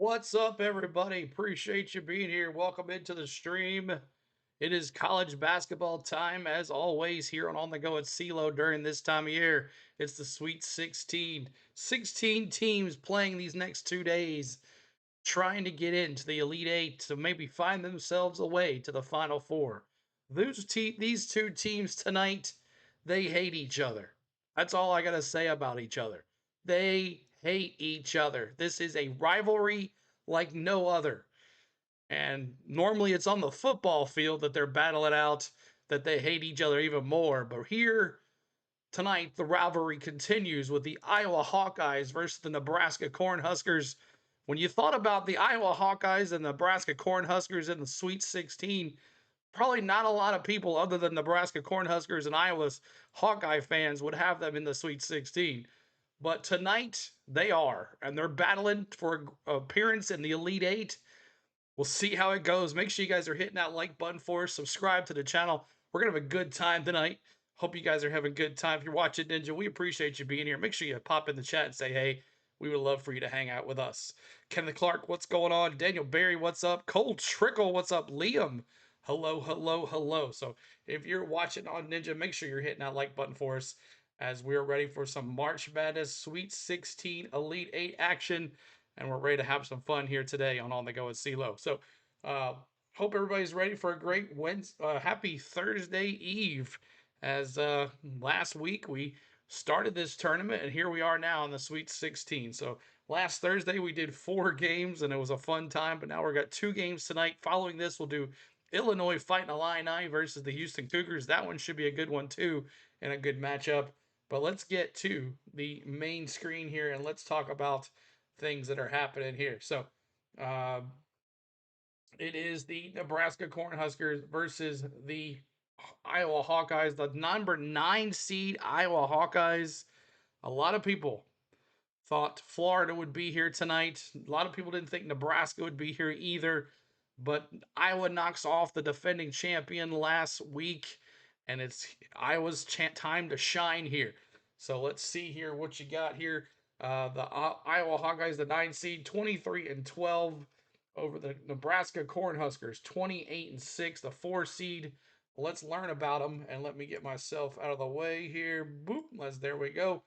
What's up, everybody? Appreciate you being here. Welcome into the stream. It is college basketball time, as always, here on the Go at CeeLo during this time of year. It's the Sweet 16. 16 teams playing these next 2 days, trying to get into the Elite Eight to maybe find themselves a way to the Final Four. These two teams tonight, they hate each other. That's all I got to say about each other. They hate each other. This is a rivalry like no other. And normally it's on the football field that they're battling out, that they hate each other even more. But here, Tonight, the rivalry continues with the Iowa Hawkeyes versus the Nebraska Cornhuskers. When you thought about the Iowa Hawkeyes and the Nebraska Cornhuskers in the Sweet 16, probably not a lot of people other than Nebraska Cornhuskers and Iowa's Hawkeye fans would have them in the Sweet 16. But tonight, they are, and they're battling for appearance in the Elite Eight. We'll see how it goes. Make sure you guys are hitting that like button for us. Subscribe to the channel. We're going to have a good time tonight. Hope you guys are having a good time. If you're watching Ninja, we appreciate you being here. Make sure you pop in the chat and say, hey, we would love for you to hang out with us. Kenneth Clark, what's going on? Daniel Barry, what's up? Cole Trickle, what's up? Liam, hello, hello, hello. So if you're watching on Ninja, make sure you're hitting that like button for us as we're ready for some March Madness Sweet 16 Elite 8 action. And we're ready to have some fun here today on the Go with CeeLo. So hope everybody's ready for a great Wednesday, happy Thursday Eve. As last week we started this tournament, and here we are now in the Sweet 16. So last Thursday we did 4 games, and it was a fun time. But now we've got 2 games tonight. Following this, we'll do Illinois fighting Illini versus the Houston Cougars. That one should be a good one too, and a good matchup. But let's get to the main screen here, and let's talk about things that are happening here. So, it is the Nebraska Cornhuskers versus the Iowa Hawkeyes, the number 9 seed Iowa Hawkeyes. A lot of people thought Florida would be here tonight. A lot of people didn't think Nebraska would be here either. But Iowa knocks off the defending champion last week, and it's Iowa's time to shine here. So let's see here what you got here. The Iowa Hawkeyes, the 9 seed, 23-12 over the Nebraska Cornhuskers, 28-6, the 4 seed. Let's learn about them, and let me get myself out of the way here. Boop, there we go.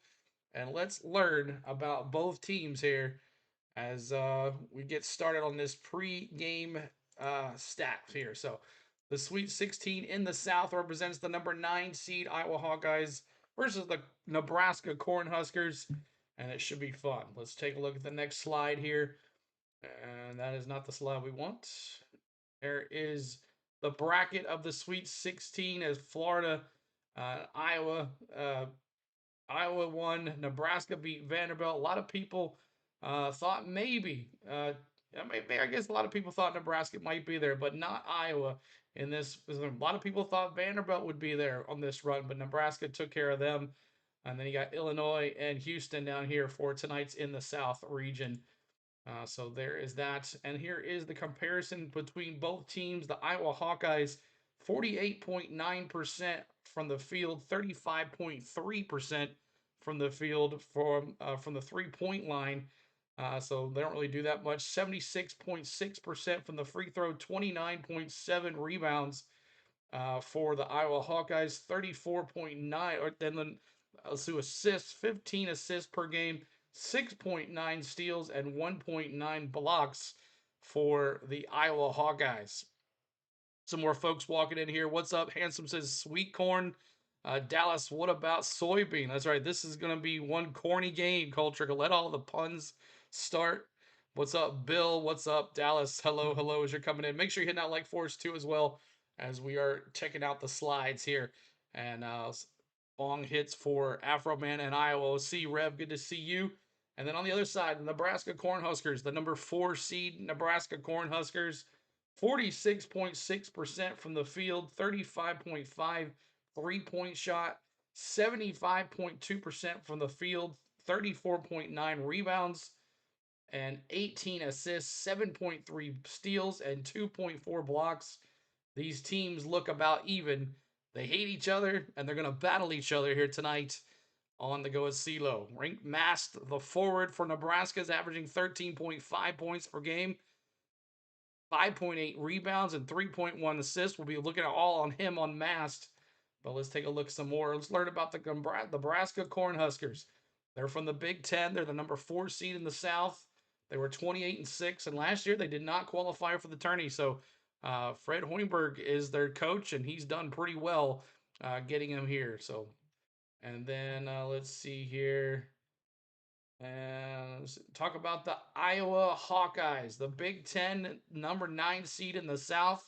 And let's learn about both teams here as we get started on this pre-game stats here. So the Sweet 16 in the South represents the number 9 seed Iowa Hawkeyes versus the Nebraska Cornhuskers, and it should be fun. Let's take a look at the next slide here, and that is not the slide we want. There is the bracket of the Sweet 16 as Florida, Iowa won. Nebraska beat Vanderbilt. A lot of people thought maybe, I guess a lot of people thought Nebraska might be there, but not Iowa in this. A lot of people thought Vanderbilt would be there on this run, but Nebraska took care of them. And then you got Illinois and Houston down here for tonight's in the South region. So there is that. And here is the comparison between both teams. The Iowa Hawkeyes, 48.9% from the field, 35.3% from the field from the 3-point line. So they don't really do that much. 76.6% from the free throw, 29.7 rebounds for the Iowa Hawkeyes, 34.9. Or then let's do assists, 15 assists per game, 6.9 steals, and 1.9 blocks for the Iowa Hawkeyes. Some more folks walking in here. What's up? Handsome says sweet corn. Dallas, what about soybean? That's right. This is going to be one corny game, Culture. Let all the puns start. What's up, Bill? What's up, Dallas? Hello, hello, as you're coming in. Make sure you're hitting that like for us, too, as well, as we are checking out the slides here. And long hits for Afro Man and Iowa. See, Rev, good to see you. And then on the other side, Nebraska Cornhuskers, the number 4 seed Nebraska Cornhuskers, 46.6% from the field, 35.5 3-point shot, 75.2% from the field, 34.9 rebounds, and 18 assists, 7.3 steals, and 2.4 blocks. These teams look about even. They hate each other, and they're going to battle each other here tonight on the Go with CeeLo. Ranked Mast, the forward for Nebraska, is averaging 13.5 points per game, 5.8 rebounds, and 3.1 assists. We'll be looking at all on him on Mast. But let's take a look some more. Let's learn about the Nebraska Cornhuskers. They're from the Big Ten. They're the number 4 seed in the South. They were 28-6, and last year they did not qualify for the tourney. So Fred Hoiberg is their coach, and he's done pretty well getting them here. So, and then let's see here. And let's talk about the Iowa Hawkeyes, the Big Ten number 9 seed in the South.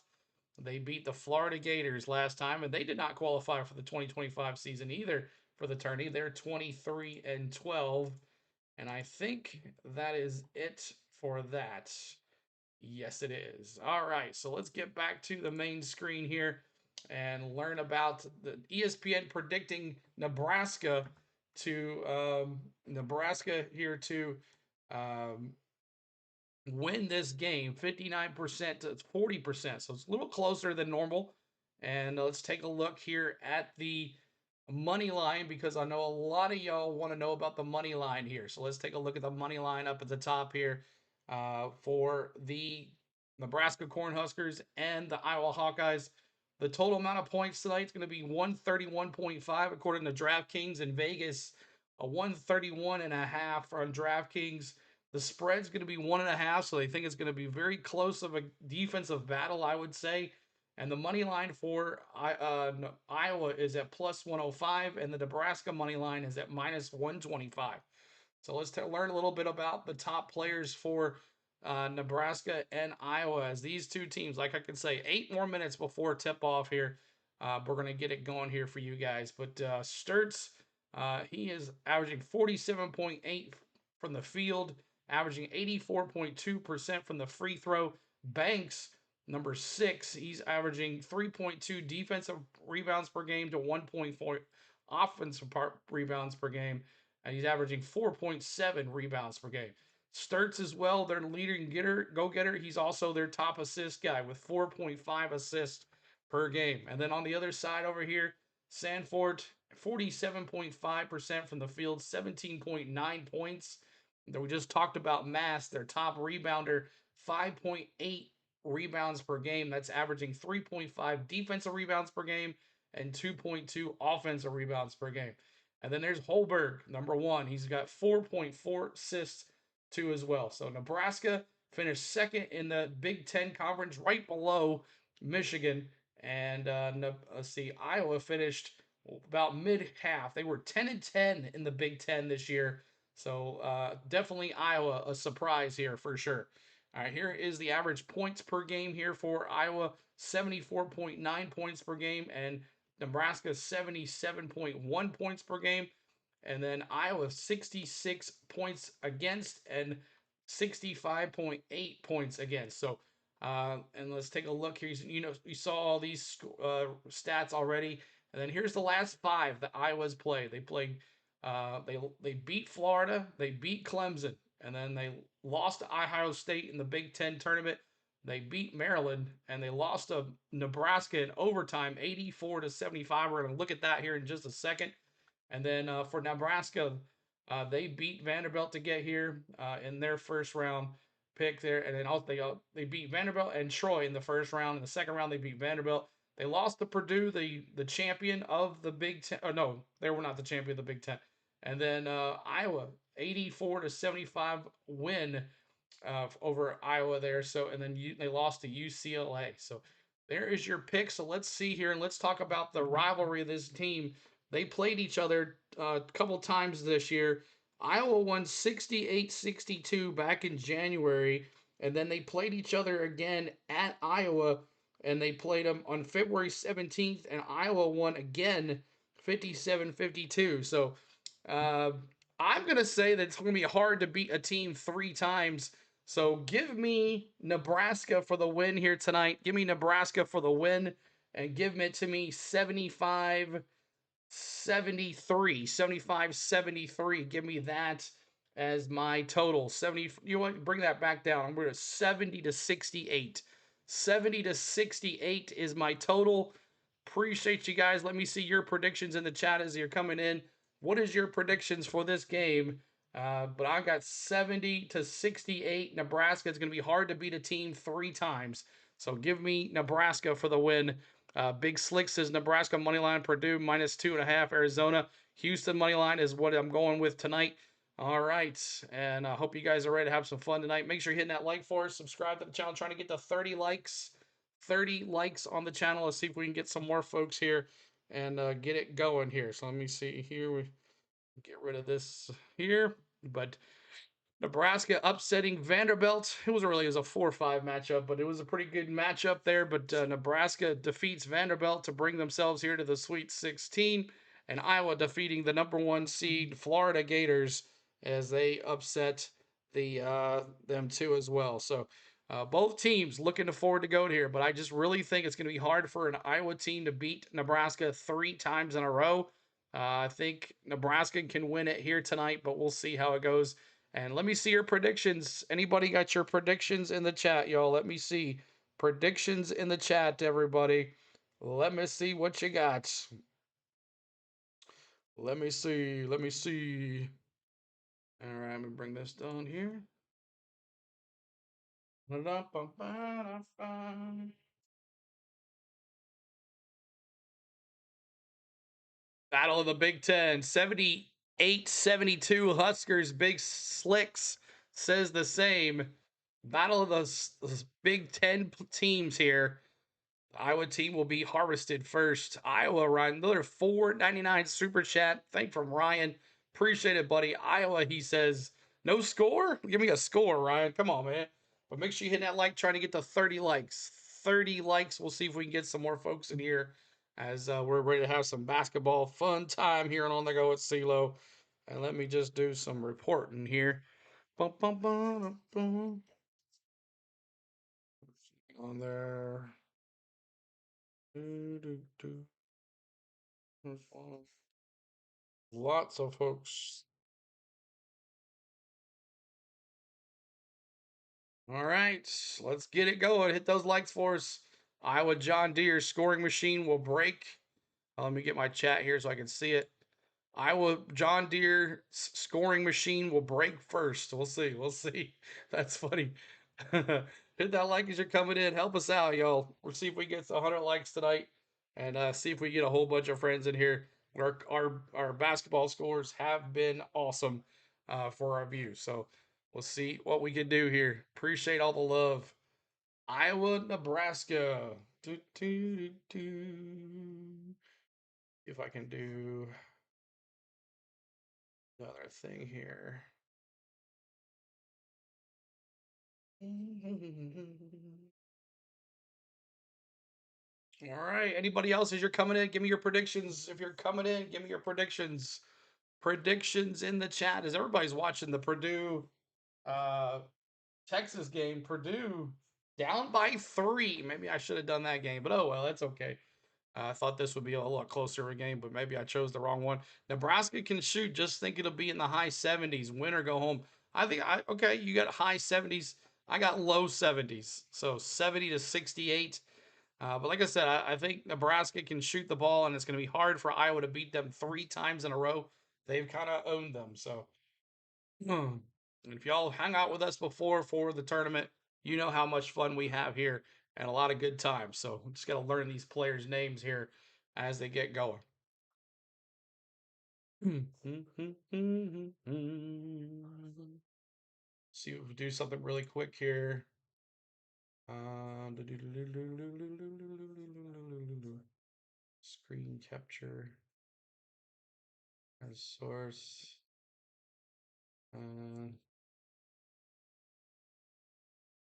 They beat the Florida Gators last time, and they did not qualify for the 2025 season either for the tourney. They're 23-12. And I think that is it for that. Yes, it is. All right, so let's get back to the main screen here and learn about the ESPN predicting Nebraska here to um, win this game 59% to 40%. So it's a little closer than normal. And let's take a look here at the money line because I know a lot of y'all want to know about the money line here. So let's take a look at the money line up at the top here for the Nebraska Cornhuskers and the Iowa Hawkeyes. The total amount of points tonight is going to be 131.5 according to DraftKings in Vegas, a 131.5 on DraftKings. The spread's going to be 1.5, so they think it's going to be very close of a defensive battle, I would say. And the money line for Iowa is at plus 105, and the Nebraska money line is at minus 125. So let's learn a little bit about the top players for Nebraska and Iowa as these two teams, like I could say, 8 more minutes before tip off here. We're going to get it going here for you guys. But Sturtz, he is averaging 47.8 from the field, averaging 84.2% from the free throw. Banks, number 6, he's averaging 3.2 defensive rebounds per game to 1.4 offensive rebounds per game, and he's averaging 4.7 rebounds per game. Sturtz as well, their leading go-getter. He's also their top assist guy with 4.5 assists per game. And then on the other side over here, Sanford, 47.5% from the field, 17.9 points. We just talked about Mass, their top rebounder, 5.8 rebounds per game. That's averaging 3.5 defensive rebounds per game and 2.2 offensive rebounds per game. And then there's Holberg, number 1. He's got 4.4 assists too as well. So Nebraska finished second in the Big Ten Conference, right below Michigan. And let's see, Iowa finished about mid-half. They were 10-10 in the Big Ten this year. So definitely Iowa, a surprise here for sure. All right, here is the average points per game here for Iowa, 74.9 points per game, and Nebraska 77.1 points per game. And then Iowa 66 points against and 65.8 points against. So, and let's take a look here. You saw all these stats already. And then here's the last 5 that Iowa's played. They played, they beat Florida, they beat Clemson, and then they lost to Ohio State in the Big Ten tournament. They beat Maryland, and they lost to Nebraska in overtime, 84-75. We're going to look at that here in just a second. And then for Nebraska, they beat Vanderbilt to get here in their first round pick there. And then also they beat Vanderbilt and Troy in the first round. In the second round, they beat Vanderbilt. They lost to Purdue, the champion of the Big Ten. Oh, no, they were not the champion of the Big Ten. And then Iowa, 84-75 win over Iowa there. So, and then they lost to UCLA. So there is your pick. So let's see here and let's talk about the rivalry of this team. They played each other a couple times this year. Iowa won 68-62 back in January, and then they played each other again at Iowa, and they played them on February 17th, and Iowa won again 57-52. So I'm going to say that it's going to be hard to beat a team 3 times. So give me Nebraska for the win here tonight. Give me Nebraska for the win, and give it to me 75-73. Give me that as my total. 70. You want to bring that back down? I'm going to 70-68. 70-68 is my total. Appreciate you guys. Let me see your predictions in the chat as you're coming in. What is your predictions for this game? But I got 70-68. Nebraska. It's going to be hard to beat a team 3 times. So give me Nebraska for the win. Big Slick says Nebraska moneyline, Purdue minus 2.5, Arizona. Houston moneyline is what I'm going with tonight. All right, and I hope you guys are ready to have some fun tonight. Make sure you're hitting that like for us. Subscribe to the channel. Trying to get to 30 likes. 30 likes on the channel. Let's see if we can get some more folks here and get it going here. So let me see here. We get rid of this here. But Nebraska upsetting Vanderbilt. It was a 4-5 matchup, but it was a pretty good matchup there. But Nebraska defeats Vanderbilt to bring themselves here to the Sweet 16. and Iowa defeating the #1 seed Florida Gators as they upset them too as well. So both teams looking forward to going here, but I just really think it's going to be hard for an Iowa team to beat Nebraska 3 times in a row. I think Nebraska can win it here tonight, but we'll see how it goes. And let me see your predictions. Anybody got your predictions in the chat, y'all? Let me see. Predictions in the chat, everybody. Let me see what you got. Let me see. Let me see. All right, let me bring this down here. Battle of the Big Ten. 78-72 Huskers. Big Slicks says the same. Battle of the Big Ten teams here. The Iowa team will be harvested first. Iowa, Ryan, another $4.99 super chat. Thank from Ryan. Appreciate it, buddy. Iowa, he says, no score? Give me a score, Ryan. Come on, man. But make sure you hit that like, trying to get to 30 likes. 30 likes. We'll see if we can get some more folks in here as we're ready to have some basketball fun time here and On the Go at CeeLo. And let me just do some reporting here. Bum, bum, bum, bum. On there. Do, do, do. Lots of folks. All right, let's get it going. Hit those likes for us. Iowa John Deere scoring machine will break. Let me get my chat here so I can see it. Iowa John Deere scoring machine will break first. We'll see. We'll see. That's funny. Hit that like as you're coming in. Help us out, y'all. We'll see if we get 100 likes tonight, and see if we get a whole bunch of friends in here. Our basketball scores have been awesome for our views. So we'll see what we can do here. Appreciate all the love. Iowa, Nebraska. Do, do, do, do. If I can do another thing here. All right. Anybody else as you're coming in? Give me your predictions. If you're coming in, give me your predictions. Predictions in the chat as everybody's watching the Purdue uh Texas game. Purdue down by 3. Maybe I should have done that game, but oh well, that's okay. I thought this would be a lot closer of a game, but maybe I chose the wrong one. Nebraska can shoot. Just think it'll be in the high 70s. Win or go home. I think okay. You got high 70s. I got low 70s. So 70 to 68. But like I said, I think Nebraska can shoot the ball, and it's going to be hard for Iowa to beat them 3 times in a row. They've kind of owned them. So, and if y'all hung out with us before for the tournament, you know how much fun we have here and a lot of good times. So, we just got to learn these players' names here as they get going. See if we do something really quick here. Screen capture as source.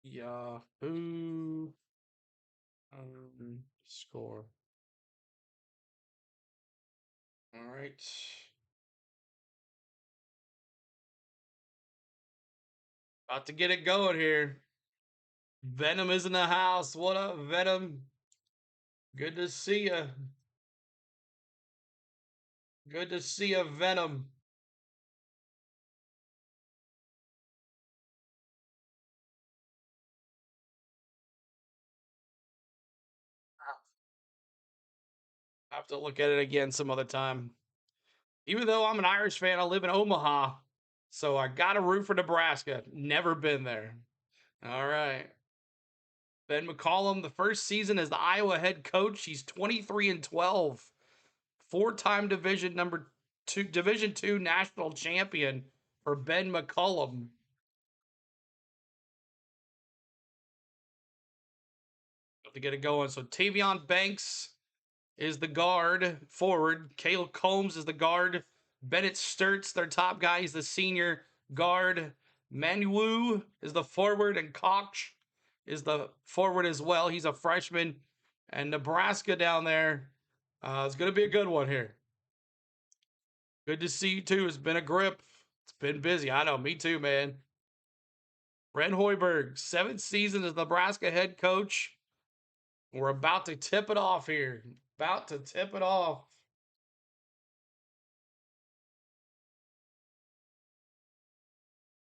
Yahoo. Score. All right. About to get it going here. Venom is in the house. What up, Venom? Good to see you. Good to see you, Venom. I have to look at it again some other time. Even though I'm an Irish fan, I live in Omaha. So I got to root for Nebraska. Never been there. All right. Ben McCollum, the first season as the Iowa head coach. He's 23-12. 4-time Division two national champion for Ben McCollum. Have to get it going. So Tavion Banks is the guard forward. Caleb Combs is the guard. Bennett Sturts, their top guy, is the senior guard. Manuwu is the forward, and Koch is the forward as well. He's a freshman. And Nebraska down there is going to be a good one here. Good to see you too. It's been a grip. It's been busy. I know. Me too, man. Brent Hoiberg, 7th season as Nebraska head coach. We're about to tip it off here. About to tip it off.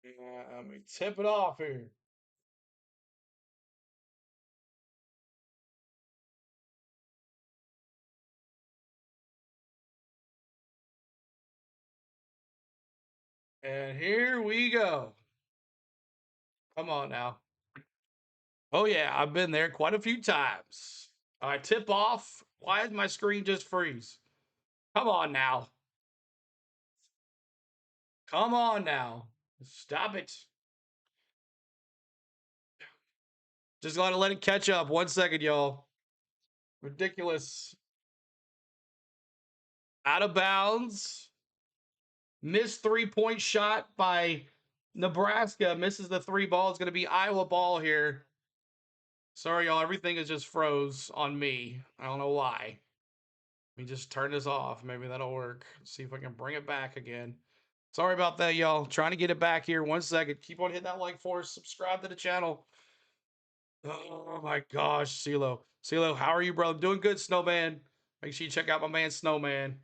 Yeah, let me tip it off here. And here we go. Come on now. Oh, yeah, I've been there quite a few times. All right, tip off. Why did my screen just freeze? Come on now. Come on now. Stop it. Just gotta let it catch up. 1 second, y'all. Ridiculous. Out of bounds. Missed 3-point shot by Nebraska. Misses the 3 ball. It's going to be Iowa ball here. Sorry, y'all. Everything is just froze on me. I don't know why. Let me just turn this off. Maybe that'll work. Let's see if I can bring it back again. Sorry about that, y'all. Trying to get it back here. 1 second. Keep on hitting that like for us. Subscribe to the channel. Oh my gosh, CeeLo. CeeLo, how are you, bro? Doing good, Snowman. Make sure you check out my man, Snowman.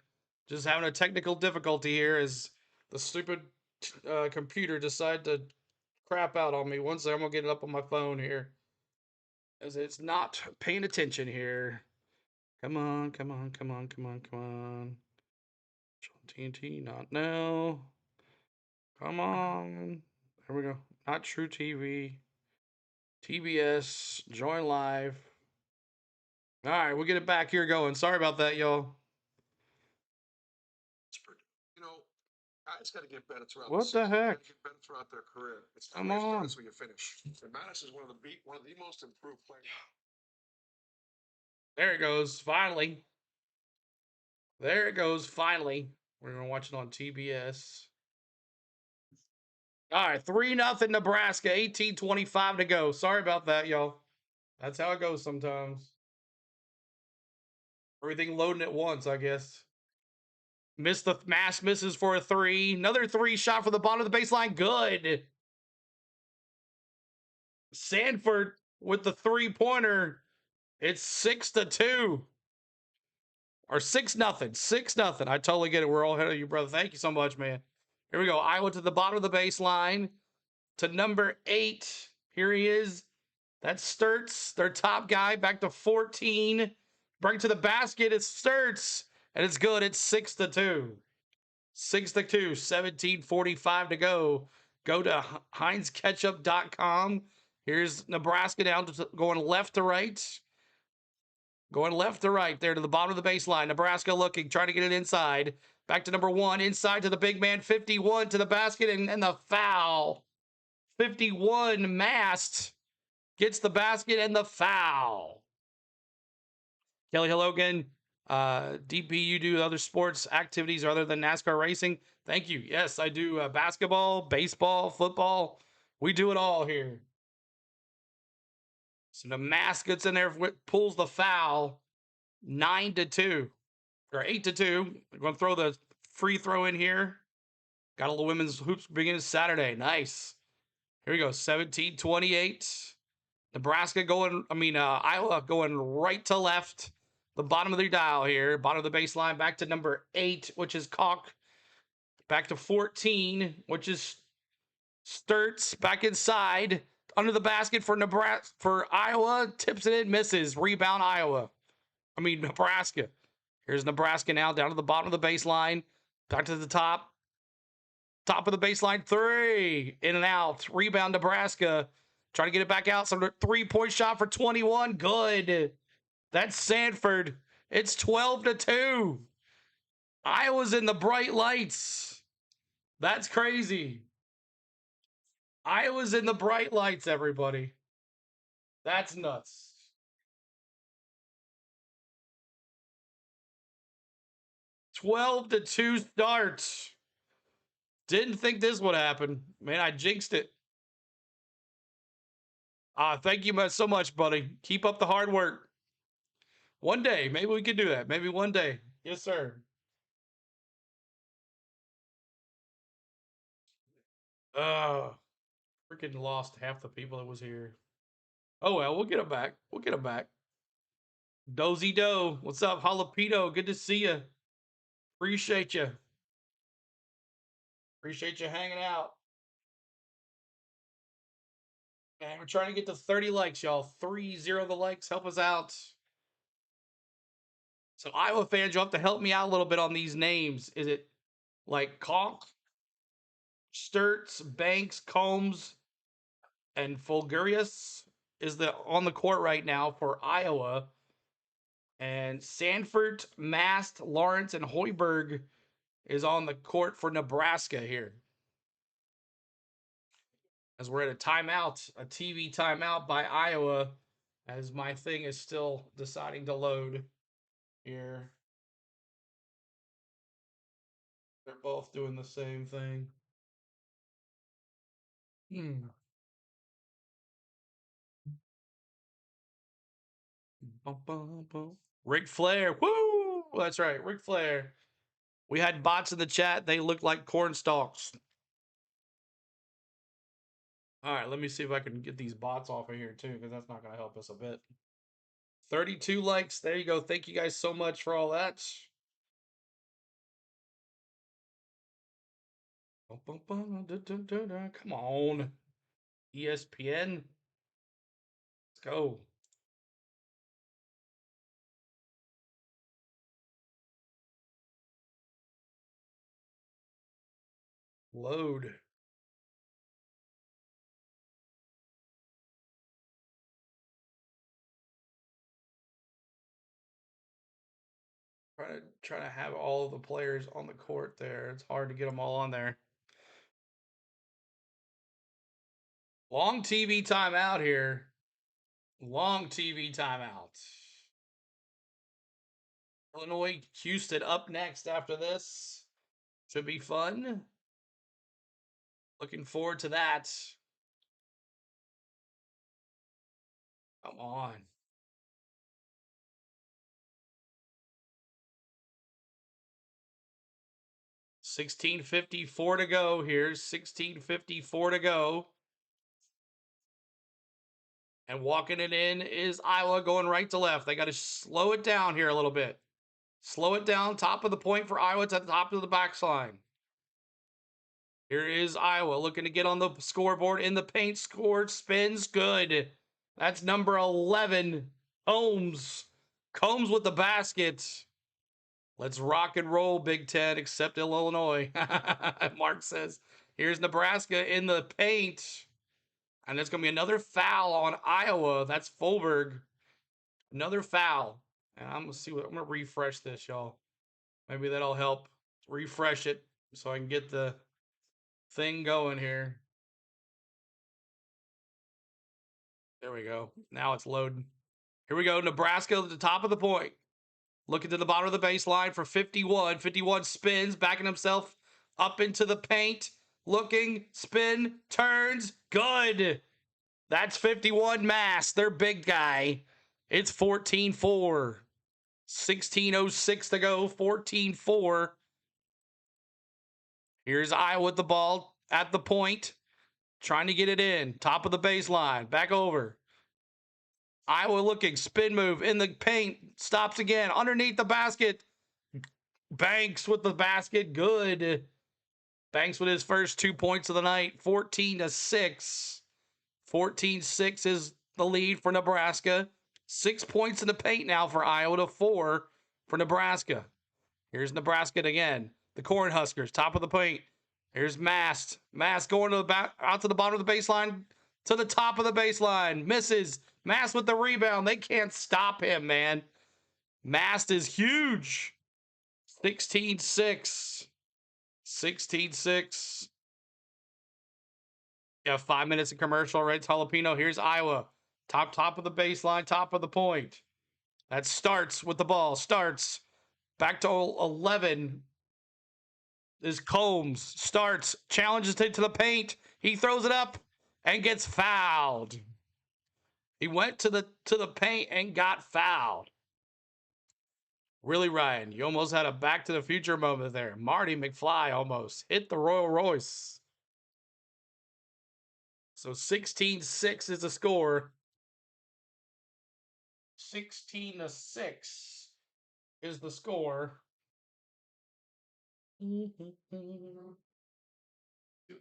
Just having a technical difficulty here as the stupid computer decided to crap out on me. 1 second, I'm going to get it up on my phone here. As it's not paying attention here. Come on, come on, come on, come on, come on. TNT, not now. Come on. There we go. Not True TV. TBS, join live. All right, we'll get it back here going. Sorry about that, y'all. You know, guys got to get better throughout What the heck? Get better throughout their career. It's not Come on. when you finish. And Mattis is one of the most improved players. There it goes. Finally. There it goes. Finally. We're going to watch it on TBS. All right, 3-0 Nebraska, 18:25 to go. Sorry about that, y'all. That's how it goes sometimes. Everything loading at once, I guess. Missed the mask, misses for a 3. Another 3 shot for the bottom of the baseline. Good. Sanford with the 3-pointer. It's 6-2. Or 6-0. 6-0. I totally get it. We're all ahead of you, brother. Thank you so much, man. Here we go. Iowa to the bottom of the baseline to number 8. Here he is. That's Sturts, their top guy, back to 14. Bring to the basket. It's Sturts. And it's good. It's 6-2. 6-2. 17:45 to go. Go to HeinzKetchup.com. Here's Nebraska down to going left to right. Going left to right there to the bottom of the baseline. Nebraska looking, trying to get it inside. Back to number 1, inside to the big man, 51 to the basket, and the foul. 51 Mast gets the basket and the foul. Kelly, hello again. DP, you do other sports activities other than NASCAR racing? Thank you. Yes, I do basketball, baseball, football. We do it all here. So the Mast gets in there, pulls the foul. 9-2 or 8-2. We're going to throw the free throw in here. Got all the women's hoops beginning Saturday. Nice. Here we go. 17-28. Nebraska going, Iowa going right to left. The bottom of the dial here. Bottom of the baseline. Back to number 8, which is Cock. Back to 14, which is Sturts. Back inside. Under the basket for Nebraska. For Iowa. Tips it in. Misses. Rebound Iowa. Nebraska. Here's Nebraska now down to the bottom of the baseline. Back to the top. Top of the baseline. 3. In and out. Rebound Nebraska. Trying to get it back out. Some 3-point shot for 21. Good. That's Sanford. It's 12-2. Iowa's in the bright lights. That's crazy. Iowa's in the bright lights, everybody. That's nuts. 12-2 starts. Didn't think this would happen. Man, I jinxed it. Thank you so much, buddy. Keep up the hard work. One day, maybe we could do that. Maybe one day. Yes, sir. Freaking lost half the people that was here. Oh well, we'll get them back. We'll get them back. Dozy Doe, what's up, Jalapeno? Good to see you. Appreciate you. Appreciate you hanging out. And we're trying to get to 30 likes, y'all. 30 the likes. Help us out. So Iowa fans, you'll have to help me out a little bit on these names. Is it like Conk, Sturts, Banks, Combs, and Fulgurius is on the court right now for Iowa. And Sanford, Mast, Lawrence, and Hoiberg is on the court for Nebraska here. As we're at a timeout, a TV timeout by Iowa, as my thing is still deciding to load here. They're both doing the same thing. Ric Flair. Woo! That's right, Ric Flair. We had bots in the chat. They look like corn stalks. All right, let me see if I can get these bots off of here too, because that's not going to help us a bit. 32 likes. There you go. Thank you guys so much for all that. Come on. ESPN. Let's go. Load. Try to have all of the players on the court there. It's hard to get them all on there. Long TV timeout here. Long TV timeout. Illinois, Houston up next after this. Should be fun. Looking forward to that. Come on. 16:54 to go. Here's 16:54 to go. And walking it in is Iowa going right to left. They got to slow it down here a little bit. Slow it down. Top of the point for Iowa to the top of the backline. Here is Iowa looking to get on the scoreboard in the paint. Scored, spins, good. That's number 11, Combs. Combs with the basket. Let's rock and roll, Big Ten, except Illinois. Mark says, here's Nebraska in the paint. And there's going to be another foul on Iowa. That's Fulberg. Another foul. And I'm going to see what I'm going to refresh this, y'all. Maybe that'll help refresh it so I can get the thing going here. There we go. Now it's loading. Here we go. Nebraska at the top of the point. Looking to the bottom of the baseline for 51. 51 spins, backing himself up into the paint. Looking, spin, turns. Good. That's 51 Mass, their big guy. It's 14-4. 16:06 to go. 14-4. Here's Iowa with the ball at the point. Trying to get it in. Top of the baseline. Back over. Iowa looking. Spin move in the paint. Stops again. Underneath the basket. Banks with the basket. Good. Banks with his first 2 points of the night. 14-6. 14-6 is the lead for Nebraska. 6 points in the paint now for Iowa to 4 for Nebraska. Here's Nebraska again. The Cornhuskers, top of the paint. Here's Mast. Mast going to the back, out to the bottom of the baseline, to the top of the baseline. Misses. Mast with the rebound. They can't stop him, man. Mast is huge. 16-6. 16-6. Yeah, 5 minutes of commercial, right? Jalapeno. Here's Iowa. Top of the baseline, top of the point. That starts with the ball. Starts. Back to 11 is Combs. Starts. Challenges it to the paint. He throws it up and gets fouled. He went to the paint and got fouled. Really, Ryan, you almost had a Back to the Future moment there. Marty McFly almost hit the Royal Royce. So 16-6 is the score. 16-6 is the score. See what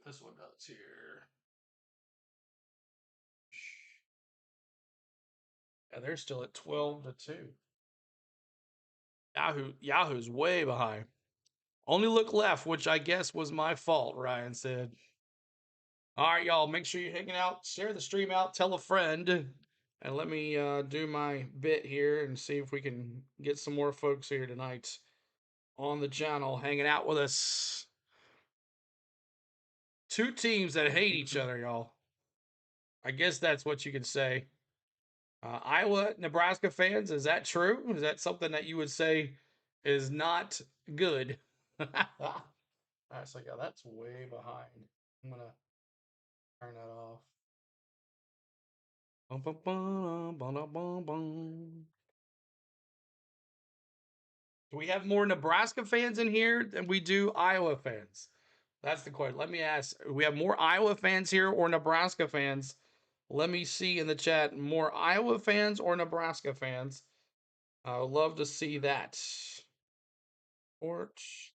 this one does here. Yeah, they're still at 12-2. Yahoo's way behind. Only look left, which I guess was my fault, Ryan said. All right, y'all, make sure you're hanging out. Share the stream out. Tell a friend. And let me do my bit here and see if we can get some more folks here tonight on the channel hanging out with us. Two teams that hate each other, y'all. I guess that's what you could say. Iowa, Nebraska fans, is that true? Is that something that you would say is not good? All right, so yeah, that's way behind. I'm going to turn that off. Do we have more Nebraska fans in here than we do Iowa fans? That's the question. Let me ask. Do we have more Iowa fans here or Nebraska fans? Let me see in the chat. More Iowa fans or Nebraska fans? I would love to see that. Porch.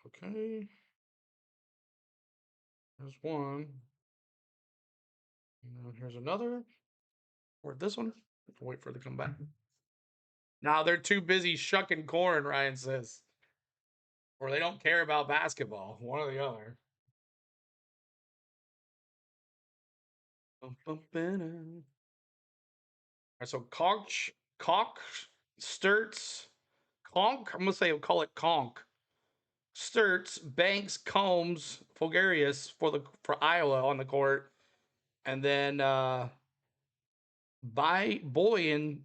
Okay. There's one. And here's another. Or this one. Wait for it to come back. Now they're too busy shucking corn, Ryan says. Or they don't care about basketball. One or the other. All right, so Sturts, Conk. I'm gonna say we'll call it Conk. Sturts, Banks, Combs, Fulgarius for Iowa on the court, and then Boyton,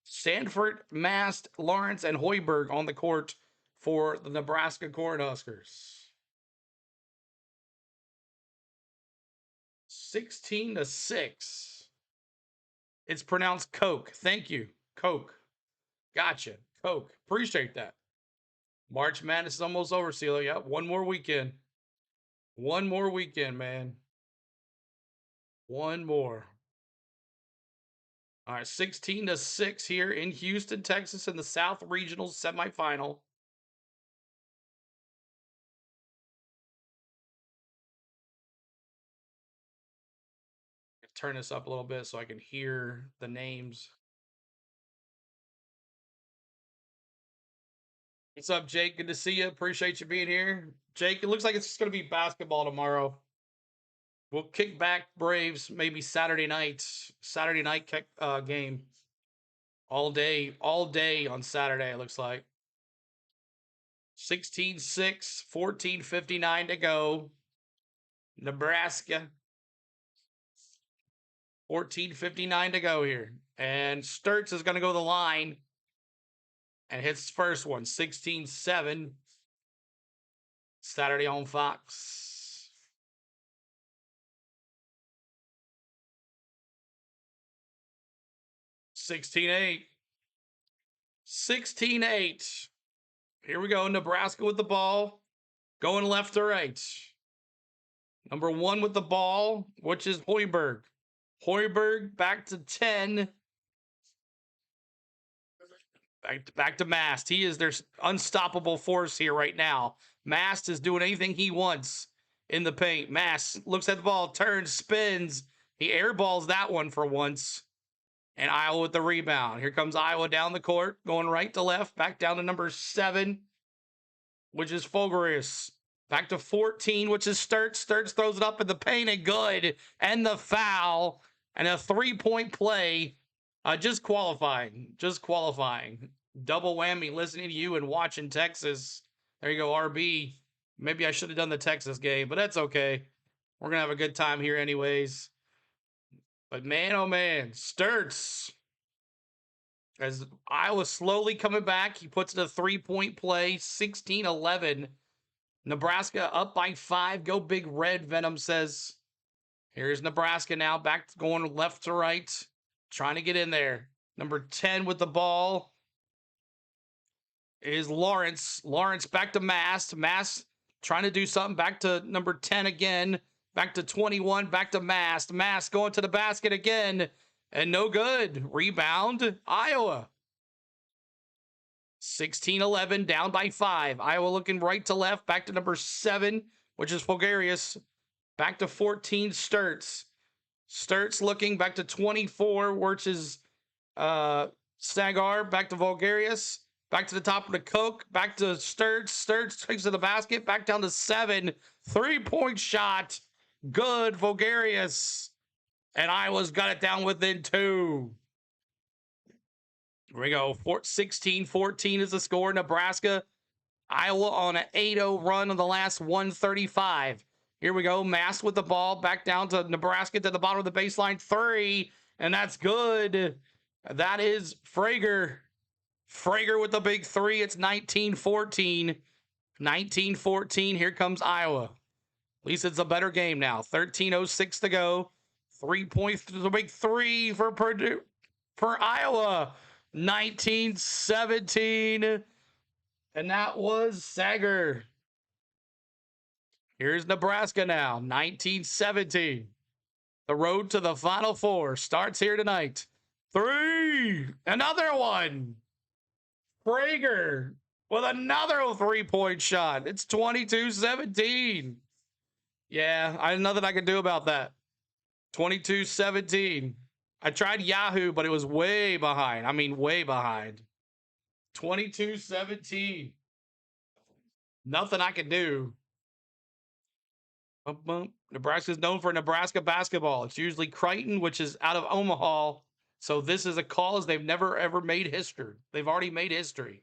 Sanford, Mast, Lawrence, and Hoiberg on the court for the Nebraska Cornhuskers. 16-6. It's pronounced Coke. Thank you. Coke. Gotcha. Coke. Appreciate that. March Madness is almost over, CeeLo. Yep. One more weekend. One more weekend, man. One more. All right. 16-6 here in Houston, Texas, in the South Regional semifinal. Turn this up a little bit so I can hear the names. What's up, Jake? Good to see you. Appreciate you being here. Jake, it looks like it's going to be basketball tomorrow. We'll kick back Braves maybe Saturday night game. All day on Saturday, it looks like. 16-6, 14:59 to go. Nebraska. 14:59 to go here. And Sturts is going to go the line and hits his first one. 16-7. Saturday on Fox. 16-8. 16-8. Here we go. Nebraska with the ball. Going left to right. Number 1 with the ball, which is Hoiberg. Hoiberg back to 10. Back to Mast. He is their unstoppable force here right now. Mast is doing anything he wants in the paint. Mast looks at the ball, turns, spins. He airballs that one for once. And Iowa with the rebound. Here comes Iowa down the court, going right to left, back down to number 7, which is Fulgarius. Back to 14, which is Sturts. Sturts throws it up in the paint and good. And the foul. And a 3-point play. Just qualifying. Double whammy listening to you and watching Texas. There you go, RB. Maybe I should have done the Texas game, but that's okay. We're going to have a good time here anyways. But man, oh man, Sturts. As Iowa slowly coming back, he puts it a 3-point play, 16-11. Nebraska up by 5. Go Big Red, Venom says. Here's Nebraska now, back going left to right. Trying to get in there. Number 10 with the ball is Lawrence. Lawrence back to Mast. Mast trying to do something. Back to number 10 again. Back to 21. Back to Mast. Mast going to the basket again. And no good. Rebound, Iowa. 16-11, down by 5. Iowa looking right to left. Back to number 7, which is Fulgarius. Back to 14, Sturts. Sturts looking back to 24, which is Sagar. Back to Vulgarius. Back to the top of the Coke. Back to Sturts. Sturts takes to the basket. Back down to 7. 3-point shot. Good, Vulgarius. And Iowa's got it down within 2. Here we go. 16-14 is the score. Nebraska. Iowa on an 8-0 run on the last 135. Here we go. Mass with the ball. Back down to Nebraska to the bottom of the baseline. 3. And that's good. That is Frager. Frager with the big 3. It's 19-14. 19-14. Here comes Iowa. At least it's a better game now. 13:06 to go. 3 points to the big 3 for Purdue. For Iowa. 19-17. And that was Sager. Here's Nebraska now. 19-17. The road to the Final Four starts here tonight. 3. Another one. Frager with another 3-point shot. It's 22-17. Yeah, I know nothing I can do about that. 22-17. I tried Yahoo, but it was way behind. I mean, way behind. 22-17. Nothing I can do. Nebraska's known for Nebraska basketball. It's usually Creighton, which is out of Omaha. So this is a cause they've never, ever made history. They've already made history.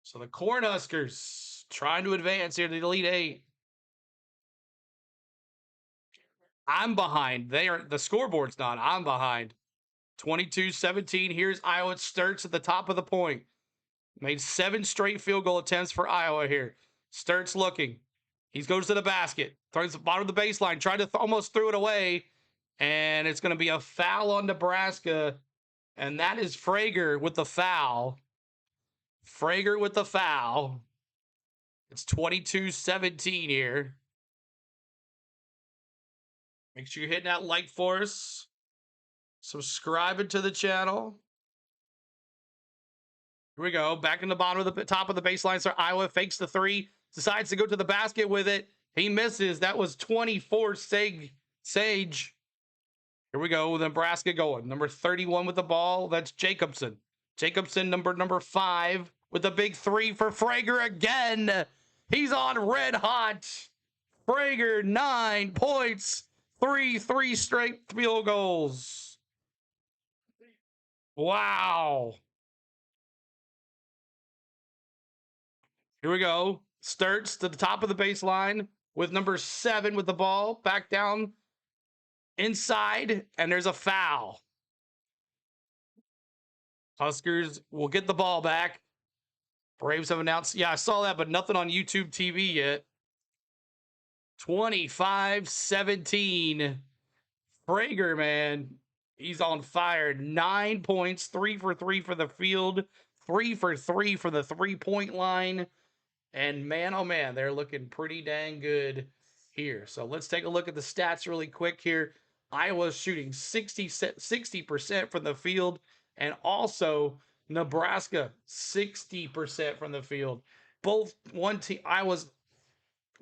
So the Cornhuskers trying to advance here to the Elite 8. I'm behind. The scoreboard's not. I'm behind. 22-17. Here's Iowa. Sturts at the top of the point. Made 7 straight field goal attempts for Iowa here. Sturts looking. He goes to the basket. Throws the bottom of the baseline. Tried to almost threw it away. And it's going to be a foul on Nebraska. And that is Frager with the foul. Frager with the foul. It's 22-17 here. Make sure you're hitting that like for us. Subscribing to the channel. Here we go. Back in the bottom of the top of the baseline. So Iowa fakes the 3. Decides to go to the basket with it. He misses. That was 24 Sage. Here we go. Nebraska going. Number 31 with the ball. That's Jacobson. Jacobson, number 5 with the big 3 for Frager again. He's on red hot. Frager, 9 points. 3 straight field goals. Wow. Here we go. Sturts to the top of the baseline with number 7 with the ball. Back down inside, and there's a foul. Huskers will get the ball back. Braves have announced. Yeah, I saw that, but nothing on YouTube TV yet. 25-17. Frager, man, he's on fire. 9 points, 3 for 3 for the field, 3 for 3 for the 3-point line. And man, oh man, they're looking pretty dang good here. So let's take a look at the stats really quick here. Iowa's shooting 60% from the field, and also Nebraska 60% from the field. Both one team. Iowa's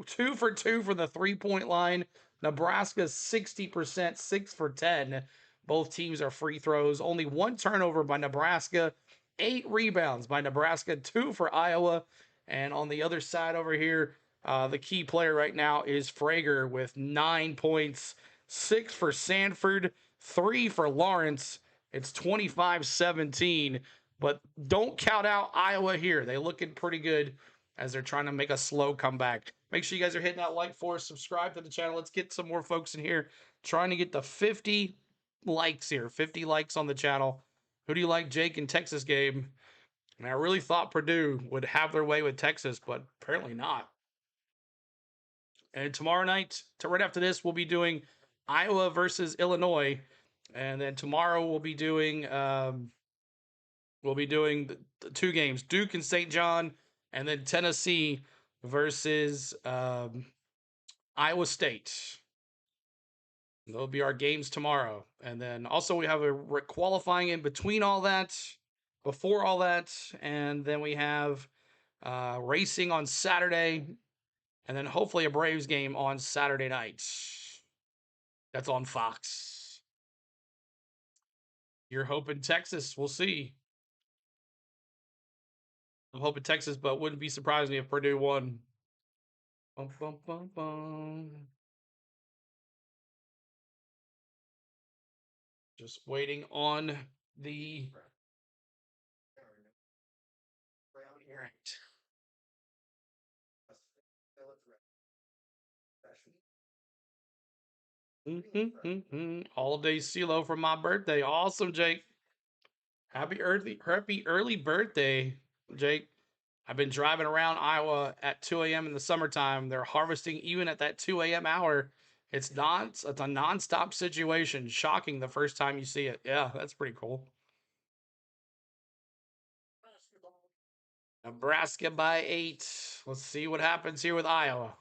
2 for 2 from the 3-point line. Nebraska's 60%, 6 for 10. Both teams are free throws. Only 1 turnover by Nebraska, 8 rebounds by Nebraska, 2 for Iowa. And on the other side over here, the key player right now is Frager with 9 points, 6 for Sanford, 3 for Lawrence. It's 25-17, but don't count out Iowa here. They're looking pretty good as they're trying to make a slow comeback. Make sure you guys are hitting that like for us, subscribe to the channel. Let's get some more folks in here. Trying to get the 50 likes here, 50 likes on the channel. Who do you like, Jake, in Texas game? And I really thought Purdue would have their way with Texas, but apparently not. And tomorrow night, right after this, we'll be doing Iowa versus Illinois. And then tomorrow we'll be doing we'll be doing the 2 games, Duke and St. John, and then Tennessee versus Iowa State. They'll be our games tomorrow. And then also we have a qualifying in between all that, before all that, and then we have racing on Saturday, and then hopefully a Braves game on Saturday night. That's on Fox. You're hoping Texas. We'll see. I'm hoping Texas, but wouldn't be surprised me if Purdue won. Bum, bum, bum, bum. Just waiting on the. Right. All-day CeeLo for my birthday. Awesome, Jake. Happy early birthday, Jake. I've been driving around Iowa at 2 a.m. in the summertime. They're harvesting even at that 2 a.m. hour. It's a nonstop situation. Shocking the first time you see it. Yeah, that's pretty cool. Nebraska by 8. Let's see what happens here with Iowa.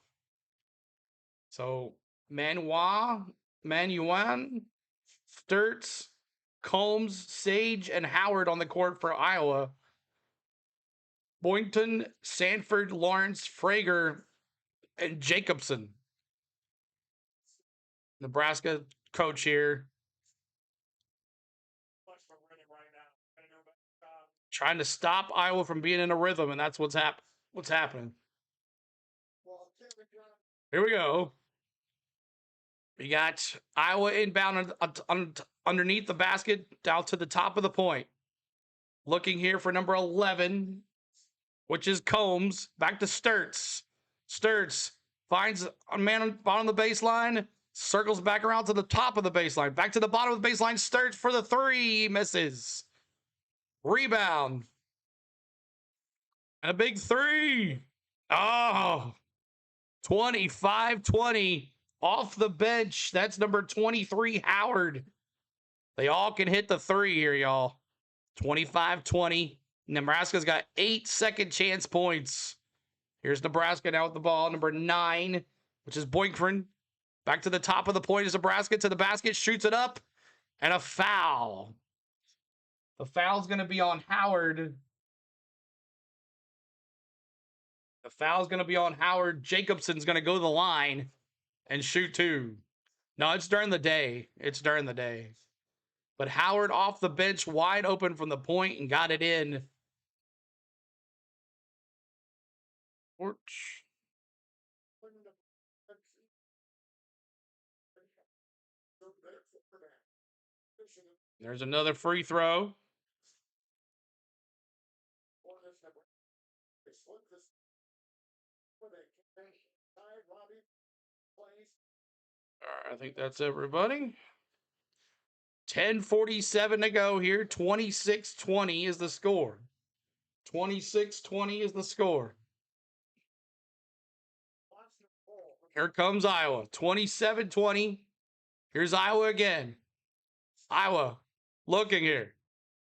So Manuan, Sturts, Combs, Sage, and Howard on the court for Iowa. Boynton, Sanford, Lawrence, Frager, and Jacobson. Nebraska coach here. Trying to stop Iowa from being in a rhythm, and that's what's happening. Here we go. We got Iowa inbound underneath the basket, down to the top of the point. Looking here for number 11, which is Combs. Back to Sturts. Sturts finds a man on bottom of the baseline, circles back around to the top of the baseline. Back to the bottom of the baseline. Sturts for the 3. Misses. Rebound. And a big 3. Oh, 25-20 off the bench. That's number 23, Howard. They all can hit the 3 here, y'all. 25-20. Nebraska's got 8 second chance points. Here's Nebraska now with the ball. Number 9, which is Boykford. Back to the top of the point is Nebraska to the basket. Shoots it up. And a foul. The foul's going to be on Howard. The foul's going to be on Howard. Jacobson's going to go to the line and shoot 2. No, it's during the day. It's during the day. But Howard off the bench, wide open from the point, and got it in. There's another free throw. I think that's everybody. 10:47 to go here. 26-20 is the score. 26-20 is the score. Here comes Iowa. 27-20. Here's Iowa again. Iowa looking here.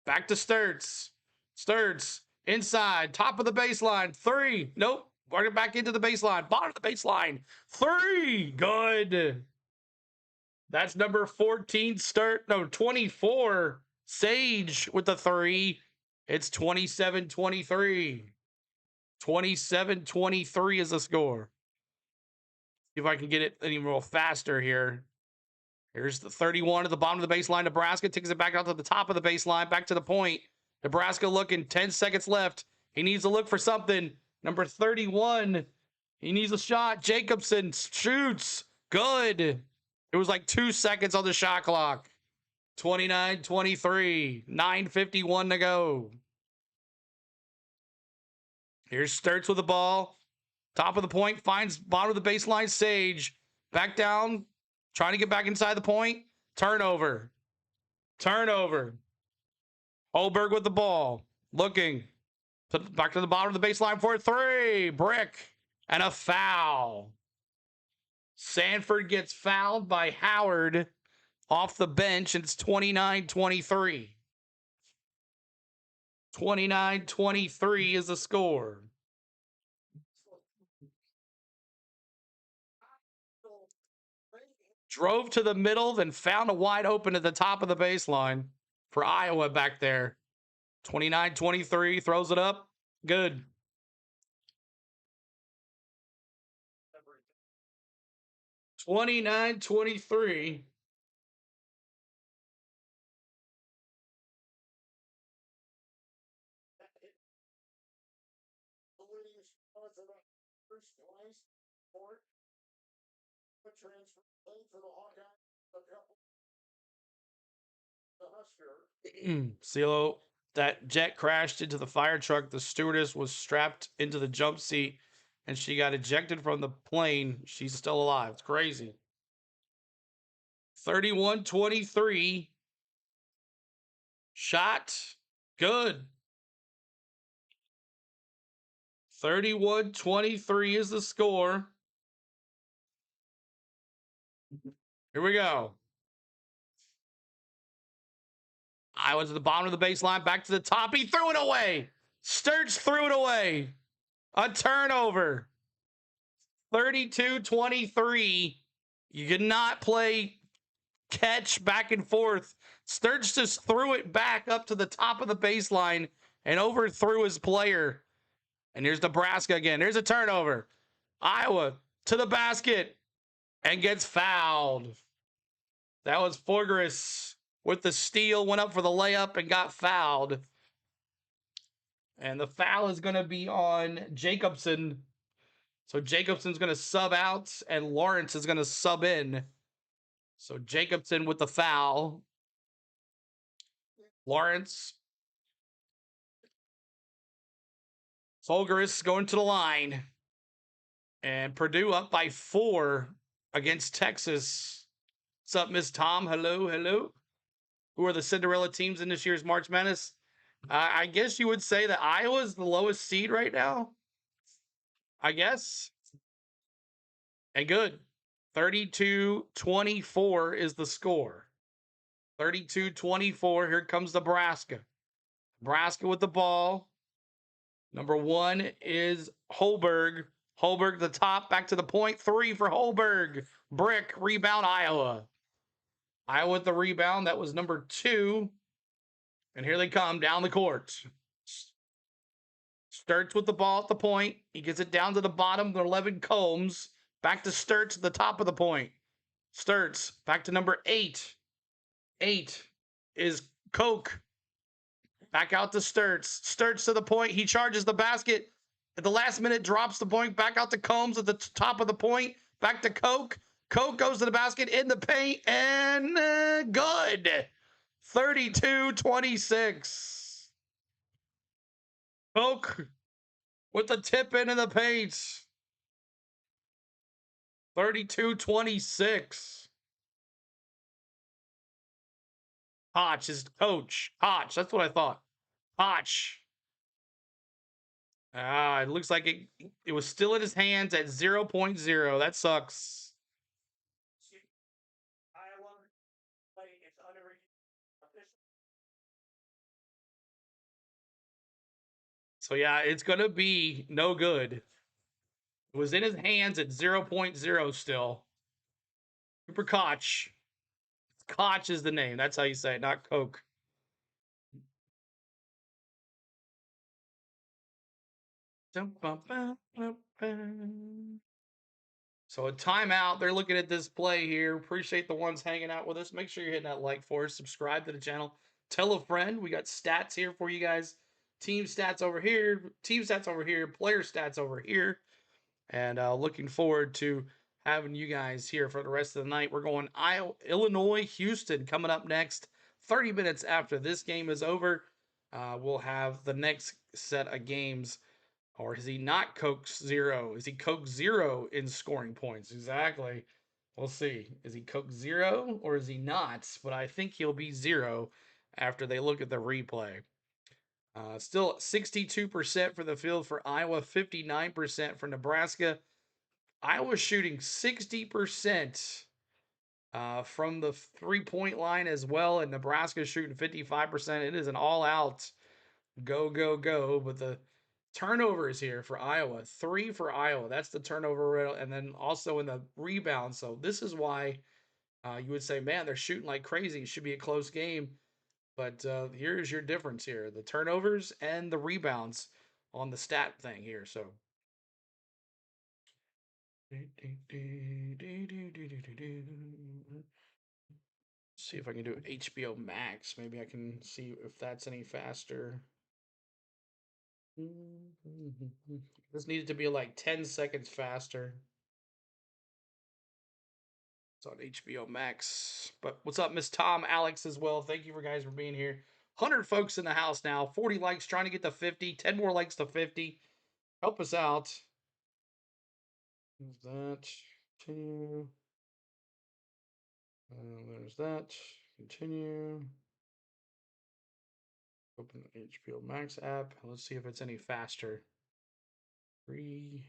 Back to Sturts. Sturts inside. Top of the baseline. 3. Nope. Bring it back into the baseline. Bottom of the baseline. 3. Good. That's number 14. 24. Sage with the 3. It's 27-23. 27-23 is the score. See if I can get it any more faster here. Here's the 31 at the bottom of the baseline. Nebraska takes it back out to the top of the baseline. Back to the point. Nebraska looking. 10 seconds left. He needs to look for something. Number 31. He needs a shot. Jacobson shoots. Good. It was like 2 seconds on the shot clock. 29-23. 9:51 to go. Here's Sturts with the ball. Top of the point. Finds bottom of the baseline. Sage. Back down. Trying to get back inside the point. Turnover. Holberg with the ball. Looking. Back to the bottom of the baseline for a 3. Brick. And a foul. Sanford gets fouled by Howard off the bench, and it's 29-23. 29-23 is the score. Drove to the middle, then found a wide open at the top of the baseline for Iowa back there. 29-23, throws it up. Good. (29-23). CeeLo, that jet crashed into the fire truck. The stewardess was strapped into the jump seat and she got ejected from the plane. She's still alive. It's crazy. 31-23. Shot. Good. 31-23 is the score. Here we go. Iowa's at the bottom of the baseline, back to the top. He threw it away. Sturts threw it away. A turnover. 32-23. You cannot play catch back and forth. Sturts just threw it back up to the top of the baseline and overthrew his player. And here's Nebraska again. There's a turnover. Iowa to the basket and gets fouled. That was Hawkeyes with the steal, went up for the layup and got fouled. And the foul is going to be on Jacobson. So Jacobson's going to sub out and Lawrence is going to sub in. So Jacobson with the foul. Lawrence. Hawkeyes going to the line. And Purdue up by 4 against Texas. What's up, Miss Tom? Hello, hello. Who are the Cinderella teams in this year's March Madness? I guess you would say that Iowa's the lowest seed right now. I guess. And good. 32-24 is the score. 32-24. Here comes Nebraska. Nebraska with the ball. Number 1 is Holberg. Holberg the top, back to the point. 3 for Holberg. Brick, rebound, Iowa. Iowa with the rebound. That was number 2. And here they come down the court. Sturts with the ball at the point. He gets it down to the bottom. 11 Combs. Back to Sturts at the top of the point. Sturts back to number 8. 8 is Koch. Back out to Sturts. Sturts to the point. He charges the basket. At the last minute, drops the point. Back out to Combs at the top of the point. Back to Koch. Koch goes to the basket in the paint. And good. 32-26. Koch with the tip in the paint. 32-26. Hotch is coach. Hotch, that's what I thought. Hotch. It looks like it was still in his hands at 0.0. That sucks. So yeah, it's going to be no good. It was in his hands at 0.0 still. Cooper Koch. Koch is the name. That's how you say it, not Coke. So a timeout. They're looking at this play here. Appreciate the ones hanging out with us. Make sure you're hitting that like for us. Subscribe to the channel. Tell a friend. We got stats here for you guys. Team stats over here. Team stats over here. Player stats over here. And looking forward to having you guys here for the rest of the night. We're going Illinois, Houston coming up next. 30 minutes after this game is over, we'll have the next set of games. Or is he not Coke 0? Is he Coke 0 in scoring points? Exactly. We'll see. Is he Coke 0 or is he not? But I think he'll be 0 after they look at the replay. Still 62% for the field for Iowa, 59% for Nebraska. Iowa shooting 60% from the three-point line as well, and Nebraska shooting 55%. It is an all-out Go, go, go. But the turnovers here for Iowa, 3 for Iowa. That's the turnover rate. And then also in the rebound. So this is why you would say, man, they're shooting like crazy. It should be a close game. But here's your difference here: the turnovers and the rebounds on the stat thing here. So see if I can do HBO Max. Maybe I can see if that's any faster. This needed to be like 10 seconds faster. It's on HBO Max. But what's up, Miss Tom, Alex as well? Thank you for guys for being here. 100 folks in the house now. 40 likes, trying to get to 50. 10 more likes to 50. Help us out. There's that. Continue. There's that. Continue. Open the HBO Max app. Let's see if it's any faster. Sign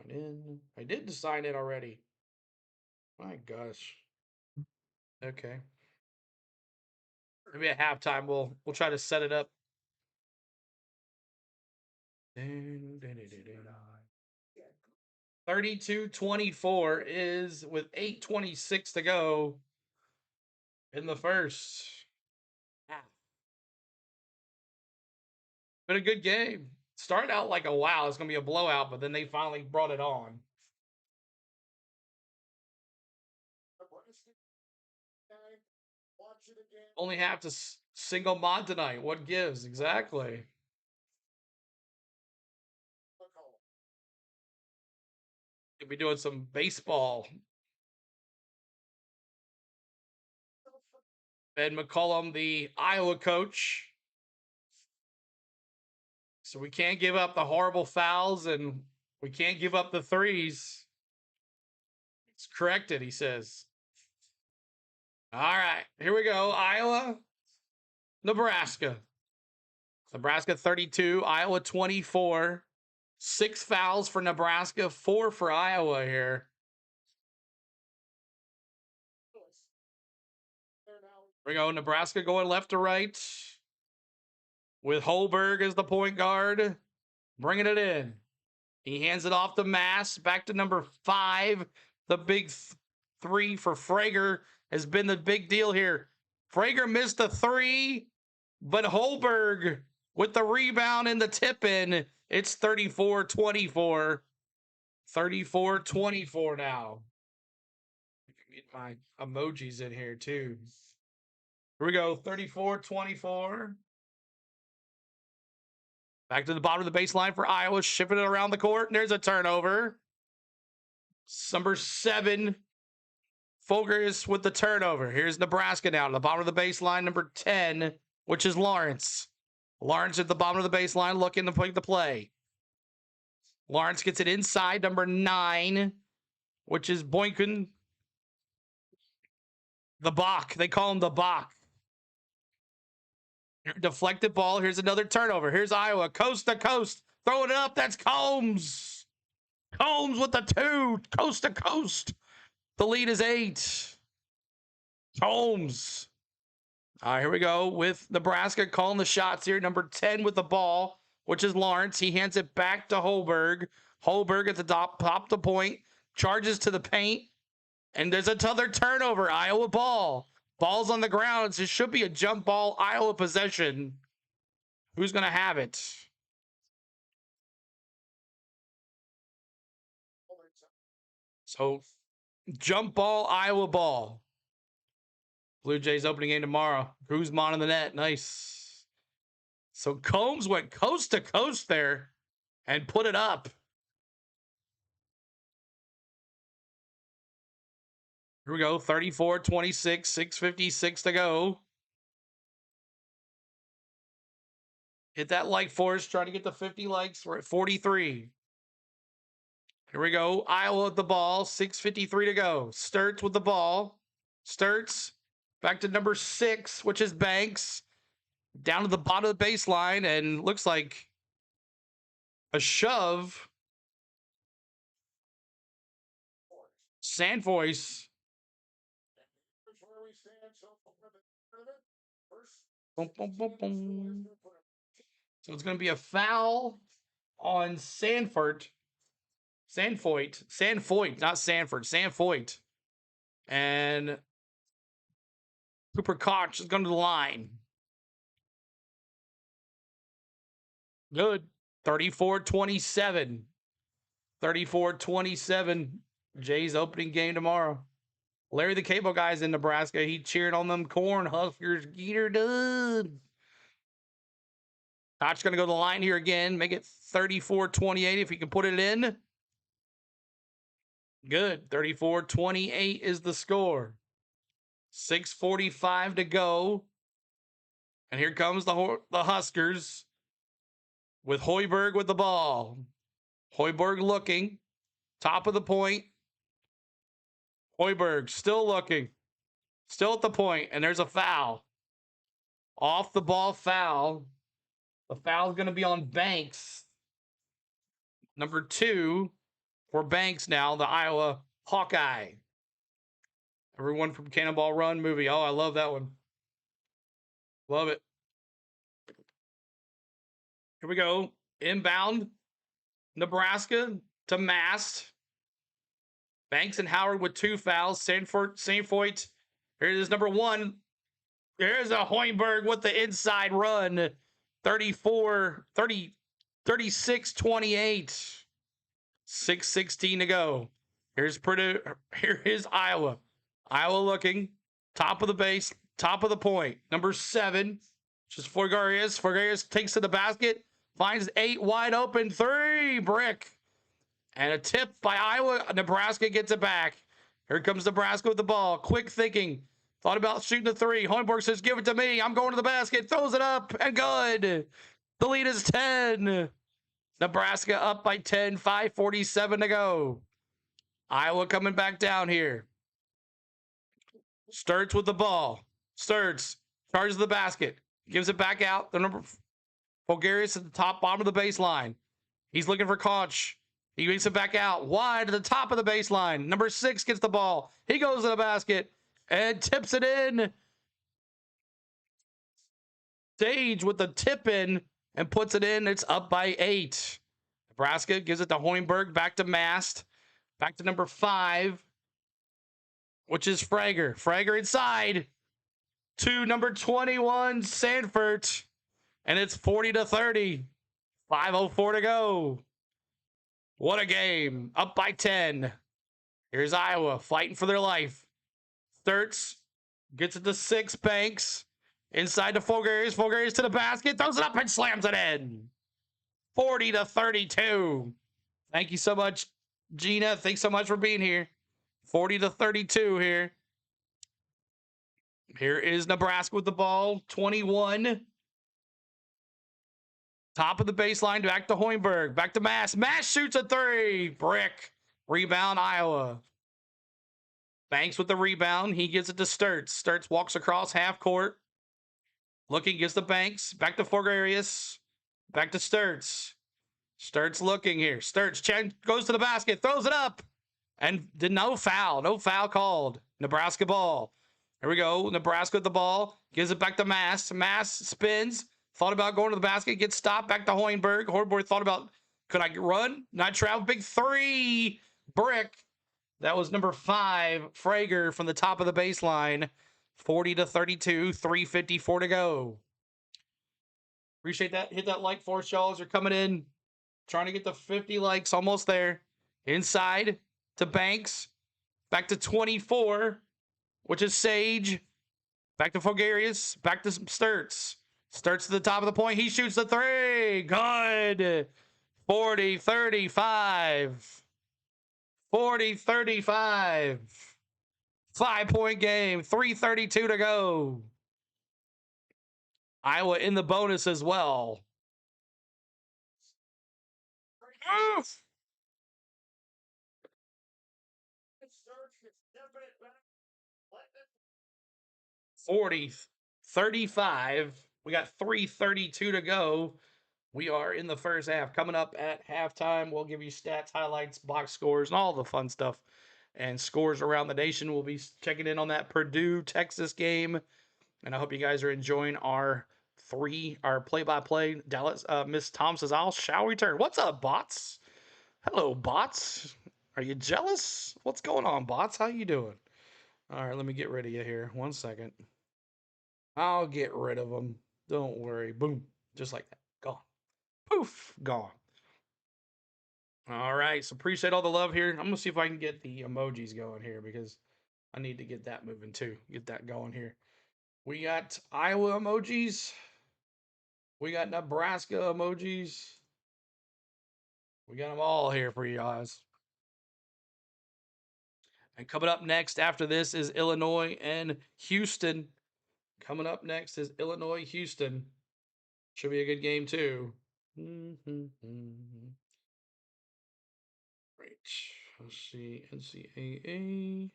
in. I did sign in already. My gosh. Okay. Maybe at halftime we'll try to set it up. 32-24 is with 8:26 to go in the first half. Been a good game. Started out like a wow, it's gonna be a blowout, but then they finally brought it on. Only have to single mod tonight. What gives? Exactly. Could be doing some baseball. Ben McCollum, the Iowa coach. So we can't give up the horrible fouls and we can't give up the threes. It's corrected, he says. All right, here we go. Iowa, Nebraska. Nebraska 32, Iowa 24. 6 fouls for Nebraska, 4 for Iowa here. Here we go. Nebraska going left to right with Holberg as the point guard, bringing it in. He hands it off to Mass, back to number 5. The big 3 for Frager has been the big deal here. Frager missed the 3, but Holberg with the rebound and the tip in. It's 34-24. 34-24 now. I can get my emojis in here too. Here we go. 34-24. Back to the bottom of the baseline for Iowa, shipping it around the court. And there's a turnover. Number 7, Fogers with the turnover. Here's Nebraska now to the bottom of the baseline. Number 10, which is Lawrence. Lawrence at the bottom of the baseline looking to pick the play. Lawrence gets it inside. Number 9, which is Boykin. The Bach. They call him the Bach. Deflected ball. Here's another turnover. Here's Iowa. Coast to coast. Throwing it up. That's Combs. Combs with the 2. Coast to coast. The lead is 8. Combs. All right, here we go with Nebraska calling the shots here. Number 10 with the ball, which is Lawrence. He hands it back to Holberg. Holberg at the top the point. Charges to the paint. And there's another turnover. Iowa ball. Ball's on the ground. It should be a jump ball. Iowa possession. Who's going to have it? So, jump ball, Iowa ball. Blue Jays opening game tomorrow. Guzman in the net. Nice. So, Combs went coast to coast there and put it up. Here we go. 34-26. 6:56 to go. Hit that like for us. Trying to get to 50 likes. We're at 43. Here we go. Iowa with the ball. 6:53 to go. Sturts with the ball. Sturts back to number 6, which is Banks. Down to the bottom of the baseline. And looks like a shove. Sandvoice. Boom, boom, boom, boom. So it's going to be a foul on Sandfoyt, not Sanford, Sandfoyt. And Cooper Koch is going to the line. Good. 34-27. 34-27. Jay's opening game tomorrow. Larry the Cable Guy's in Nebraska. He cheered on them Cornhuskers. Get her done. Koch going to go to the line here again. Make it 34-28 if he can put it in. Good. 34-28 is the score. 6:45 to go. And here comes the Huskers with Hoiberg with the ball. Hoiberg looking. Top of the point. Hoiberg still looking. Still at the point. And there's a foul. Off the ball foul. The foul is going to be on Banks. Number 2 for Banks now, the Iowa Hawkeye. Everyone from Cannonball Run movie. Oh, I love that one. Love it. Here we go. Inbound. Nebraska to Mast. Banks and Howard with 2 fouls. Sandfoyt. Here it is, number 1. There's a Hoiberg with the inside run. 36-28. 6:16 to go. Here's Purdue. Here is Iowa. Iowa looking. Top of the base. Top of the point. Number 7. Which is Forgarius. Forgarius takes to the basket. Finds 8 wide open. 3. Brick. And a tip by Iowa. Nebraska gets it back. Here comes Nebraska with the ball. Quick thinking. Thought about shooting the 3. Hoiberg says, give it to me. I'm going to the basket. Throws it up. And good. The lead is 10. Nebraska up by 10. 5:47 to go. Iowa coming back down here. Sturts with the ball. Sturts charges the basket. Gives it back out. The number Bulgarius at the bottom of the baseline. He's looking for Koch. He makes it back out wide to the top of the baseline. Number 6 gets the ball. He goes to the basket and tips it in. Sage with the tip in and puts it in. It's up by 8. Nebraska gives it to Hoiberg. Back to Mast. Back to number 5, which is Frager. Frager inside to number 21, Sandfoyt. And it's 40-30. 5:04 to go. What a game. Up by 10. Here's Iowa fighting for their life. Sturts gets it to 6, Banks. Inside to Fulgarius. Fulgarius to the basket. Throws it up and slams it in. 40-32. Thank you so much, Gina. Thanks so much for being here. 40-32 here. Here is Nebraska with the ball. 21. Top of the baseline. Back to Hoiberg. Back to Mast. Mast shoots a 3. Brick. Rebound, Iowa. Banks with the rebound. He gives it to Sturts. Sturts walks across half court. Looking, gets the Banks. Back to Forgarius. Back to Sturts. Sturts looking here. Sturts goes to the basket. Throws it up. And did no foul. No foul called. Nebraska ball. Here we go. Nebraska with the ball. Gives it back to Mast. Mast spins. Thought about going to the basket. Gets stopped. Back to Hoiberg. Hoiberg thought about, could I run? Not travel. Big 3. Brick. That was number 5, Frager, from the top of the baseline. 40-32, 3:54 to go. Appreciate that. Hit that like for us, y'all, as you're coming in. Trying to get to 50 likes. Almost there. Inside to Banks. Back to 24, which is Sage. Back to Fulgarius. Back to Sturts. Sturts to the top of the point. He shoots the 3. Good. 40-35. 40-35. 5-point game. 3:32 to go. Iowa in the bonus as well. Oof. 40-35. We got 3:32 to go. We are in the first half. Coming up at halftime, we'll give you stats, highlights, box scores, and all the fun stuff. And scores around the nation. We'll be checking in on that Purdue-Texas game. And I hope you guys are enjoying our our play-by-play. Dallas, Miss Tom says, "I shall return." What's up, bots? Hello, bots. Are you jealous? What's going on, bots? How you doing? All right, let me get rid of you here. 1 second. I'll get rid of them. Don't worry. Boom. Just like that. Gone. Poof. Gone. All right. So appreciate all the love here. I'm going to see if I can get the emojis going here because I need to get that moving too. Get that going here. We got Iowa emojis. We got Nebraska emojis. We got them all here for you guys. And coming up next after this is Illinois and Houston. Coming up next is Illinois, Houston. Should be a good game too. Right. Let's see. NCAA.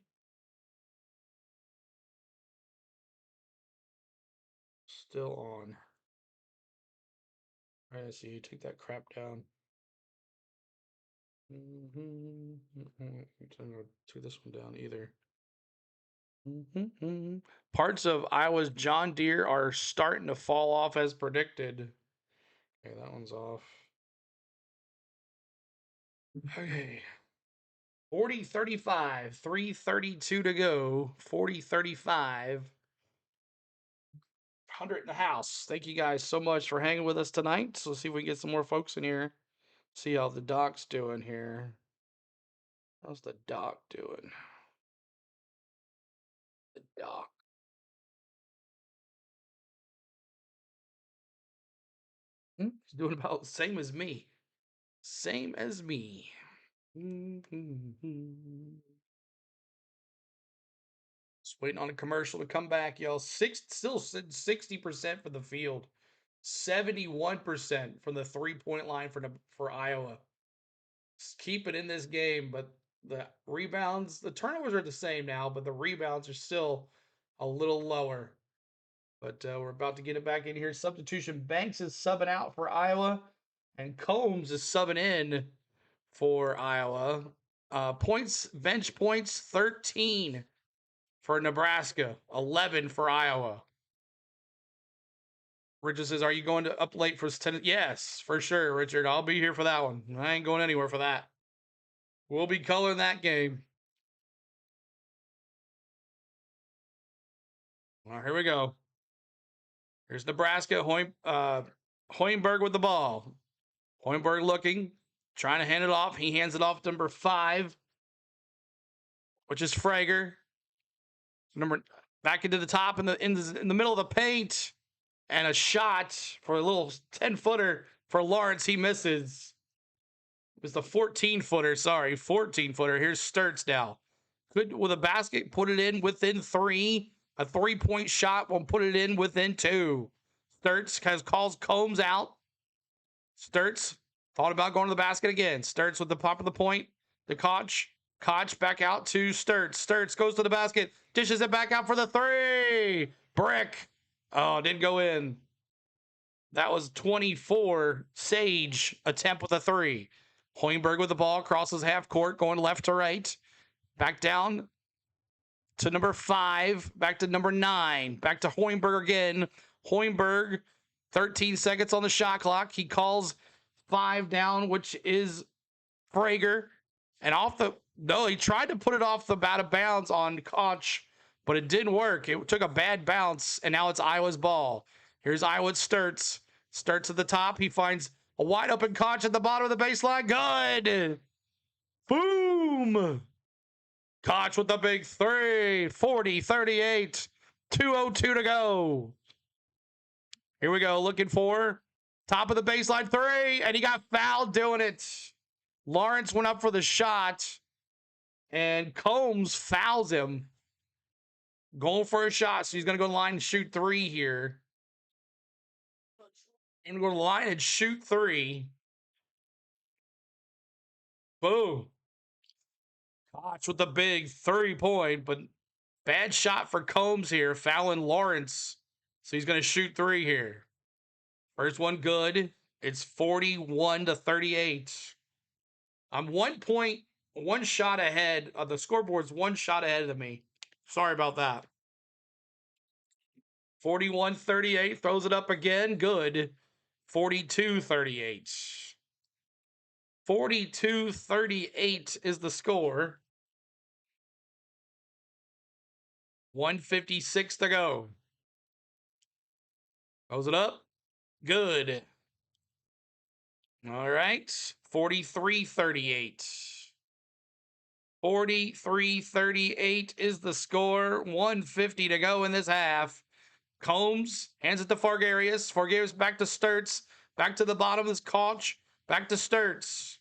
Still on. All right, I see. Take that crap down. I'm going to take this one down either. Parts of Iowa's John Deere are starting to fall off as predicted. Okay, that one's off. Okay. 40-35, 3:32 to go. 40-35. 100 in the house. Thank you guys so much for hanging with us tonight. So let's see if we can get some more folks in here. See how the doc's doing here. How's the doc doing? The doc. He's doing about the same as me. Same as me. Just waiting on a commercial to come back, y'all. Still 60% for the field, 71% from the 3-point line for Iowa. Just keep it in this game, but the rebounds, the turnovers are the same now, but the rebounds are still a little lower. But we're about to get it back in here. Substitution: Banks is subbing out for Iowa, and Combs is subbing in for Iowa. Bench points, 13 for Nebraska, 11 for Iowa. Richard says, "Are you going to up late for tennis?" Yes, for sure, Richard. I'll be here for that one. I ain't going anywhere for that. We'll be coloring that game. All right, here we go. Here's Nebraska. Hoiberg with the ball. Hoiberg looking, trying to hand it off. He hands it off to number 5, which is Frager. Back into the top in the middle of the paint, and a shot for a little 10-footer for Lawrence. He misses. It was the 14-footer. Sorry, 14-footer. Here's Sturtz now. Could, with a basket, put it in within 3. A 3-point shot will put it in within 2. Sturtz calls Combs out. Sturtz thought about going to the basket again. Sturtz with the pop of the point. The Koch. Koch back out to Sturtz. Sturtz goes to the basket. Dishes it back out for the 3. Brick. Oh, didn't go in. That was 24. Sage attempt with a 3. Hoiberg with the ball, crosses half court, going left to right. Back down to number 5. Back to number 9. Back to Hoiberg again. Hoiberg, 13 seconds on the shot clock. He calls 5 down, which is Frager. And he tried to put it off the out of bounds on Koch, but it didn't work. It took a bad bounce, and now it's Iowa's ball. Here's Iowa's Sturtz. Sturtz at the top. He finds a wide open Koch at the bottom of the baseline. Good. Boom. Koch with the big 3. 40-38. 2:02 to go. Here we go. Looking for top of the baseline 3, and he got fouled doing it. Lawrence went up for the shot, and Combs fouls him. Going for a shot, so he's going to go to the line and shoot 3 here. He's going to go to the line and shoot 3. Boom. Koch with the big 3-point, but bad shot for Combs here, fouling Lawrence. So he's going to shoot 3 here. First one good. It's 41-38. I'm 1 point, 1 shot ahead. The scoreboard's 1 shot ahead of me. Sorry about that. 41-38, throws it up again. Good. 42-38. 42-38 is the score. 1:56 to go. Throws it up. Good. All right. 43-38. 43-38 is the score. 1:50 to go in this half. Combs hands it to Fargarius. Fargarius back to Sturts. Back to the bottom of his Koch. Back to Sturts.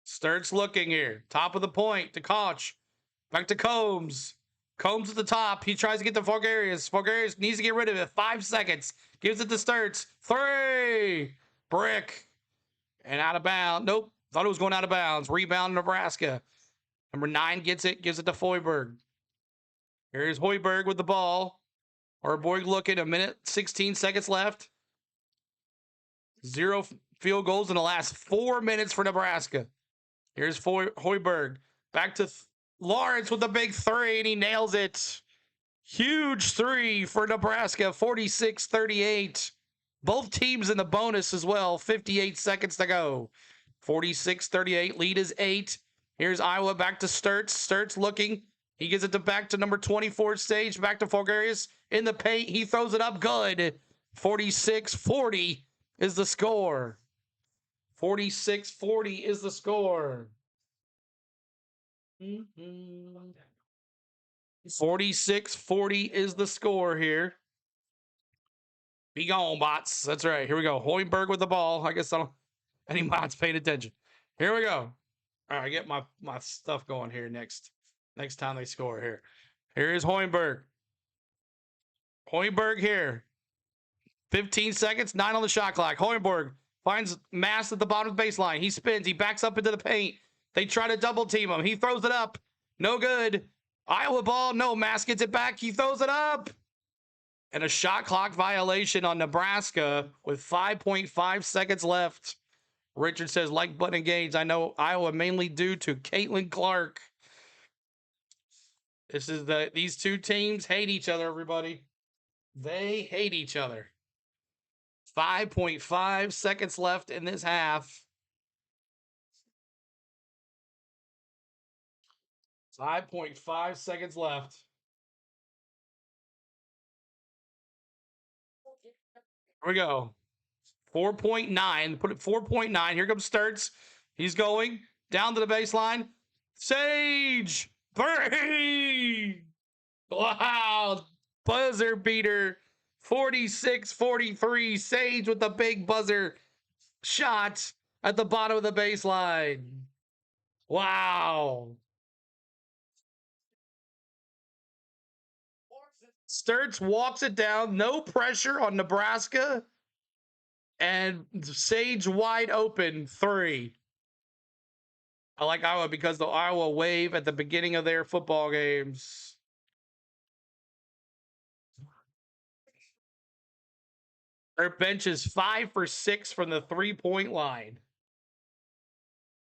Sturts looking here. Top of the point to Koch. Back to Combs. Combs at the top. He tries to get to Fargarius. Fargarius needs to get rid of it. 5 seconds. Gives it to Sturts. 3. Brick. And out of bounds. Nope. Thought it was going out of bounds. Rebound Nebraska. Number 9 gets it. Gives it to Hoiberg. Here's Hoiberg with the ball. Hoiberg looking. 1:16 left. 0 field goals in the last 4 minutes for Nebraska. Here's Hoiberg. Back to Lawrence with the big 3, and he nails it. Huge 3 for Nebraska. 46-38. Both teams in the bonus as well. 58 seconds to go. 46-38. Lead is 8. Here's Iowa back to Sturts. Sturts looking. He gives it back to number 24 Sage. Back to Fargarius in the paint. He throws it up good. 46-40 is the score. 46-40 is the score. 46-40 is the score here. Be gone, bots. That's right. Here we go. Hoiberg with the ball. I guess I don't any bots paying attention. Here we go. All right, get my stuff going here next time they score here. Here is Hoiberg. Hoiberg here. 15 seconds, 9 on the shot clock. Hoiberg finds Mass at the bottom of the baseline. He spins. He backs up into the paint. They try to double team him. He throws it up. No good. Iowa ball. No, Mass gets it back. He throws it up. And a shot clock violation on Nebraska with 5.5 seconds left. Richard says, like button engaged. I know Iowa mainly due to Caitlin Clark. These two teams hate each other, everybody. They hate each other. 5.5 seconds left in this half. 5.5 seconds left. Here we go. 4.9. Put it 4.9. Here comes Sturts. He's going down to the baseline. Sage! 3! Wow! Buzzer beater. 46-43. Sage with the big buzzer shot at the bottom of the baseline. Wow. Sturts walks it down. No pressure on Nebraska. And Sage wide open 3. I like Iowa because the Iowa wave at the beginning of their football games. Their bench is 5 for 6 from the 3-point line.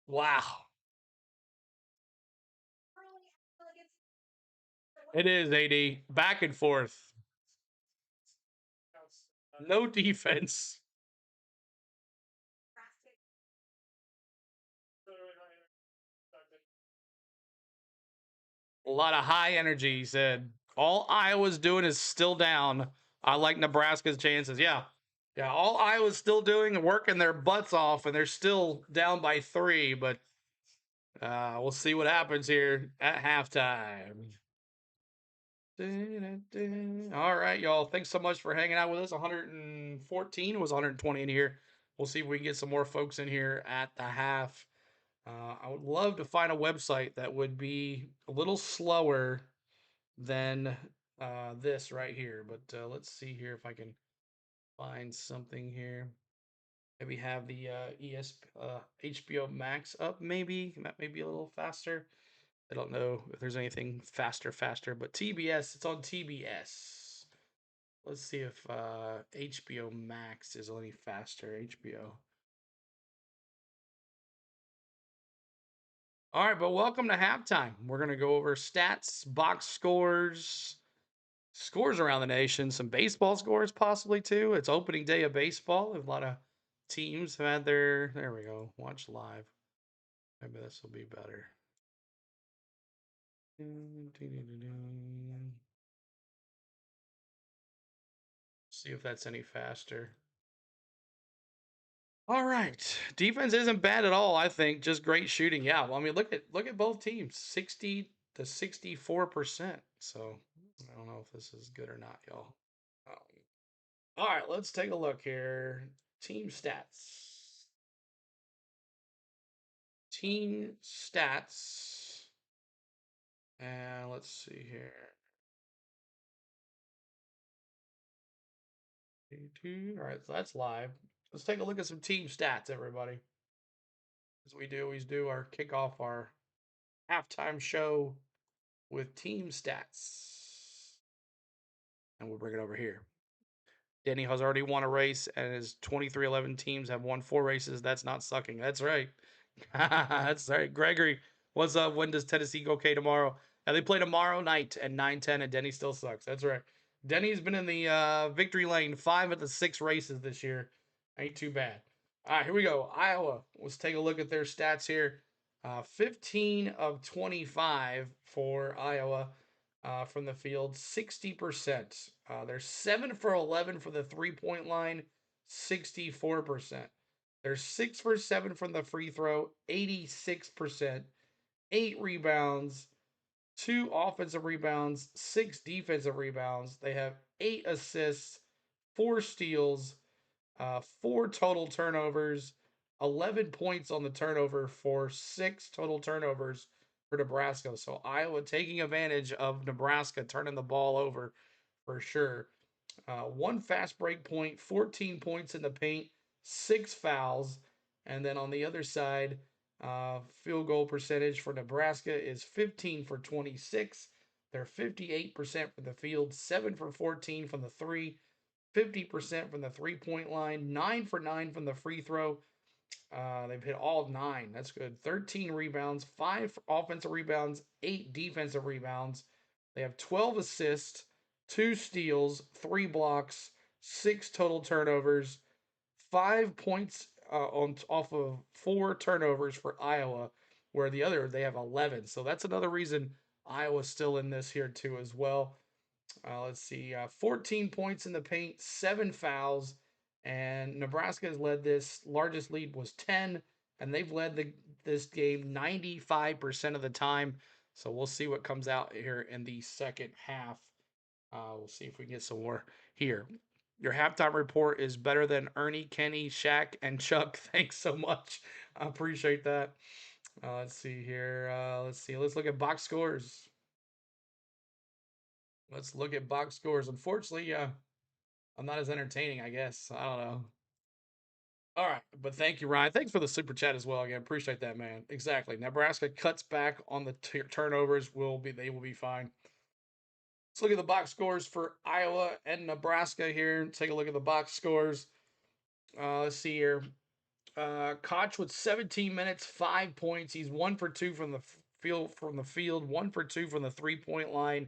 Wow. It is, AD. Back and forth. No defense. A lot of high energy, he said. All Iowa's doing is still down. I like Nebraska's chances. Yeah. Yeah, all Iowa's still doing and working their butts off, and they're still down by 3, but we'll see what happens here at halftime. All right, y'all. Thanks so much for hanging out with us. 114 was 120 in here. We'll see if we can get some more folks in here at the half. I would love to find a website that would be a little slower than this right here. But let's see here if I can find something here. Maybe have the HBO Max up, maybe. That may be a little faster. I don't know if there's anything faster, but TBS, it's on TBS. Let's see if HBO Max is any faster. HBO. All right, but welcome to halftime. We're going to go over stats, box scores, scores around the nation, some baseball scores possibly too. It's opening day of baseball. A lot of teams have had their, there we go, watch live. Maybe this will be better. See if that's any faster. All right. Defense isn't bad at all, I think. Just great shooting. Yeah. Well, I mean, look at both teams. 60 to 64%. So I don't know if this is good or not, y'all. All right, let's take a look here. Team stats. Team stats. And let's see here. All right, so that's live. Let's take a look at some team stats, everybody. As we do always do our kickoff, our halftime show with team stats. And we'll bring it over here. Denny has already won a race, and his 23-11 teams have won 4 races. That's not sucking. That's right. That's right. Gregory, what's up? When does Tennessee go okay tomorrow? And they play tomorrow night at 9:10, and Denny still sucks. That's right. Denny's been in the victory lane 5 of the 6 races this year. Ain't too bad. All right, here we go. Iowa. Let's take a look at their stats here. 15 of 25 for Iowa from the field, 60%. They're 7 for 11 from the 3-point line, 64%. They're 6 for 7 from the free throw, 86%. 8 rebounds, 2 offensive rebounds, 6 defensive rebounds. They have 8 assists, 4 steals, 4 total turnovers, 11 points on the turnover for 6 total turnovers for Nebraska. So Iowa taking advantage of Nebraska turning the ball over for sure. 1 fast break point, 14 points in the paint, 6 fouls. And then on the other side, field goal percentage for Nebraska is 15 for 26. They're 58% from the field, 7 for 14 from the 3, 50% from the 3-point line, 9 for 9 from the free throw. They've hit all 9. That's good. 13 rebounds, 5 offensive rebounds, 8 defensive rebounds. They have 12 assists, 2 steals, 3 blocks, 6 total turnovers, 5 points off of 4 turnovers for Iowa, where the other they have 11. So that's another reason Iowa's still in this here too as well. Let's see, 14 points in the paint, 7 fouls, and Nebraska has led this. Largest lead was 10, and they've led this game 95% of the time. So we'll see what comes out here in the second half. We'll see if we can get some more here. Your halftime report is better than Ernie, Kenny, Shaq, and Chuck. Thanks so much. I appreciate that. Let's see here. Let's look at box scores. Let's look at box scores. Unfortunately, I'm not as entertaining, I guess. I don't know. All right, but thank you, Ryan. Thanks for the super chat as well. Again, appreciate that, man. Exactly. Nebraska cuts back on the turnovers. They will be fine. Let's look at the box scores for Iowa and Nebraska here. Take a look at the box scores. Let's see here. Koch with 17 minutes, 5 points. He's 1 for 2 from the field. 1 for 2 from the 3-point line,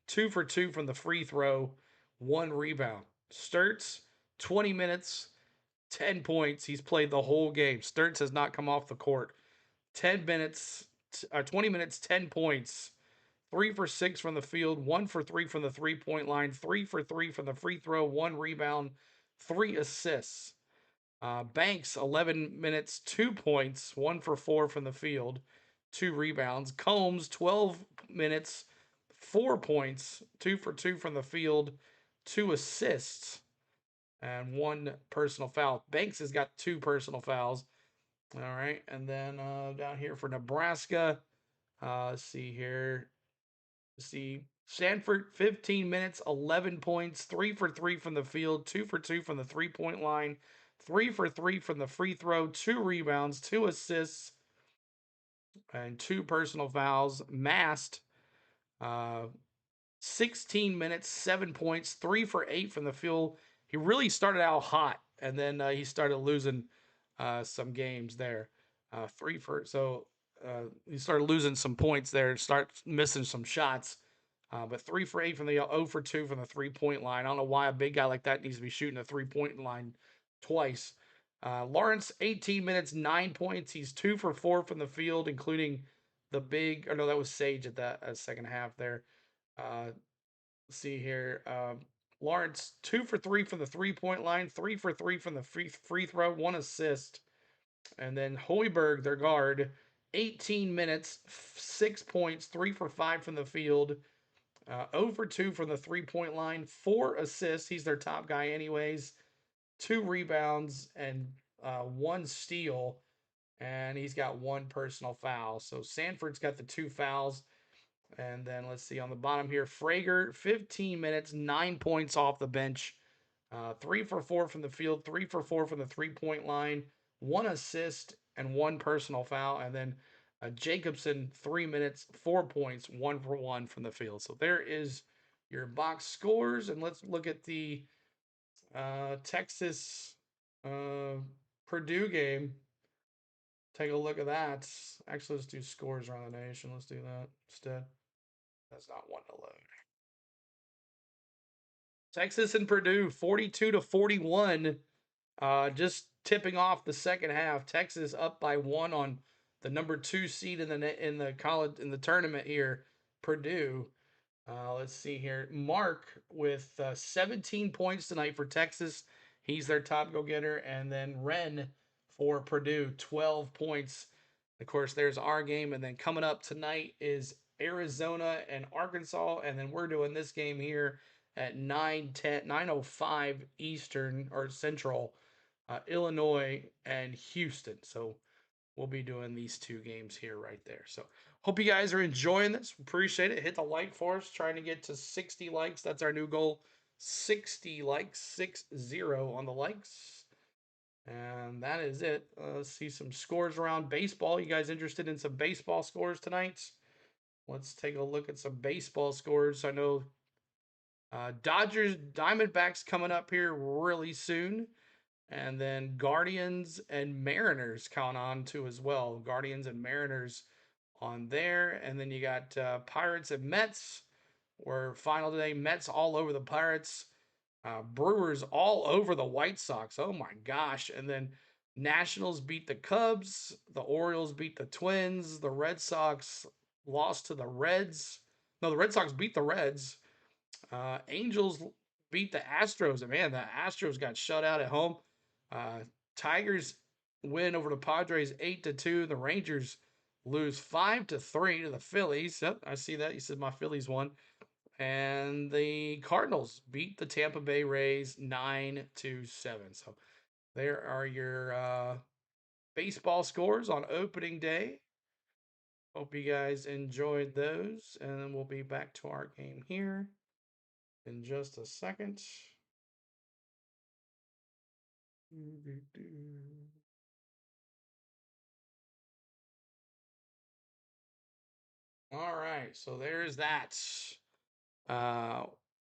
2 for 2 from the free throw, 1 rebound. Sturtz, 20 minutes, 10 points. He's played the whole game. Sturtz has not come off the court. 20 minutes, 10 points. 3 for 6 from the field, 1 for 3 from the 3-point line, 3 for 3 from the free throw, 1 rebound, 3 assists. Banks, 11 minutes, 2 points, 1 for 4 from the field, 2 rebounds. Combs, 12 minutes, 4 points, 2 for 2 from the field, 2 assists, and 1 personal foul. Banks has got 2 personal fouls. All right, and then down here for Nebraska, let's see here. See, Stanford, 15 minutes, 11 points, 3 for 3 from the field, 2 for 2 from the 3-point line, 3 for 3 from the free throw, 2 rebounds, 2 assists, and 2 personal fouls. Mast, 16 minutes, 7 points, 3 for 8 from the field. He really started out hot, and then he started losing some games there. He started losing some points there, start missing some shots. But 3 for 8 from the 0 for 2 from the 3-point line. I don't know why a big guy like that needs to be shooting the 3-point line twice. Lawrence, 18 minutes, 9 points. He's 2 for 4 from the field, including the big. Or no, that was Sage at that second half there. Let's see here. Lawrence, 2 for 3 from the 3-point line, 3 for 3 from the free throw, 1 assist. And then Hoiberg, their guard, 18 minutes, 6 points, 3 for 5 from the field, 0 for 2 from the 3-point line, 4 assists. He's their top guy, anyways. 2 rebounds and 1 steal. And he's got 1 personal foul. So Sanford's got the 2 fouls. And then let's see on the bottom here, Frager, 15 minutes, 9 points off the bench, 3 for 4 from the field, 3 for 4 from the 3-point line, 1 assist and 1 personal foul. And then Jacobson, 3 minutes, 4 points, 1 for 1 from the field. So there is your box scores. And let's look at the Texas Purdue game. Take a look at that. Actually, let's do scores around the nation. Let's do that instead. That's not one to load. Texas and Purdue, 42-41. Just tipping off the second half. Texas up by 1 on the number 2 seed in the tournament here. Purdue. Let's see here. Mark with 17 points tonight for Texas. He's their top go-getter. And then Wren for Purdue, 12 points. Of course, there's our game. And then coming up tonight is Arizona and Arkansas. And then we're doing this game here at 9:05 Eastern or Central, Illinois and Houston. So we'll be doing these 2 games here right there. So hope you guys are enjoying this. Appreciate it. Hit the like for us. Trying to get to 60 likes. That's our new goal. 60 likes, 60 on the likes. And that is it. Let's see some scores around baseball. You guys interested in some baseball scores tonight? Let's take a look at some baseball scores. I know Dodgers, Diamondbacks coming up here really soon. And then Guardians and Mariners count on to as well. Guardians and Mariners on there. And then you got Pirates and Mets. We're final today. Mets all over the Pirates. Brewers all over the White Sox. Oh my gosh. And then Nationals beat the Cubs. The Orioles beat the Twins. The Red Sox lost to the Reds. No, the Red Sox beat the Reds. Angels beat the Astros. And man, the Astros got shut out at home. Tigers win over the Padres 8-2. The Rangers lose 5-3 to the Phillies. Yep, I see that. You said my Phillies won. And the Cardinals beat the Tampa Bay Rays 9-7. So there are your baseball scores on opening day. Hope you guys enjoyed those. And then we'll be back to our game here in just a second. All right, so there's that.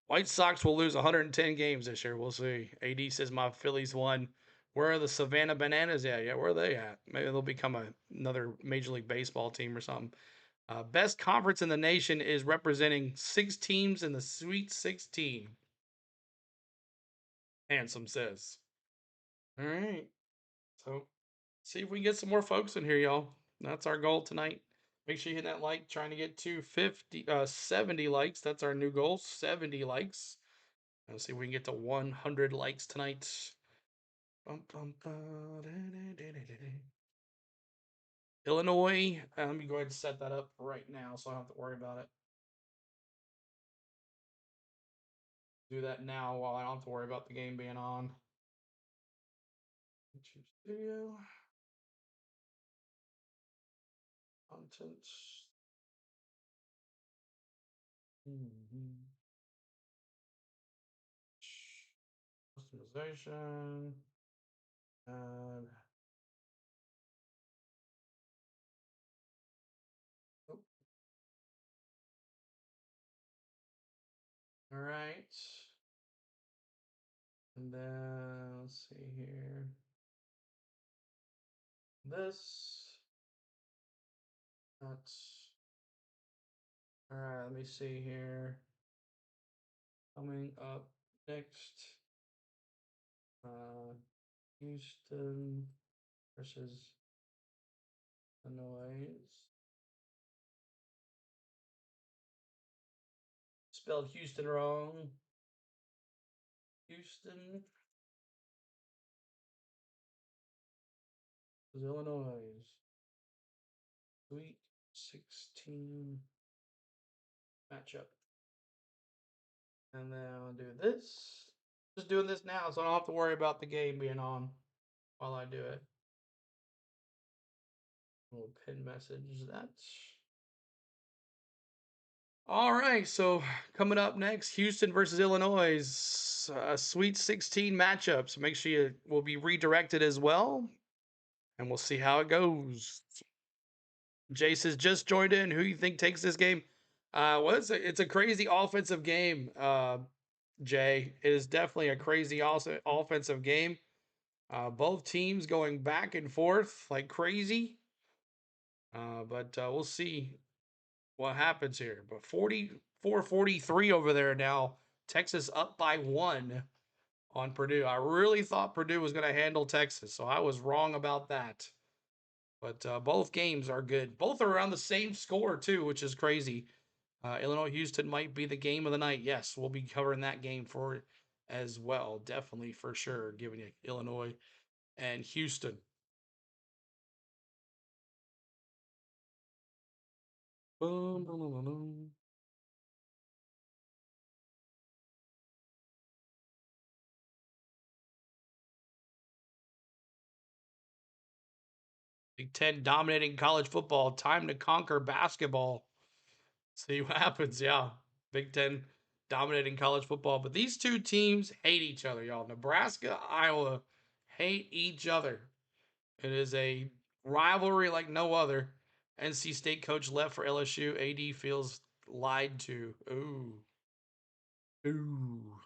White Sox will lose 110 games this year. We'll see. AD says my Phillies won. Where are the Savannah Bananas at? Yeah, where are they at? Maybe they'll become another Major League Baseball team or something. Best conference in the nation is representing 6 teams in the Sweet 16. Handsome says. All right. So see if we can get some more folks in here, y'all. That's our goal tonight. Make sure you hit that like. Trying to get to 70 likes. That's our new goal. 70 likes. Let's see if we can get to 100 likes tonight. Illinois. Let me go ahead and set that up right now so I don't have to worry about it. Do that now while I don't have to worry about the game being on. YouTube Studio. Content. Customization. And all right. And then let's see here. This. That's All right, let me see here. Coming up next, Houston versus Illinois. Spelled Houston wrong. Houston is Illinois. Sweet 16 matchup. And then I'll do this. Just doing this now, so I don't have to worry about the game being on while I do it. We'll pin message that. All right, so coming up next, Houston versus Illinois, Sweet 16 matchup. So make sure you will be redirected as well, and we'll see how it goes. Jace has just joined in. Who you think takes this game? Well, it's a crazy offensive game, Jay. It is definitely a crazy offensive game. Both teams going back and forth like crazy. But we'll see what happens here. But 44-43 over there now. Texas up by 1 on Purdue. I really thought Purdue was going to handle Texas, so I was wrong about that. But both games are good. Both are around the same score, too, which is crazy. Illinois Houston might be the game of the night. Yes, we'll be covering that game for it as well. Definitely, for sure, giving you Illinois and Houston. Boom, boom, boom, boom. Big Ten dominating college football. Time to conquer basketball. See what happens. Yeah. Big Ten dominating college football. But these two teams hate each other, y'all. Nebraska, Iowa hate each other. It is a rivalry like no other. NC State coach left for LSU. AD feels lied to. Ooh. Ooh.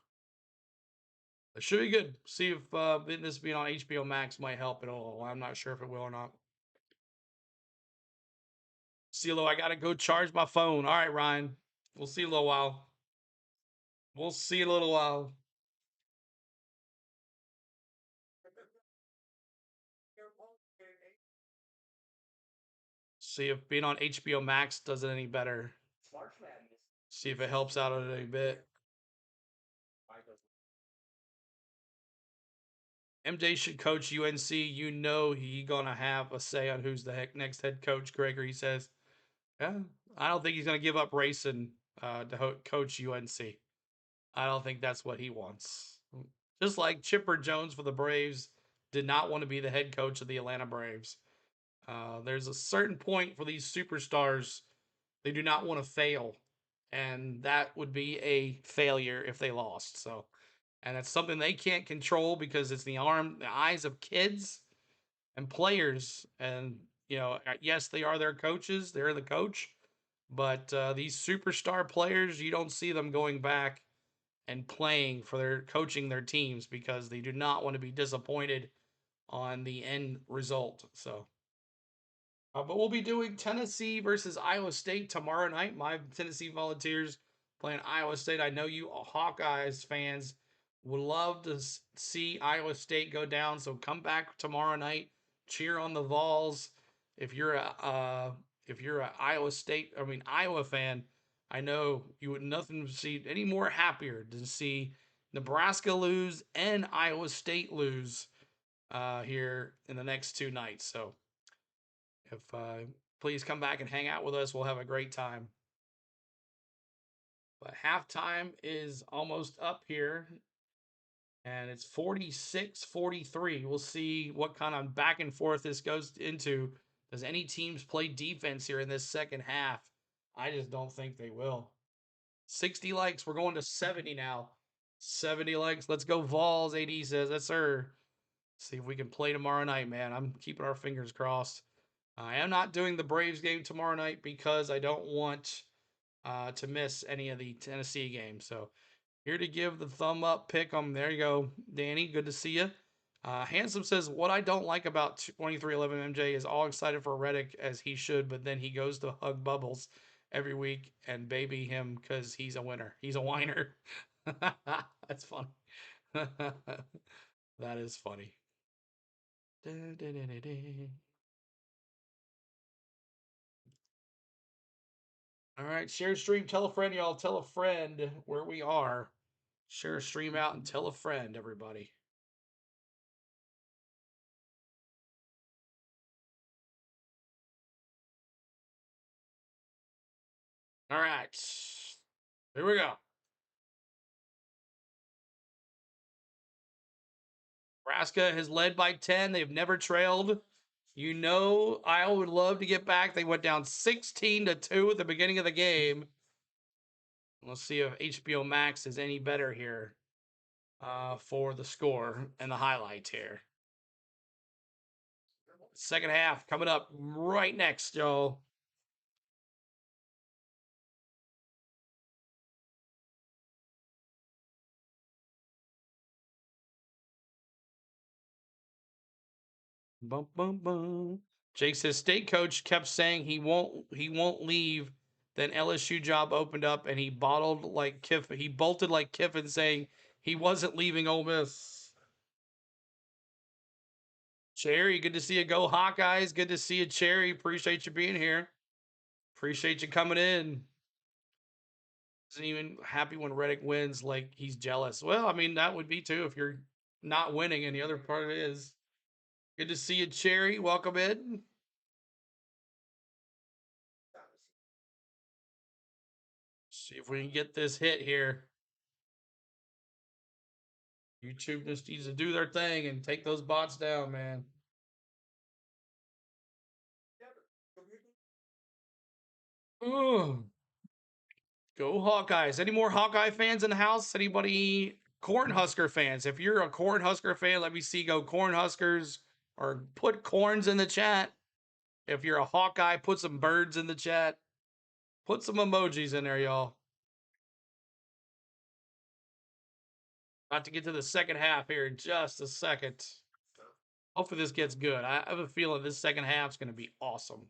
It should be good. See if this being on HBO Max might help at all. I'm not sure if it will or not. CeeLo, I gotta go charge my phone. All right, Ryan. We'll see you in a little while. We'll see you in a little while. See if being on HBO Max does it any better. See if it helps out any bit. MJ should coach UNC. You know he gonna have a say on who's the next head coach. Gregory says, "Yeah, I don't think he's gonna give up racing to coach UNC. I don't think that's what he wants. Just like Chipper Jones for the Braves did not want to be the head coach of the Atlanta Braves. There's a certain point for these superstars, they do not want to fail. And that would be a failure if they lost. So, and that's something they can't control because it's the eyes of kids and players. And, yes, they are their coaches, they're the coach. But these superstar players, you don't see them going back and playing for their coaching their teams because they do not want to be disappointed on the end result. So, but we'll be doing Tennessee versus Iowa State tomorrow night. My Tennessee Volunteers playing Iowa State. I know you Hawkeyes fans would love to see Iowa State go down. So come back tomorrow night, cheer on the Vols. If you're a Iowa fan, I know you would nothing see any more happier to see Nebraska lose and Iowa State lose here in the next 2 nights. So if please come back and hang out with us, we'll have a great time. But halftime is almost up here, and it's 46-43. We'll see what kind of back and forth this goes into. Does any teams play defense here in this second half? I just don't think they will. 60 likes. We're going to 70 now. 70 likes. Let's go Vols, AD says. Yes, sir. See if we can play tomorrow night, man. I'm keeping our fingers crossed. I am not doing the Braves game tomorrow night because I don't want to miss any of the Tennessee games. So here to give the thumb up pick 'em. There you go, Danny. Good to see you. Handsome says, what I don't like about 2311 MJ is all excited for Reddick as he should, but then he goes to hug Bubbles every week and baby him because he's a winner. He's a whiner. That's funny. That is funny. All right, share stream, tell a friend, y'all. Tell a friend where we are. Share stream out and tell a friend, everybody. All right, here we go. Nebraska has led by 10. They've never trailed. You know, Iowa would love to get back. They went down 16-2 at the beginning of the game. Let's see if HBO Max is any better here for the score and the highlights here. Second half coming up right next, y'all. Bum, bum, bum. Jake says state coach kept saying he won't leave. Then LSU job opened up and he bolted like Kiffin saying he wasn't leaving Ole Miss. Cherry, good to see you. Go Hawkeyes. Good to see you, Cherry. Appreciate you being here. Appreciate you coming in. Isn't even happy when Reddick wins, like he's jealous. Well, I mean, that would be too if you're not winning and the other part of it is. Good to see you, Cherry. Welcome in. See if we can get this hit here. YouTube just needs to do their thing and take those bots down, man. Ooh. Go Hawkeyes. Any more Hawkeye fans in the house? Anybody Cornhusker fans? If you're a Cornhusker fan, let me see. Go Cornhuskers or put corns in the chat. If you're a Hawkeye, put some birds in the chat. Put some emojis in there, y'all. About to get to the second half here in just a second. Hopefully this gets good. I have a feeling this second half is going to be awesome.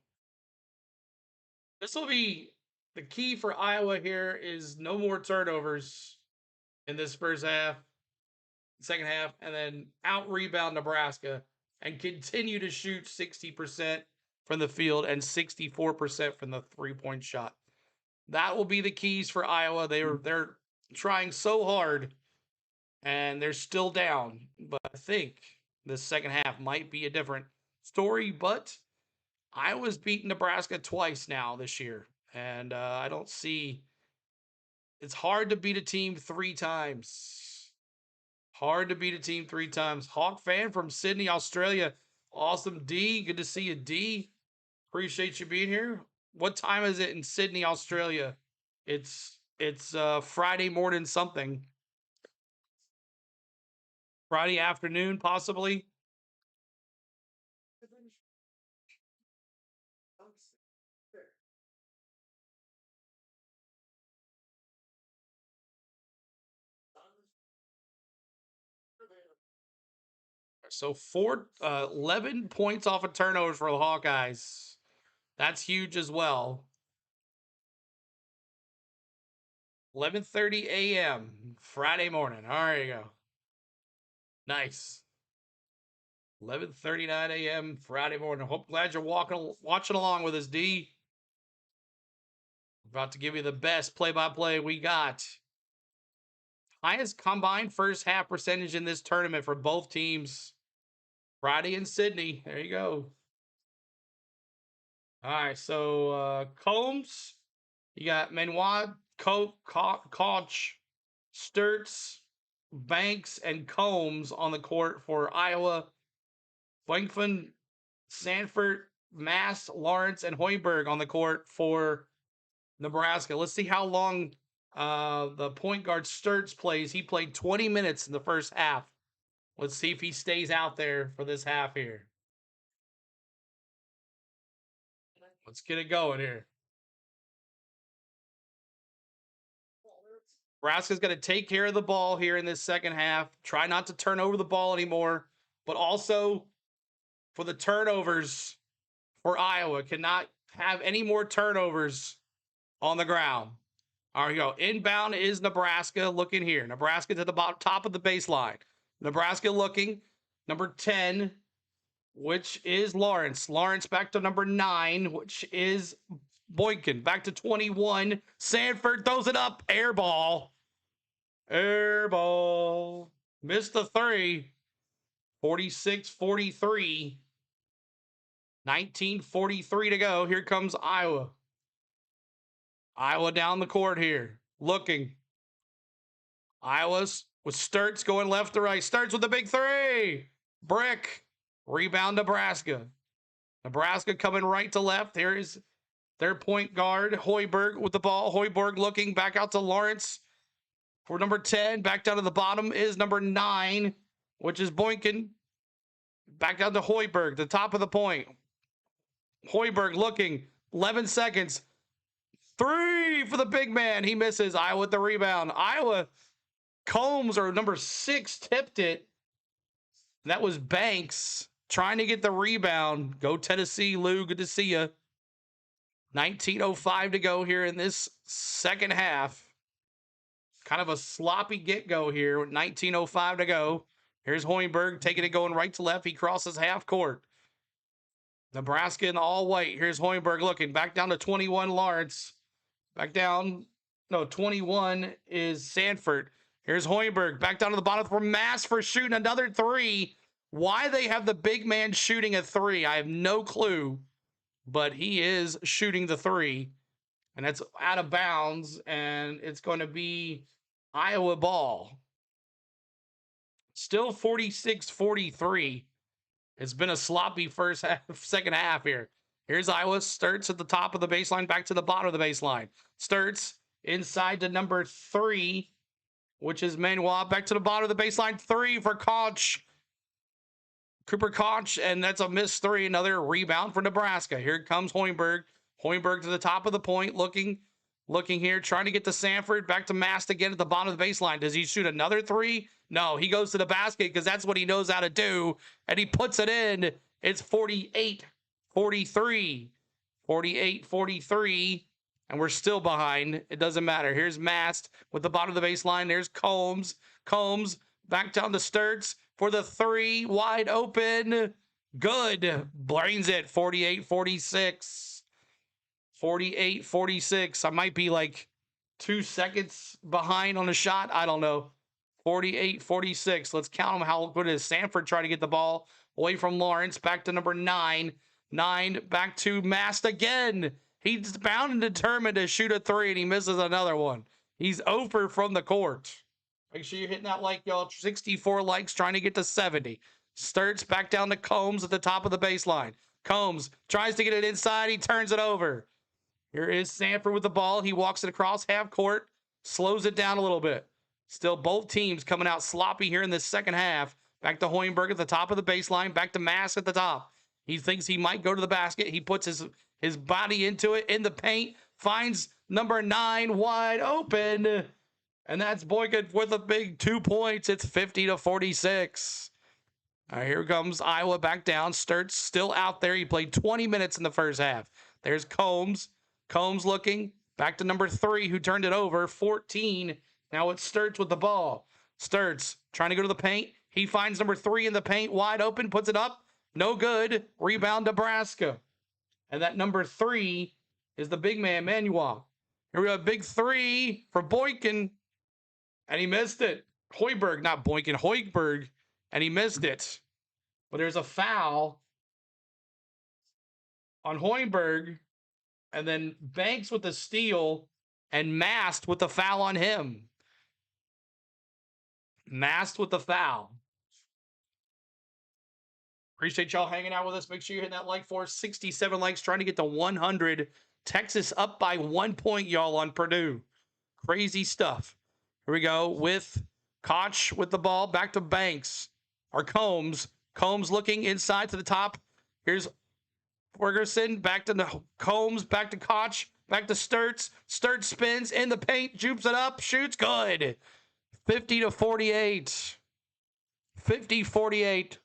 This will be the key for Iowa here is no more turnovers in this first half, second half, and then out rebound Nebraska and continue to shoot 60% from the field and 64% from the 3-point shot. That will be the keys for Iowa. They're trying so hard and they're still down, but I think the second half might be a different story, but Iowa's beaten Nebraska twice now this year, and I don't see. It's hard to beat a team 3 times. Hard to beat a team 3 times. Hawk fan from Sydney, Australia. Awesome, D. Good to see you, D. Appreciate you being here. What time is it in Sydney, Australia? It's Friday morning something. Friday afternoon, possibly. So 11 points off of turnovers for the Hawkeyes. That's huge as well. 11:30 a.m. Friday morning. All right, you go. Nice. 11:39 a.m. Friday morning. Glad you're watching along with us, D. About to give you the best play-by-play we got. Highest combined first half percentage in this tournament for both teams. Friday in Sydney. There you go. All right, so Combs, you got Menoir, Koch, Sturts, Banks, and Combs on the court for Iowa. Blankfin, Sanford, Mass, Lawrence, and Hoiberg on the court for Nebraska. Let's see how long the point guard Sturts plays. He played 20 minutes in the first half. Let's see if he stays out there for this half here. Let's get it going here. Nebraska's going to take care of the ball here in this second half. Try not to turn over the ball anymore, but also for the turnovers for Iowa. Cannot have any more turnovers on the ground. All right, here we go. Inbound is Nebraska looking here. Nebraska to the top of the baseline. Nebraska looking. Number 10, which is Lawrence. Lawrence back to number 9, which is Boykin. Back to 21. Sanford throws it up. Air ball. Air ball. Missed the 3. 46-43. 19:43 to go. Here comes Iowa. Iowa down the court here. Looking. Iowa's with Sturts going left to right. Sturts with the big 3. Brick. Rebound Nebraska. Nebraska coming right to left. Here is their point guard, Hoiberg, with the ball. Hoiberg looking back out to Lawrence for number 10. Back down to the bottom is number 9, which is Boykin. Back down to Hoiberg, the top of the point. Hoiberg looking. 11 seconds. 3 for the big man. He misses. Iowa with the rebound. Iowa, Combs, or number 6, tipped it. That was Banks trying to get the rebound. Go Tennessee, Lou. Good to see you. 19:05 to go here in this second half. Kind of a sloppy get-go here with 19:05 to go. Here's Hoiberg taking it going right to left. He crosses half court. Nebraska in all white. Here's Hoiberg looking. Back down to 21, Lawrence. Back down. No, 21 is Sanford. Here's Hoiberg. Back down to the bottom for Mass for shooting another 3. Why they have the big man shooting a 3, I have no clue. But he is shooting the 3. And that's out of bounds. And it's going to be Iowa ball. Still 46-43. It's been a sloppy second half here. Here's Iowa. Sturts at the top of the baseline, back to the bottom of the baseline. Sturts inside to number 3, which is Manoir. Back to the bottom of the baseline. 3 for Koch. Cooper Koch, and that's a missed 3. Another rebound for Nebraska. Here comes Hoiberg. Hoiberg to the top of the point, looking here, trying to get to Sanford. Back to Mast again at the bottom of the baseline. Does he shoot another 3? No, he goes to the basket because that's what he knows how to do, and he puts it in. It's 48-43. 48-43, and we're still behind. It doesn't matter. Here's Mast with the bottom of the baseline. There's Combs. Combs back down to Sturts for the 3, wide open. Good. Brains it. 48-46. 48-46. I might be like 2 seconds behind on the shot. I don't know. 48-46. Let's count them. How good is Sanford trying to get the ball away from Lawrence. Back to number 9. 9 back to Mast again. He's bound and determined to shoot a 3, and he misses another one. He's over from the court. Make sure you're hitting that like, y'all. 64 likes, trying to get to 70. Sturts back down to Combs at the top of the baseline. Combs tries to get it inside. He turns it over. Here is Sanford with the ball. He walks it across half court, slows it down a little bit. Still both teams coming out sloppy here in this second half. Back to Hoiberg at the top of the baseline. Back to Mass at the top. He thinks he might go to the basket. He puts his body into it in the paint. Finds number 9 wide open. And that's Boykin with a big 2 points. It's 50-46. All right, here comes Iowa back down. Sturts still out there. He played 20 minutes in the first half. There's Combs. Combs looking. Back to number 3, who turned it over. 14. Now it's Sturts with the ball. Sturts trying to go to the paint. He finds number 3 in the paint. Wide open. Puts it up. No good. Rebound Nebraska. And that number 3 is the big man, Manuel. Here we have big 3 for Boykin. And he missed it. Hoiberg, not Boykin, Hoiberg. And he missed it. But there's a foul on Hoiberg. And then Banks with the steal. And Mast with the foul on him. Mast with the foul. Appreciate y'all hanging out with us. Make sure you hit that like for 67 likes. Trying to get to 100. Texas up by 1 point, y'all, on Purdue. Crazy stuff. Here we go with Koch with the ball. Back to Banks. Or Combs. Combs looking inside to the top. Here's Ferguson. Back to Combs. Back to Koch. Back to Sturts. Sturts spins in the paint. Jupes it up. Shoots good. 50-48. 50-48.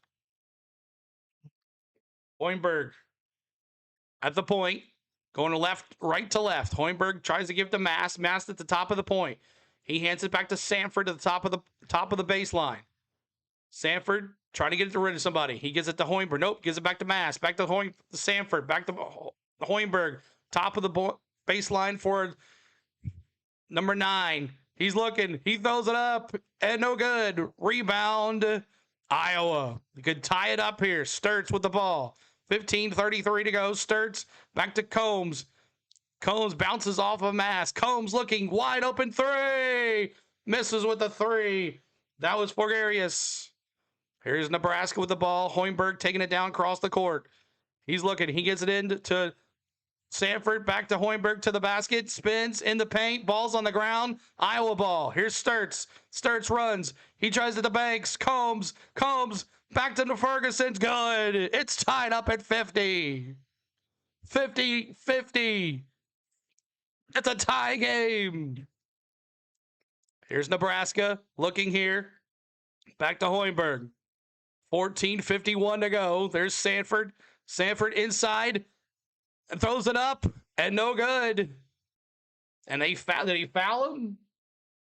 Hoiberg at the point. Going to left, right to left. Hoiberg tries to give to Mast. Mast at the top of the point. He hands it back to Sanford at the top of the baseline. Sanford trying to get it rid of somebody. He gives it to Hoiberg. Nope, gives it back to Mast. Back to Sanford. Back to Hoiberg. Top of the baseline for number 9. He's looking. He throws it up. And no good. Rebound. Iowa. You could tie it up here. Sturts with the ball. 15:33 to go. Sturts back to Combs. Combs bounces off of Mast. Combs looking wide open 3. Misses with the 3. That was Forgarius. Here's Nebraska with the ball. Hoiberg taking it down across the court. He's looking. He gets it into Sanford. Back to Hoiberg to the basket. Spins in the paint. Ball's on the ground. Iowa ball. Here's Sturts. Sturts runs. He tries to the banks. Combs. Back to the Ferguson's. Good. It's tied up at 50. 50-50. It's a tie game. Here's Nebraska looking here. Back to Hoiberg. 14:51 to go. There's Sanford. Sanford inside and throws it up and no good. And did he foul him?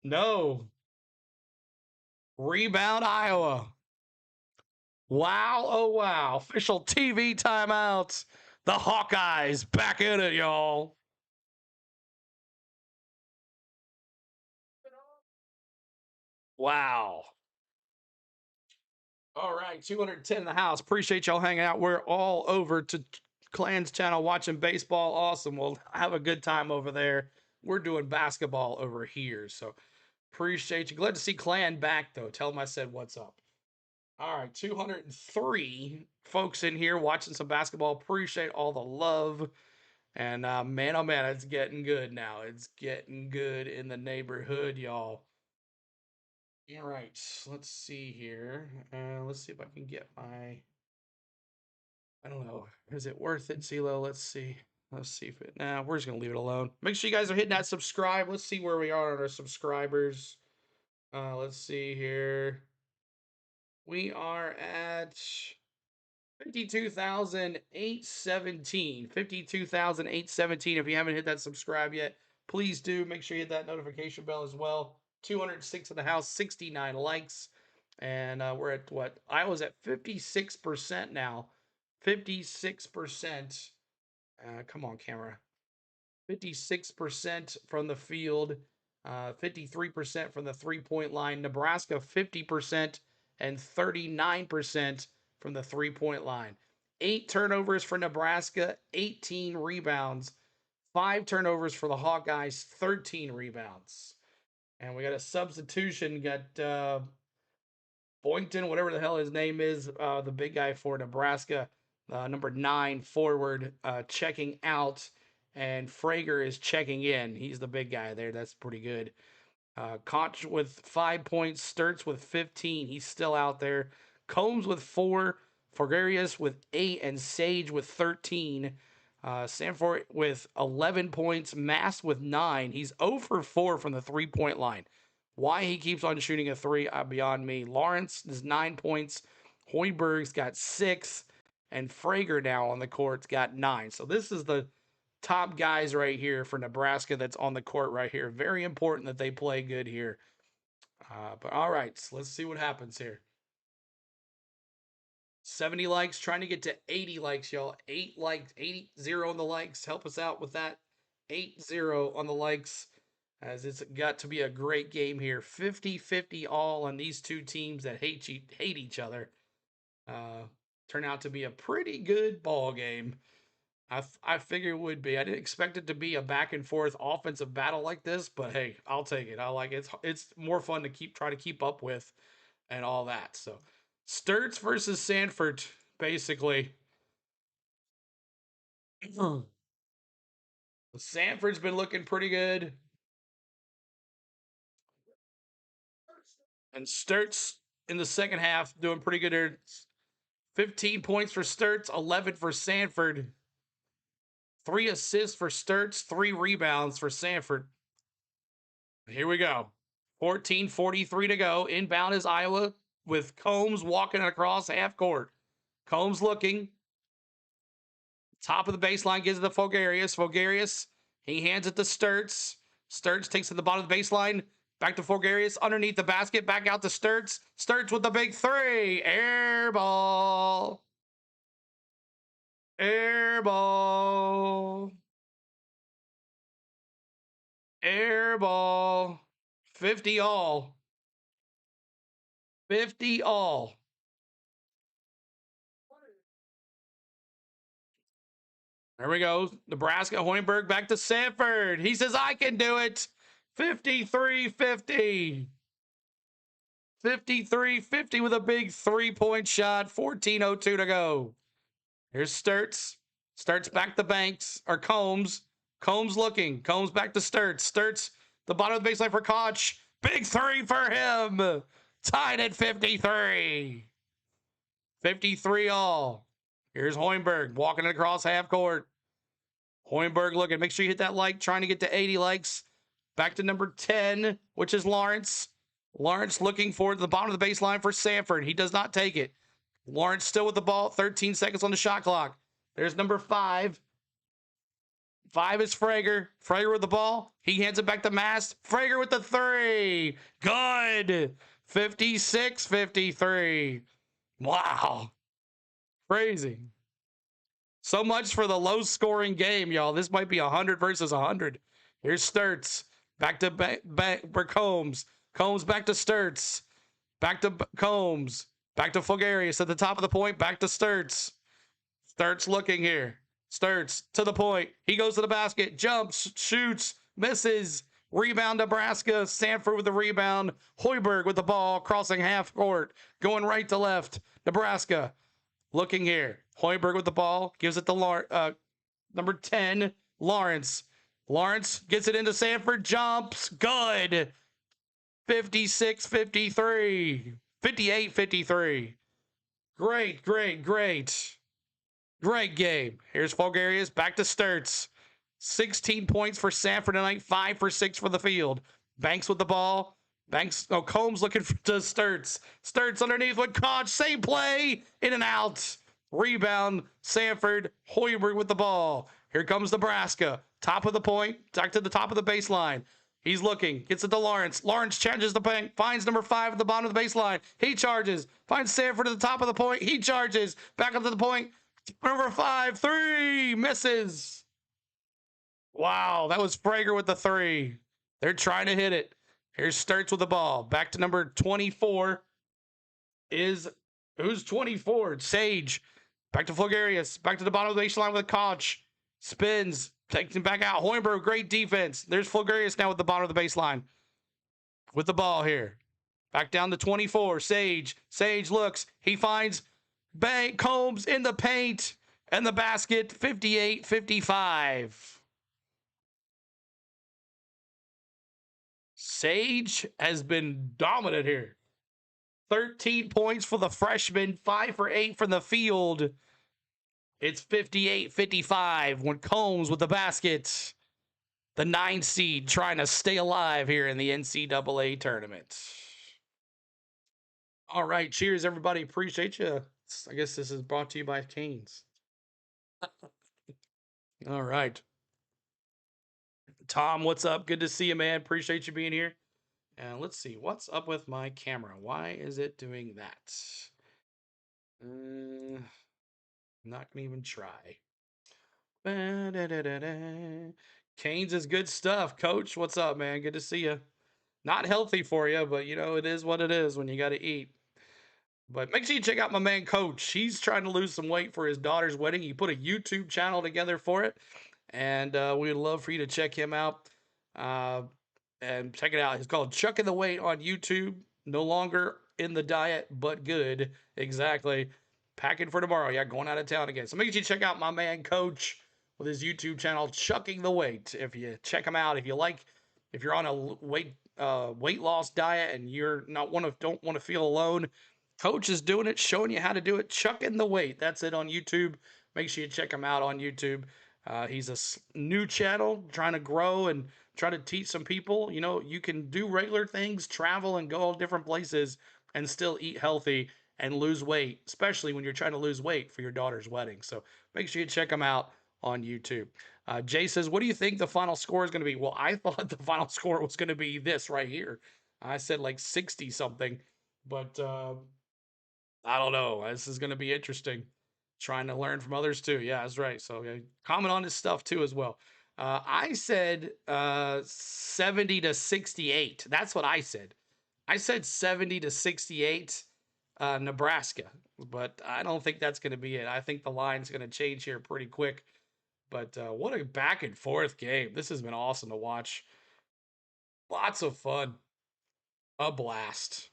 No. Rebound Iowa. Wow, oh wow. Official TV timeouts. The Hawkeyes back in it, y'all. Wow. All right, 210 in the house. Appreciate y'all hanging out. We're all over to Clan's channel watching baseball. Awesome. Well, have a good time over there. We're doing basketball over here. So appreciate you. Glad to see Clan back, though. Tell them I said what's up. All right, 203 folks in here watching some basketball. Appreciate all the love. And man, oh man, it's getting good now. It's getting good in the neighborhood, y'all. All right, let's see here. Let's see if I can get my. I don't know. Is it worth it, CeeLo? Let's see. Let's see if it. Nah, we're just gonna leave it alone. Make sure you guys are hitting that subscribe. Let's see where we are on our subscribers. Let's see here. We are at 52,817. 52,817. If you haven't hit that subscribe yet, please do. Make sure you hit that notification bell as well. 206 in the house, 69 likes. And we're at what? I was at 56% now. 56%. Come on, camera. 56% from the field. 53% from the three-point line. Nebraska, 50% and 39% from the three-point line. 8 turnovers for Nebraska, 18 rebounds. 5 turnovers for the Hawkeyes, 13 rebounds. And we got a substitution. Got Boynton, whatever the hell his name is, the big guy for Nebraska, number 9 forward, checking out. And Frager is checking in. He's the big guy there. That's pretty good. Koch with 5 points. Sturts with 15. He's still out there. Combs with 4. Forgarius with 8. And Sage with 13. Sanford with 11 points. Mast with 9. He's 0 for 4 from the three-point line. Why he keeps on shooting a 3, beyond me. Lawrence is 9 points. Hoiberg's got 6. And Frager now on the court's got 9. So this is the top guys right here for Nebraska that's on the court right here. Very important that they play good here. But all right, so let's see what happens here. 70 likes, trying to get to 80 likes, y'all. 8 likes, 80 on the likes. Help us out with that. 80 on the likes, as it's got to be a great game here. 50-50 all on these two teams that hate each other. Turn out to be a pretty good ball game. I figure it would be. I didn't expect it to be a back and forth offensive battle like this, but hey, I'll take it. I like it. It's more fun to try to keep up with and all that. So Sturts versus Sanford, basically. Sanford's been looking pretty good. And Sturts in the second half doing pretty good there. 15 points for Sturts, 11 for Sanford. 3 assists for Sturts, 3 rebounds for Sanford. Here we go. 14:43 to go. Inbound is Iowa with Combs walking across half court. Combs looking. Top of the baseline gives it to Fogarius. Fogarius, he hands it to Sturts. Sturts takes it to the bottom of the baseline. Back to Fogarius, underneath the basket, back out to Sturts. Sturts with the big three. Air ball. Air ball. Air ball. 50 all. 50 all. There we go. Nebraska, Hoiberg back to Sanford. He says, I can do it. 53-50. 53-50 with a big 3-point shot. 14:02 to go. Here's Sturts. Sturts back to Banks, or Combs. Combs looking. Combs back to Sturts. Sturts, the bottom of the baseline for Koch. Big three for him. Tied at 53. 53 all. Here's Hoiberg walking across half court. Hoiberg looking. Make sure you hit that like. Trying to get to 80 likes. Back to number 10, which is Lawrence. Lawrence looking for the bottom of the baseline for Sanford. He does not take it. Lawrence still with the ball. 13 seconds on the shot clock. There's number 5. 5 is Frager. Frager with the ball. He hands it back to Mast. Frager with the 3. Good. 56-53. Wow. Crazy. So much for the low-scoring game, y'all. This might be 100 versus 100. Here's Sturts. Back to Combs. Combs back to Sturts. Back to Combs. Back to Fogarius at the top of the point. Back to Sturts. Sturts looking here. Sturts to the point. He goes to the basket. Jumps. Shoots. Misses. Rebound Nebraska. Sanford with the rebound. Hoiberg with the ball. Crossing half court. Going right to left. Nebraska looking here. Hoiberg with the ball. Gives it to number 10. Lawrence. Lawrence gets it into Sanford. Jumps. Good. 56-53. 58-53. Great, great, great. Great game. Here's Fogarius. Back to Sturts. 16 points for Sanford tonight. 5 for 6 for the field. Banks with the ball. Combs looking to Sturts. Sturts underneath with Koch. Same play. In and out. Rebound. Sanford. Hoiberg with the ball. Here comes Nebraska. Top of the point. Back to the top of the baseline. He's looking. Gets it to Lawrence. Lawrence challenges the bank. Finds number 5 at the bottom of the baseline. He charges. Finds Sanford at the top of the point. He charges. Back up to the point. Number 5. 3. Misses. Wow. That was Frager with the 3. They're trying to hit it. Here's Sturts with the ball. Back to number 24. Who's 24? Sage. Back to Fogarius. Back to the bottom of the baseline with Koch. Spins. Takes him back out. Hoiberg, great defense. There's Fogarius now with the bottom of the baseline. With the ball here. Back down to 24. Sage. Sage looks. He finds Combs in the paint and the basket. 58-55. Sage has been dominant here. 13 points for the freshman. 5 for 8 from the field. It's 58-55 when Combs with the basket. The 9 seed trying to stay alive here in the NCAA tournament. All right. Cheers, everybody. Appreciate you. I guess this is brought to you by Canes. All right. Tom, what's up? Good to see you, man. Appreciate you being here. And let's see. What's up with my camera? Why is it doing that? Not gonna even try. Canes is good stuff. Coach, what's up, man? Good to see you. Not healthy for you, but you know, it is what it is when you got to eat. But make sure you check out my man Coach. He's trying to lose some weight for his daughter's wedding. He put a YouTube channel together for it. And we'd love for you to check him out. And check it out. It's called Chucking the Weight on YouTube. No longer in the diet, but good. Exactly. Packing for tomorrow. Yeah, going out of town again. So make sure you check out my man Coach with his YouTube channel, Chucking the Weight. If you check him out, if you're on a weight loss diet and don't want to feel alone, Coach is doing it, showing you how to do it. Chucking the Weight. That's it on YouTube. Make sure you check him out on YouTube. He's a new channel trying to grow and try to teach some people, you know, you can do regular things, travel and go all different places and still eat healthy and lose weight, especially when you're trying to lose weight for your daughter's wedding. So make sure you check them out on YouTube. Jay says, what do you think the final score is going to be? Well, I thought the final score was going to be this right here. I said like 60 something, but I don't know. This is going to be interesting. Trying to learn from others too. Yeah, that's right. So comment on this stuff too as well. I said 70 to 68. That's what I said. I said 70 to 68 Nebraska, but I don't think that's going to be it. I think the line's going to change here pretty quick. But what a back and forth game. This has been awesome to watch. Lots of fun. A blast.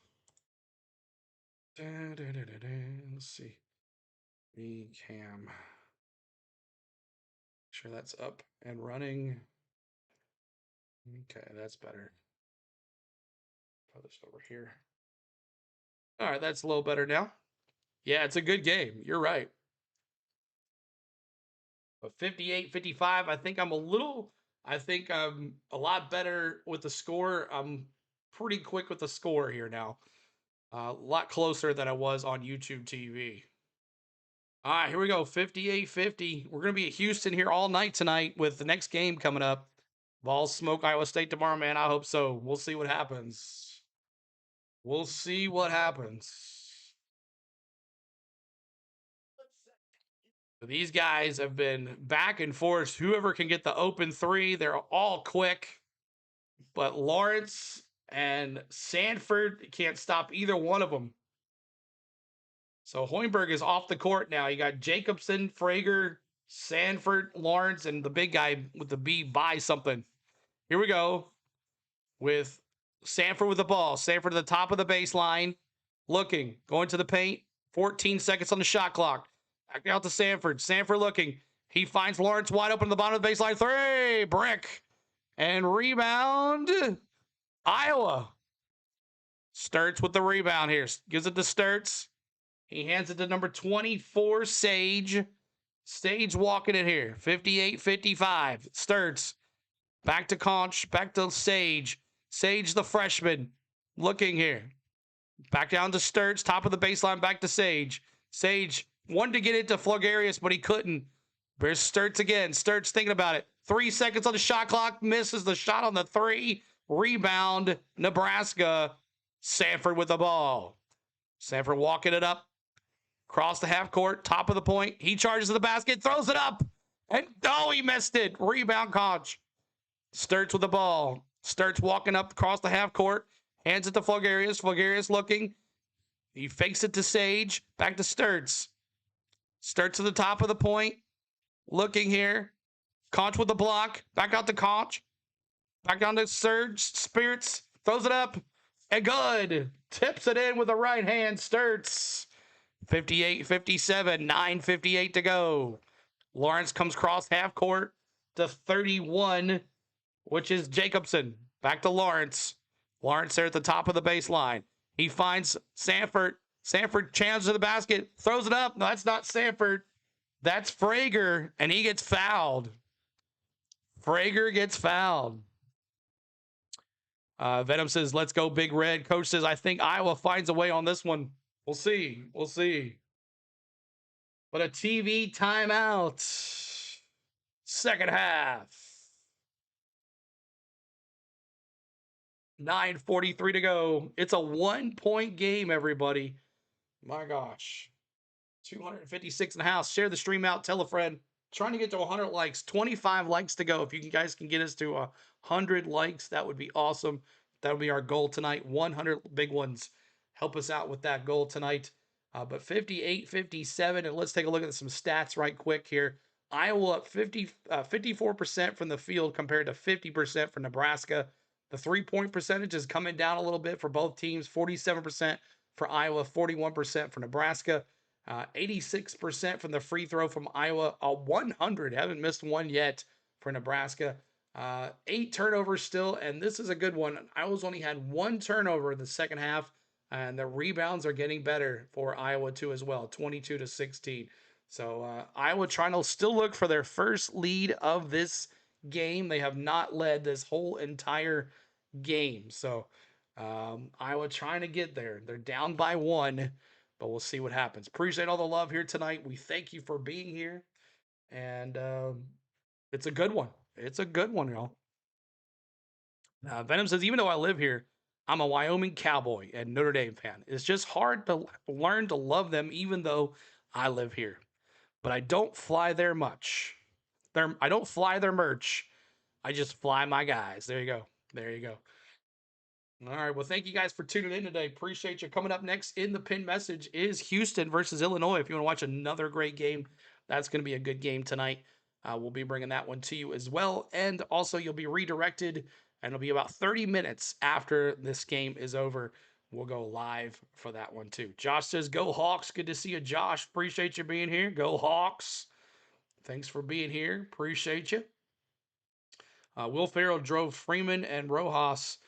Let's see. Pregame. Sure that's up and running. Okay, that's better. Put this over here. All right, that's a little better now. Yeah, it's a good game. You're right. But 58-55, I think I'm a lot better with the score. I'm pretty quick with the score here now. A lot closer than I was on YouTube TV. All right, here we go. 58-50. We're going to be at Houston here all night tonight with the next game coming up. Vols smoke Iowa State tomorrow, man. I hope so. We'll see what happens. We'll see what happens. These guys have been back and forth. Whoever can get the open three, they're all quick. But Lawrence and Sanford can't stop either one of them. So Hoiberg is off the court now. You got Jacobson, Frager, Sanford, Lawrence, and the big guy with the B by something. Here we go with Sanford with the ball. Sanford at the top of the baseline, looking, going to the paint. 14 seconds on the shot clock. Back out to Sanford. Sanford looking. He finds Lawrence wide open at the bottom of the baseline. Three, brick, and rebound. Iowa. Sturts with the rebound here. Gives it to Sturts. He hands it to number 24, Sage. Sage walking it here. 58-55. Sturts. Back to Conch. Back to Sage. Sage, the freshman. Looking here. Back down to Sturts. Top of the baseline. Back to Sage. Sage wanted to get it to Flogarius, but he couldn't. There's Sturts again. Sturts thinking about it. 3 seconds on the shot clock. Misses the shot on the three. Rebound. Nebraska. Sanford with the ball. Sanford walking it up. Cross the half court. Top of the point. He charges to the basket. Throws it up. And oh, he missed it. Rebound Conch. Sturts with the ball. Sturts walking up across the half court. Hands it to Flogarius. Flogarius looking. He fakes it to Sage. Back to Sturts. Sturts to the top of the point. Looking here. Conch with the block. Back out to Conch. Back down to Surge. Spirits. Throws it up. And good. Tips it in with the right hand. Sturts. 58-57. 9:58 to go. Lawrence comes across half court to 31, which is Jacobson. Back to Lawrence. Lawrence there at the top of the baseline. He finds Sanford. Sanford challenges to the basket. Throws it up. No, that's not Sanford. That's Frager, and he gets fouled. Frager gets fouled. Venom says, let's go Big Red. Coach says, I think Iowa finds a way on this one. We'll see. We'll see. But a TV timeout. Second half. 9:43 to go. It's a 1-point game, everybody. My gosh. 256 in the house. Share the stream out. Tell a friend. Trying to get to 100 likes. 25 likes to go. If you guys can get us to 100 likes, that would be awesome. That would be our goal tonight. 100 big ones. Help us out with that goal tonight. But 58-57, and let's take a look at some stats right quick here. Iowa up 54% from the field compared to 50% for Nebraska. The three-point percentage is coming down a little bit for both teams. 47% for Iowa, 41% for Nebraska. 86% from the free throw from Iowa. 100, haven't missed one yet for Nebraska. 8 turnovers still, and this is a good one. Iowa's only had 1 turnover in the second half, and the rebounds are getting better for Iowa too as well, 22-16. So Iowa trying to still look for their first lead of this game. They have not led this whole entire game. So Iowa trying to get there. They're down by 1, but we'll see what happens. Appreciate all the love here tonight. We thank you for being here, and it's a good one. It's a good one, y'all. Venom says, even though I live here, I'm a Wyoming Cowboy and Notre Dame fan. It's just hard to learn to love them, even though I live here. But I don't fly there much. I don't fly their merch. I just fly my guys. There you go. There you go. All right. Well, thank you guys for tuning in today. Appreciate you. Coming up next in the pin message is Houston versus Illinois. If you want to watch another great game, that's going to be a good game tonight. We'll be bringing that one to you as well. And also, you'll be redirected, and it'll be about 30 minutes after this game is over. We'll go live for that one too. Josh says, go Hawks. Good to see you, Josh. Appreciate you being here. Go Hawks. Thanks for being here. Appreciate you. Will Ferrell drove Freeman and Rojas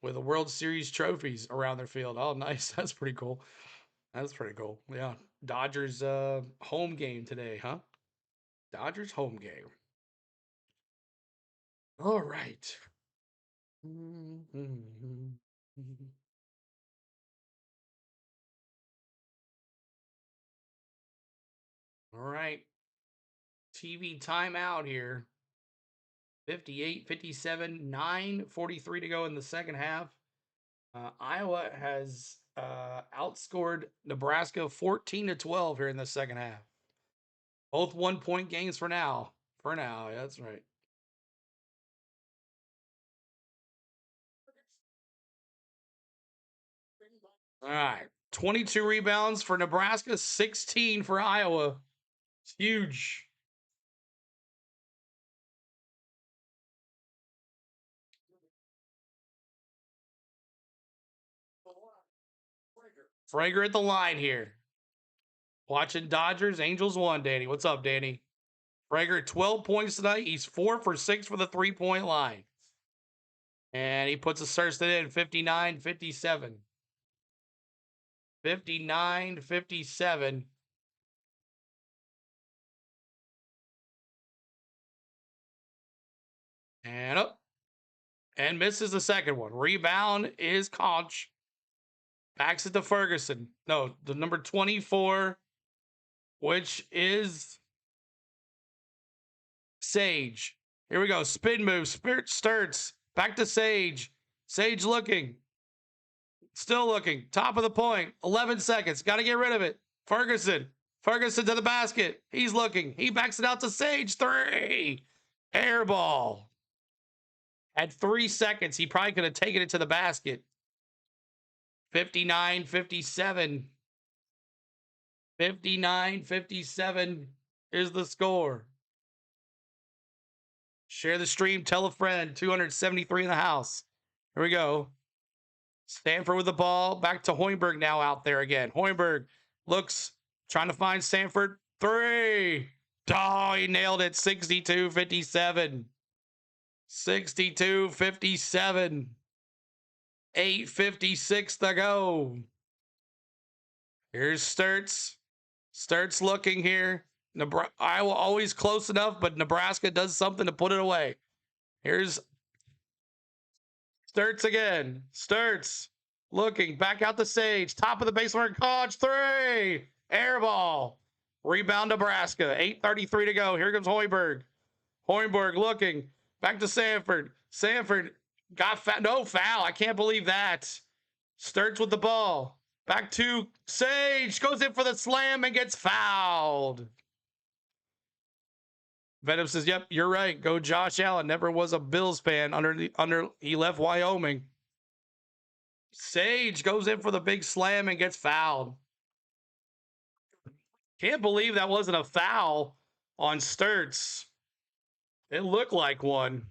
with the World Series trophies around their field. Oh, nice. That's pretty cool. That's pretty cool. Yeah. Dodgers home game today, huh? Dodgers home game. All right. All right. TV timeout here. 58, 57, 9:43 to go in the second half. Iowa has outscored Nebraska 14-12 here in the second half. Both 1-point games for now. For now, yeah, that's right. All right. 22 rebounds for Nebraska, 16 for Iowa. It's huge. Frager at the line here. Watching Dodgers, Angels 1, Danny. What's up, Danny? Frager, 12 points tonight. He's 4 for 6 for the 3-point line. And he puts a Thurston in 59-57. 59-57. And up. And misses the second one. Rebound is Conch. Backs it to Ferguson. No, the number 24, which is Sage. Here we go. Spin move. Spirit Sturts. Back to Sage. Sage looking. Still looking. Top of the point. 11 seconds. Got to get rid of it. Ferguson. Ferguson to the basket. He's looking. He backs it out to Sage. 3. Air ball. At 3 seconds, he probably could have taken it to the basket. 59-57. 59-57 is the score. Share the stream. Tell a friend. 273 in the house. Here we go. Stanford with the ball. Back to Hoiberg now out there again. Hoiberg looks, trying to find Stanford. 3. Oh, he nailed it. 62-57. 62-57. 8:56 to go. Here's Sturts. Sturts looking here. Iowa always close enough, but Nebraska does something to put it away. Here's Sturts again. Sturts looking back out to Sage. Top of the baseline. Conch 3. Air ball. Rebound Nebraska. 8:33 to go. Here comes Hoiberg. Hoiberg looking back to Sanford. Sanford got no foul. I can't believe that. Sturts with the ball. Back to Sage. Goes in for the slam and gets fouled. Venom says, yep, you're right. Go Josh Allen. Never was a Bills fan he left Wyoming. Sage goes in for the big slam and gets fouled. Can't believe that wasn't a foul on Sturts. It looked like one.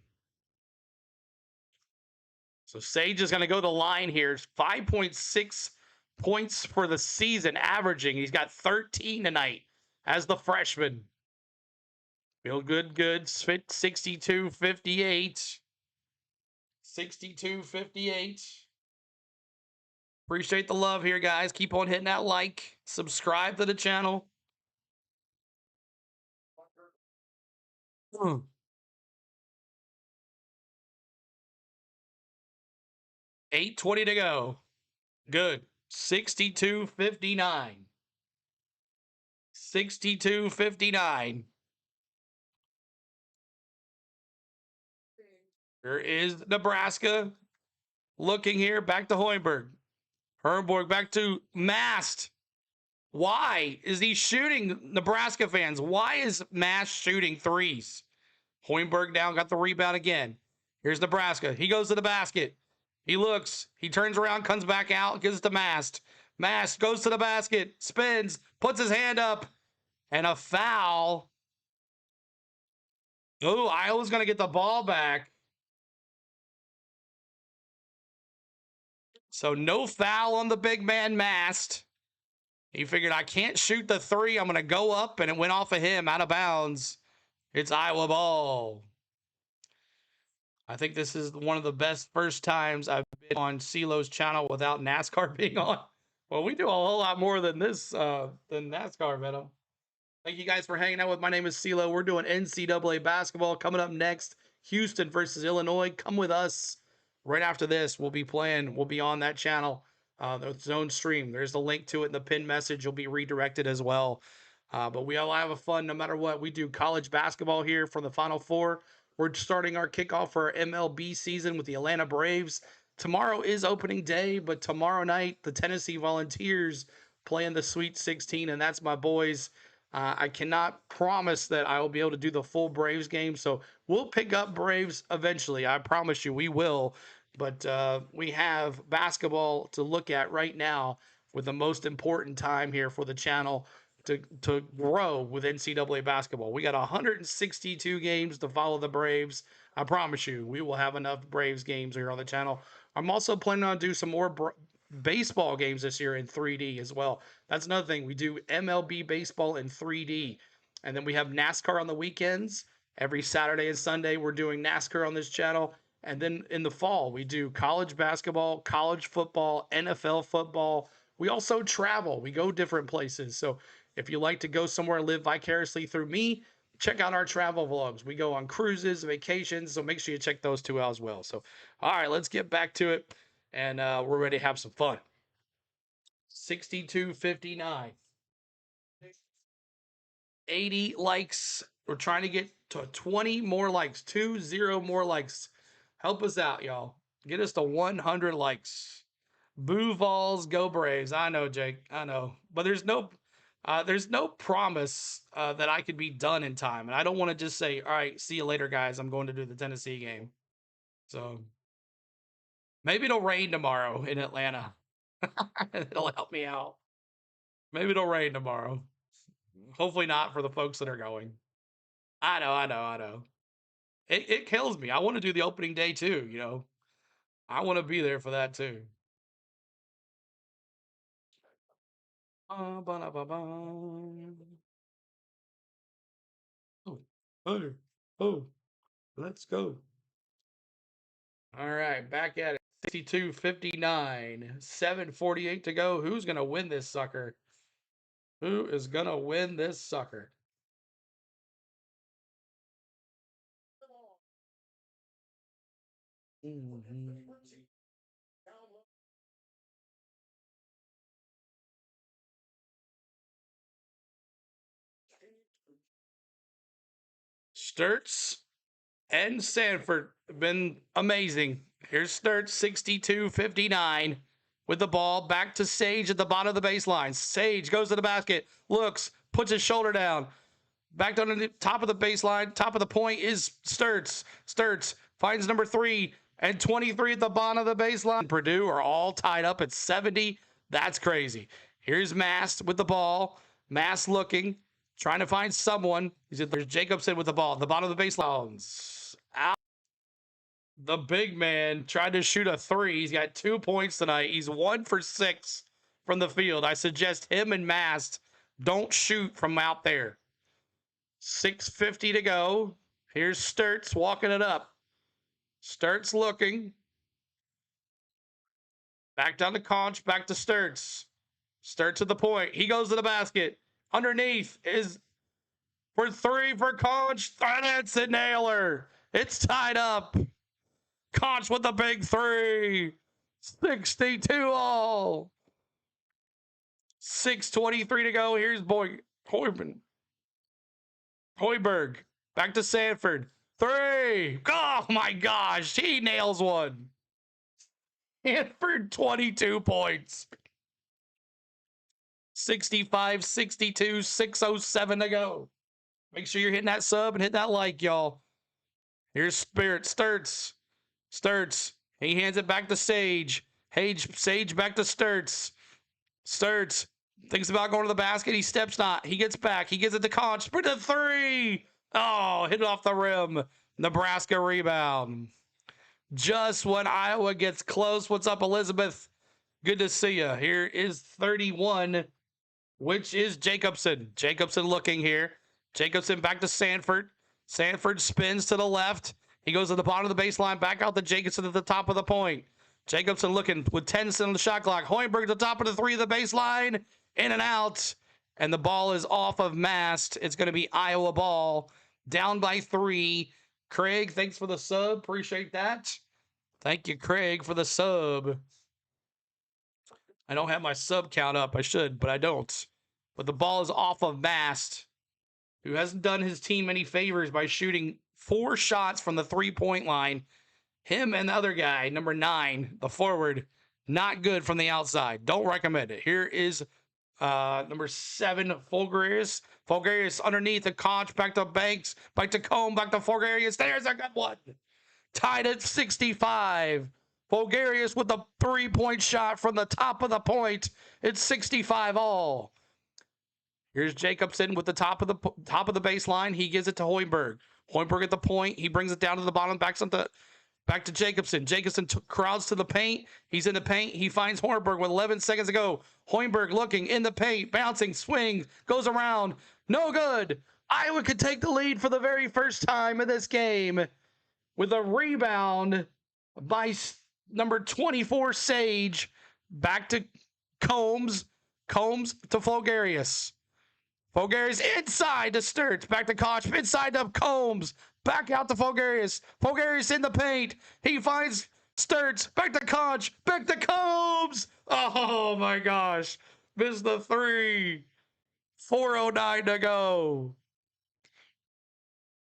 So Sage is going to go to the line here. 5.6 points for the season averaging. He's got 13 tonight as the freshman. Feel good. 62-58. 62-58. Appreciate the love here, guys. Keep on hitting that like. Subscribe to the channel. 8:20 to go. Good. 62-59. 62-59. There is Nebraska looking here. Back to Hoiberg. Herborg back to Mast. Why is he shooting, Nebraska fans? Why is Mast shooting threes? Hoiberg down, got the rebound again. Here's Nebraska. He goes to the basket. He looks. He turns around, comes back out, gives it to Mast. Mast goes to the basket, spins, puts his hand up, and a foul. Oh, Iowa's going to get the ball back. So no foul on the big man Mast. He figured, I can't shoot the three. I'm going to go up, and it went off of him, out of bounds. It's Iowa ball. I think this is one of the best first times I've been on CeeLo's channel without NASCAR being on. Well, we do a whole lot more than this, than NASCAR, Venom. Thank you guys for hanging out with. My name is CeeLo. We're doing NCAA basketball. Coming up next, Houston versus Illinois. Come with us. Right after this, we'll be on that channel, the Zone stream. There's the link to it in the pinned message. You'll be redirected as well. But we all have a fun no matter what. We do college basketball here for the Final Four. We're starting our kickoff for our MLB season with the Atlanta Braves. Tomorrow is opening day, but tomorrow night, the Tennessee Volunteers play in the Sweet 16, and that's my boys. I cannot promise that I will be able to do the full Braves game, so we'll pick up Braves eventually. I promise you we will. But we have basketball to look at right now with the most important time here for the channel to grow with NCAA basketball. We got 162 games to follow the Braves. I promise you, we will have enough Braves games here on the channel. I'm also planning on doing some more baseball games this year in 3D as well. That's another thing. We do MLB baseball in 3D. And then we have NASCAR on the weekends. Every Saturday and Sunday, we're doing NASCAR on this channel. And then in the fall, we do college basketball, college football, NFL football. We also travel. We go different places. So if you like to go somewhere and live vicariously through me, check out our travel vlogs. We go on cruises, vacations, so make sure you check those two out as well. So, all right, let's get back to it, and we're ready to have some fun. 62-59. 80 likes. We're trying to get to 20 more likes. 20 more likes. Help us out, y'all. Get us to 100 likes. Boo Vols, go Braves. I know, Jake. I know. But there's no promise that I could be done in time. And I don't want to just say, all right, see you later, guys. I'm going to do the Tennessee game. So maybe it'll rain tomorrow in Atlanta. It'll help me out. Maybe it'll rain tomorrow. Hopefully not for the folks that are going. I know. It kills me. I want to do the opening day too, you know. I want to be there for that too. Oh, let's go. All right, back at it. 62-59, 7:48 to go. Who's going to win this sucker? Who is going to win this sucker? Sturts and Sanford have been amazing. Here's Sturts, 62-59 with the ball. Back to Sage at the bottom of the baseline. Sage goes to the basket, looks, puts his shoulder down. Back down to the top of the baseline. Top of the point is Sturts. Sturts finds number 3 and 23 at the bottom of the baseline. Purdue are all tied up at 70. That's crazy. Here's Mast with the ball. Mast looking, trying to find someone. There's Jacobson with the ball at the bottom of the baseline. Out. The big man tried to shoot a 3. He's got 2 points tonight. He's 1 for 6 from the field. I suggest him and Mast don't shoot from out there. 6:50 to go. Here's Sturts walking it up. Sturts looking. Back down to Conch, back to Sturts. Sturts at the point. He goes to the basket. Underneath is for 3 for Conch. That's a nailer. It's tied up. Conch with the big 3. 62 all. 6:23 to go. Here's Hoiberg. Back to Sanford. 3. Oh my gosh. He nails one. Sanford 22 points. 65, 62, 6:07 to go. Make sure you're hitting that sub and hit that like, y'all. Here's Spirit. Sturts. He hands it back to Sage. Sage back to Sturts. Sturts thinks about going to the basket. He steps not. He gets back. He gives it to Conch. Sprint to 3. Oh, hit it off the rim. Nebraska rebound. Just when Iowa gets close. What's up, Elizabeth? Good to see you. Here is 31, which is Jacobson. Jacobson looking here. Jacobson back to Sanford. Sanford spins to the left. He goes to the bottom of the baseline. Back out to Jacobson at the top of the point. Jacobson looking with 10 seconds on the shot clock. Hoiberg at the top of the 3 of the baseline. In and out. And the ball is off of Mast. It's going to be Iowa ball. Down by 3. Craig, thanks for the sub. Appreciate that. Thank you, Craig, for the sub. I don't have my sub count up. I should, but I don't. But the ball is off of Mast, who hasn't done his team any favors by shooting 4 shots from the 3-point line. Him and the other guy, number 9, the forward, not good from the outside. Don't recommend it. Here is number 7, Fulgarius. Fulgarius underneath the Conch, back to Banks, back to Combe, back to Fulgarius. There's a good one. Tied at 65. Fulgarius with the 3-point shot from the top of the point. It's 65 all. Here's Jacobson with the top of the baseline. He gives it to Hoiberg. Hoiberg at the point. He brings it down to the bottom. Back to Jacobson. Jacobson crowds to the paint. He's in the paint. He finds Hoiberg with 11 seconds to go. Hoiberg looking in the paint, bouncing, swings, goes around. No good. Iowa could take the lead for the very first time in this game with a rebound by number 24, Sage. Back to Combs. Combs to Fulgarius. Fulgarius inside to Sturts. Back to Koch. Inside to Combs. Back out to Fulgarius. Fulgarius in the paint. He finds Sturts. Back to Koch. Back to Combs. Oh my gosh. Missed the 3. 4:09 to go.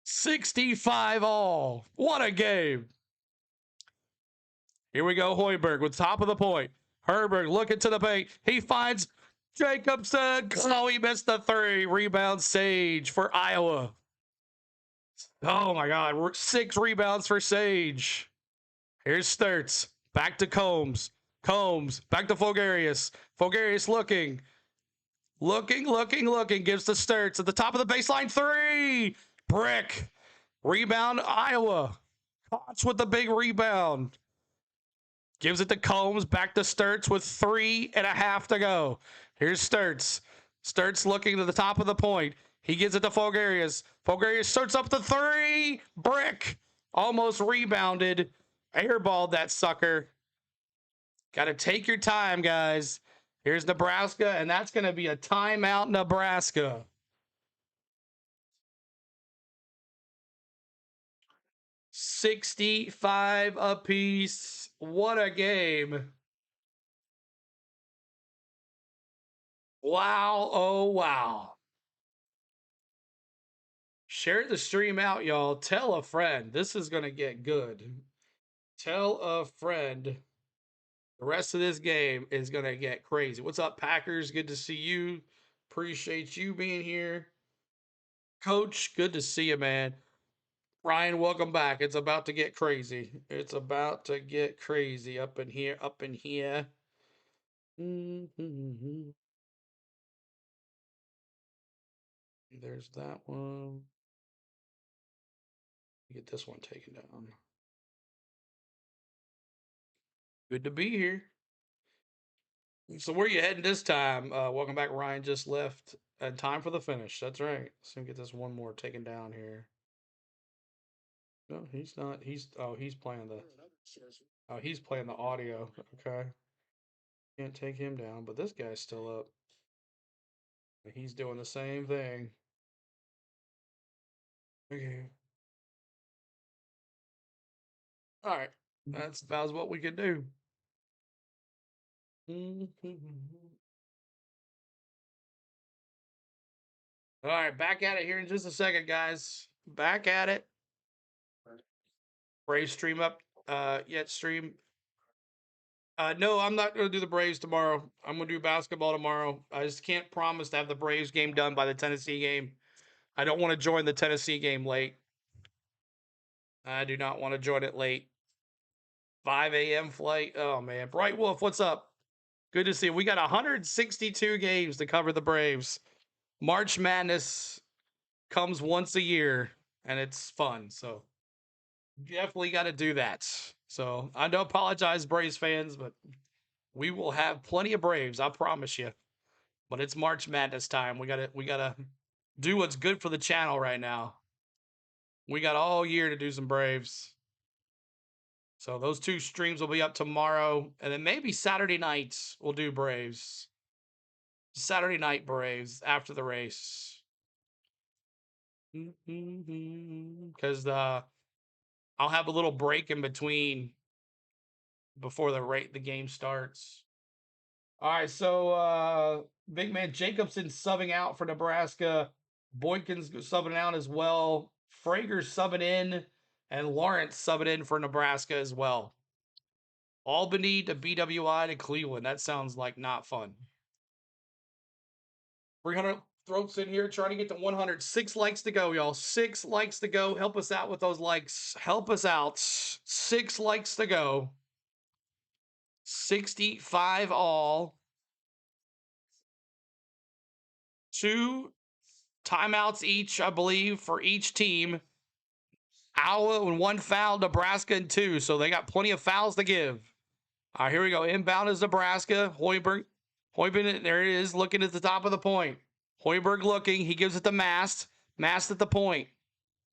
65 all. What a game. Here we go. Hoiberg with top of the point. Herberg looking to the paint. He finds Jacobson. Oh, he missed the 3. Rebound Sage for Iowa. Oh my God. 6 rebounds for Sage. Here's Sturts. Back to Combs. Combs. Back to Fulgarius. Fulgarius looking. Looking. Gives to Sturts at the top of the baseline. 3. Brick. Rebound Iowa. Koch with the big rebound. Gives it to Combs. Back to Sturts with 3.5 to go. Here's Sturts. Sturts looking to the top of the point. He gives it to Fulgarius. Fulgarius starts up to 3. Brick. Almost rebounded. Airballed that sucker. Got to take your time, guys. Here's Nebraska, and that's going to be a timeout, Nebraska. $65 apiece. What a game. Wow, oh wow. Share the stream out, y'all. Tell a friend. This is going to get good. Tell a friend. The rest of this game is going to get crazy. What's up, Packers? Good to see you. Appreciate you being here. Coach, good to see you, man. Ryan, welcome back. It's about to get crazy. It's about to get crazy up in here, There's that one. Get this one taken down. Good to be here. So where you heading this time? Welcome back, Ryan. Just left. Time for the finish. That's right. So get this one more taken down here. No, he's not. He's playing the. Oh, he's playing the audio. Okay. Can't take him down, but this guy's still up. He's doing the same thing. Okay. All right. That's about what we could do. All right, back at it here in just a second, guys. Back at it. Braves stream up yet stream. No, I'm not going to do the Braves tomorrow. I'm going to do basketball tomorrow. I just can't promise to have the Braves game done by the Tennessee game. I don't want to join the Tennessee game late. I do not want to join it late. 5 a.m. flight. Oh, man. Bright Wolf, what's up? Good to see you. We got 162 games to cover the Braves. March Madness comes once a year, and it's fun. So definitely got to do that. So I don't apologize, Braves fans, but we will have plenty of Braves. I promise you. But it's March Madness time. We gotta do what's good for the channel right now. We got all year to do some Braves. So those two streams will be up tomorrow, and then maybe Saturday nights we'll do Braves. Saturday night Braves after the race. Because I'll have a little break in between before the game starts. All right, so big man Jacobson subbing out for Nebraska. Boykins subbing out as well. Frager subbing in, and Lawrence subbing in for Nebraska as well. Albany to BWI to Cleveland. That sounds like not fun. 300 throats in here trying to get to 100. 6 likes to go, y'all. 6 likes to go. Help us out with those likes. Help us out. 6 likes to go. 65 all. 2 timeouts each, I believe, for each team. Iowa and 1 foul, Nebraska and 2. So they got plenty of fouls to give. All right, here we go. Inbound is Nebraska. Hoiberg, there it is, looking at the top of the point. Hoiberg looking. He gives it to Mast. Mast at the point.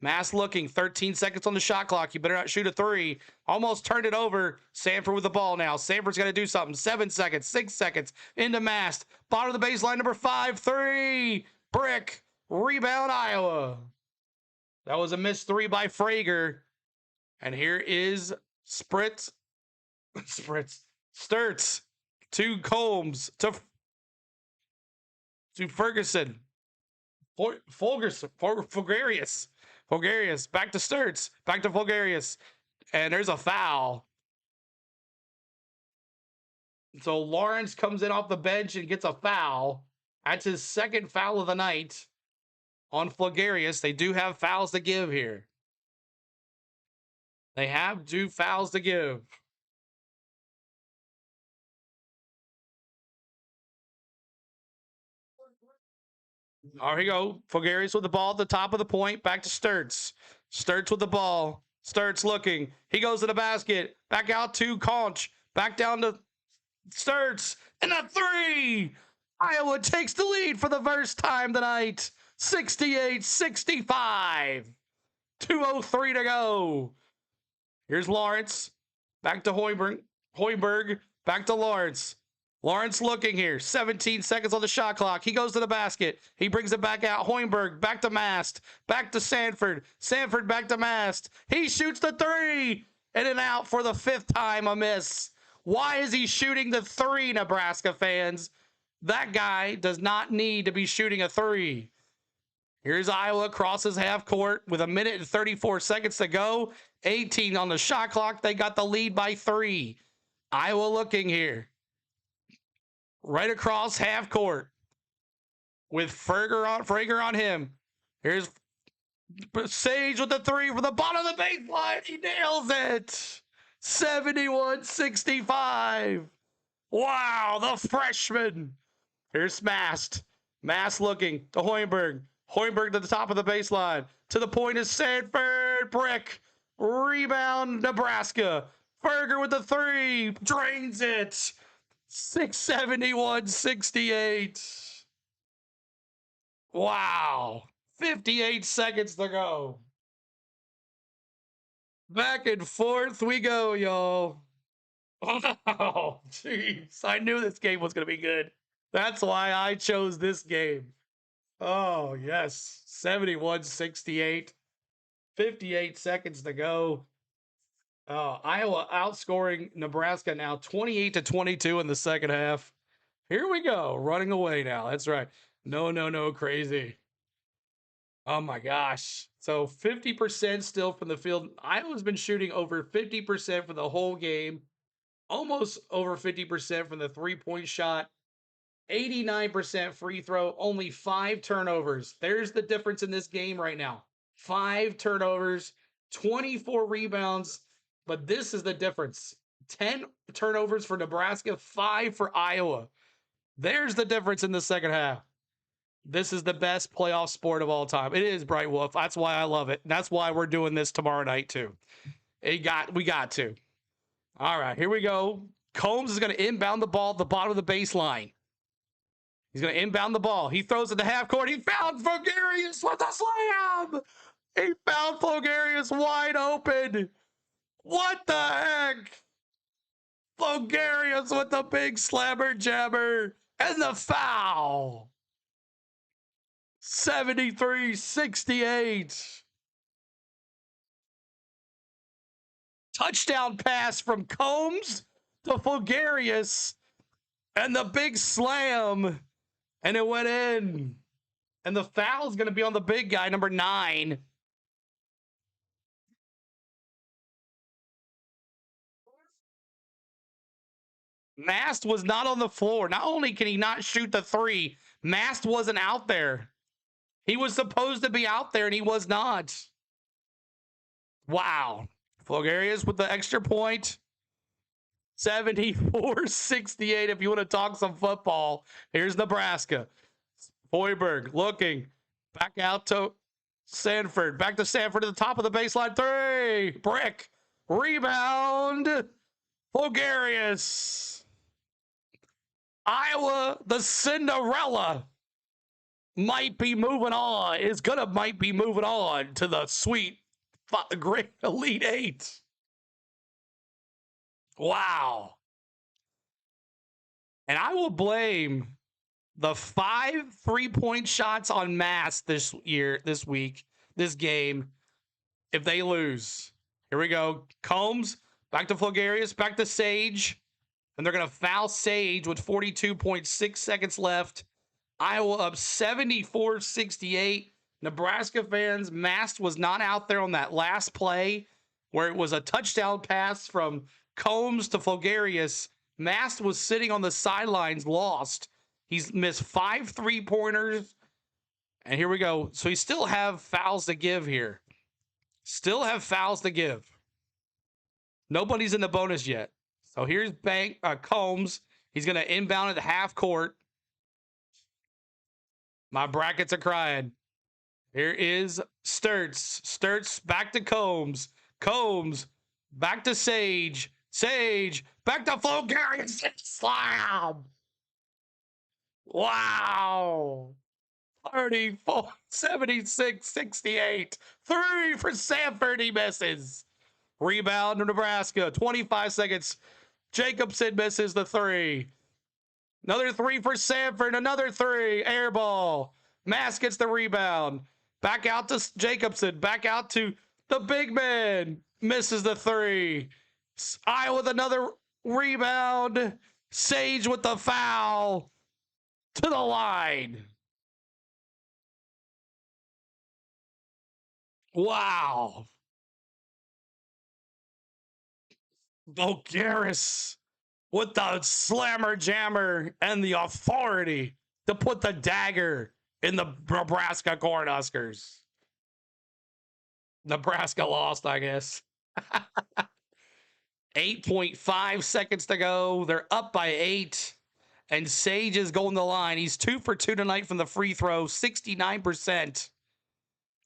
Mast looking. 13 seconds on the shot clock. You better not shoot a 3. Almost turned it over. Sanford with the ball now. Sanford's got to do something. 7 seconds. 6 seconds. Into Mast. Bottom of the baseline, number 5. 3. Brick. Rebound, Iowa. That was a missed 3 by Frager. And here is Sturtz to Combs to Ferguson. Fulgarius. Back to Sturtz. Back to Fulgarius. And there's a foul. So Lawrence comes in off the bench and gets a foul. That's his second foul of the night on Fulgarius. They do have fouls to give here. They have 2 fouls to give. There we go. Fulgarius with the ball at the top of the point. Back to Sturtz. Sturtz with the ball. Sturtz looking. He goes to the basket. Back out to Conch. Back down to Sturtz. And a 3! Iowa takes the lead for the first time tonight. 68-65. 2:03 to go. Here's Lawrence. Back to Hoiberg. Back to Lawrence. Lawrence looking here. 17 seconds on the shot clock. He goes to the basket. He brings it back out. Hoiberg back to Mast. Back to Sanford. Sanford back to Mast. He shoots the 3. In and out for the 5th time, a miss. Why is he shooting the 3, Nebraska fans? That guy does not need to be shooting a 3. Here's Iowa crosses half court with 1 minute and 34 seconds to go. 18 on the shot clock. They got the lead by 3. Iowa looking here. Right across half court with Frager on him. Here's Sage with the 3 from the bottom of the baseline. He nails it. 71-65. Wow, the freshman. Here's Mast. Mast looking to Hoiberg. Hoiberg to the top of the baseline. To the point is Sanford. Brick. Rebound, Nebraska. Ferger with the 3. Drains it. 671-68. Wow. 58 seconds to go. Back and forth we go, y'all. Oh, jeez. I knew this game was going to be good. That's why I chose this game. Oh, yes. 71-68. 58 seconds to go. Iowa outscoring Nebraska now 28-22 in the second half. Here we go. Running away now. That's right. No, crazy. Oh my gosh. So 50% still from the field. Iowa's been shooting over 50% for the whole game, almost over 50% from the 3-point shot, 89% free throw, only 5 turnovers. There's the difference in this game right now. 5 turnovers, 24 rebounds, but this is the difference. 10 turnovers for Nebraska, 5 for Iowa. There's the difference in the second half. This is the best playoff sport of all time. It is, Bright Wolf. That's why I love it. And that's why we're doing this tomorrow night too. We got to. All right, here we go. Combs is going to inbound the ball at the bottom of the baseline. He's going to inbound the ball. He throws it to half court. He found Fogarius with a slam. He found Fogarius wide open. What the heck? Fogarius with the big slammer jammer and the foul. 73-68. Touchdown pass from Combs to Fogarius and the big slam. And it went in. And the foul is going to be on the big guy, number 9. Mast was not on the floor. Not only can he not shoot the 3, Mast wasn't out there. He was supposed to be out there, and he was not. Wow. Fogarius with the extra point. 74-68 if you want to talk some football. Here's Nebraska. Hoiberg looking. Back out to Sanford. Back to Sanford at the top of the baseline. 3. Brick. Rebound. Fogarius. Iowa, the Cinderella, might be moving on. Might be moving on to the sweet, great Elite 8. Wow. And I will blame the 5 3-point shots on Mass this week, this game, if they lose. Here we go. Combs, back to Fogarius, back to Sage. And they're going to foul Sage with 42.6 seconds left. Iowa up 74-68. Nebraska fans, Mast was not out there on that last play where it was a touchdown pass from Combs to Fogarius. Mast was sitting on the sidelines lost. He's missed 5 3-pointers. And here we go. So he still have fouls to give here. Still have fouls to give. Nobody's in the bonus yet. So here's Combs. He's going to inbound at the half court. My brackets are crying. Here is Sturts. Sturts back to Combs. Combs back to Sage. Sage back to Fogarius. Slam. Wow. 34, 76, 68. 3 for Sanford. He misses. Rebound to Nebraska. 25 seconds. Jacobson misses the 3. Another 3 for Sanford. Another 3. Air ball. Mass gets the rebound. Back out to Jacobson. Back out to the big man. Misses the 3. Iowa with another rebound. Sage with the foul. To the line. Wow. Fogarius with the slammer jammer and the authority to put the dagger in the Nebraska Cornhuskers. Nebraska lost, I guess. 8.5 seconds to go. They're up by 8. And Sage is going to the line. He's 2 for 2 tonight from the free throw, 69%.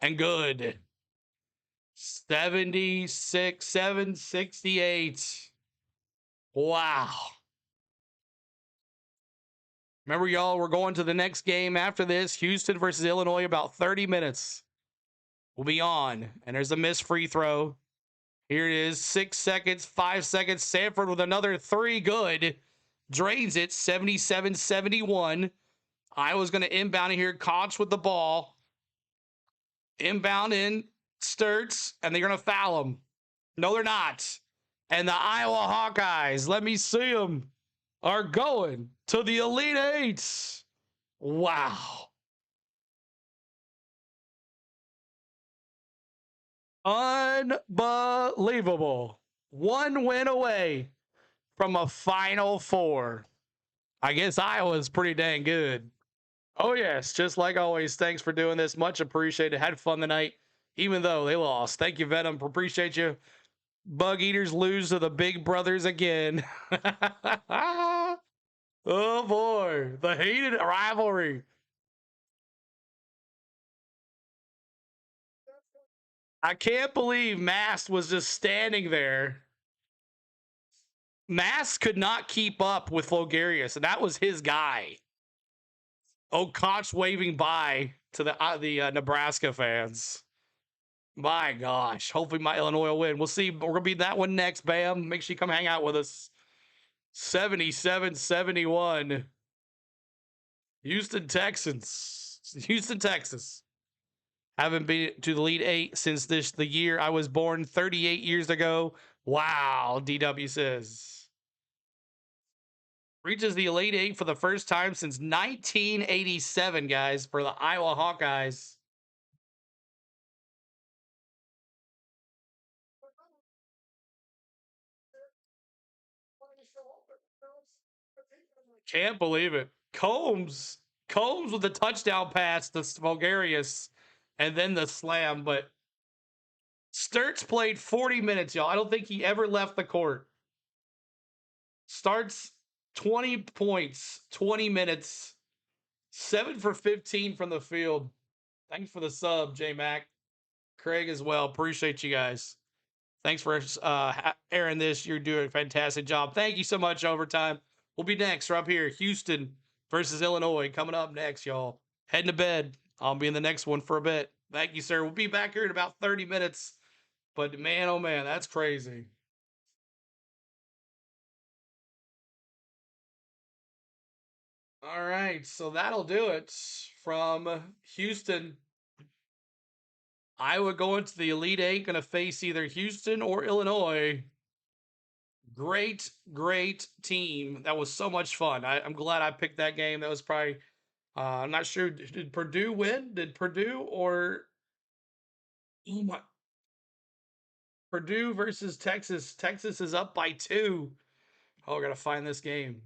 And good. 768. Wow. Remember, y'all, we're going to the next game after this. Houston versus Illinois, about 30 minutes. We'll be on. And there's a missed free throw. Here it is. 6 seconds, 5 seconds. Sanford with another 3. Good. Drains it. 77-71. Iowa's going to inbound here. Koch with the ball. Inbound in. Sturts. And they're going to foul him. No, they're not. And the Iowa Hawkeyes, let me see them, are going to the Elite 8. Wow. Unbelievable. One win away from a Final Four. I guess Iowa's pretty dang good. Oh, yes. Just like always, thanks for doing this. Much appreciated. Had fun tonight, even though they lost. Thank you, Venom. Appreciate you. Bug Eaters lose to the Big Brothers again. Oh, boy. The hated rivalry. I can't believe Mast was just standing there. Mast could not keep up with Flogarius, and that was his guy. Oh, Koch waving bye to the Nebraska fans. My gosh. Hopefully my Illinois will win. We'll see. We're going to be that one next, Bam. Make sure you come hang out with us. 77-71. Houston Texans. Houston, Texas. Haven't been to the Elite Eight since the year I was born 38 years ago. Wow, DW says. Reaches the Elite Eight for the first time since 1987, guys, for the Iowa Hawkeyes. Can't believe it. Combs with the touchdown pass to Vulgarius and then the slam. But Sturts played 40 minutes, y'all. I don't think he ever left the court. Starts 20 points, 20 minutes, 7 for 15 from the field. Thanks for the sub, J Mac. Craig as well. Appreciate you guys. Thanks for airing this. You're doing a fantastic job. Thank you so much, Overtime. We'll be next. We're up here. Houston versus Illinois coming up next, y'all. Heading to bed. I'll be in the next one for a bit. Thank you, sir. We'll be back here in about 30 minutes. But man, oh man, that's crazy. All right, so that'll do it from Houston. Iowa going to the Elite Eight, going to face either Houston or Illinois. Great team. That was so much fun. I'm glad I picked that game. That was probably, I'm not sure. Did Purdue win? Did Purdue or, oh my, Purdue versus Texas. Texas is up by 2. Oh, I got to find this game.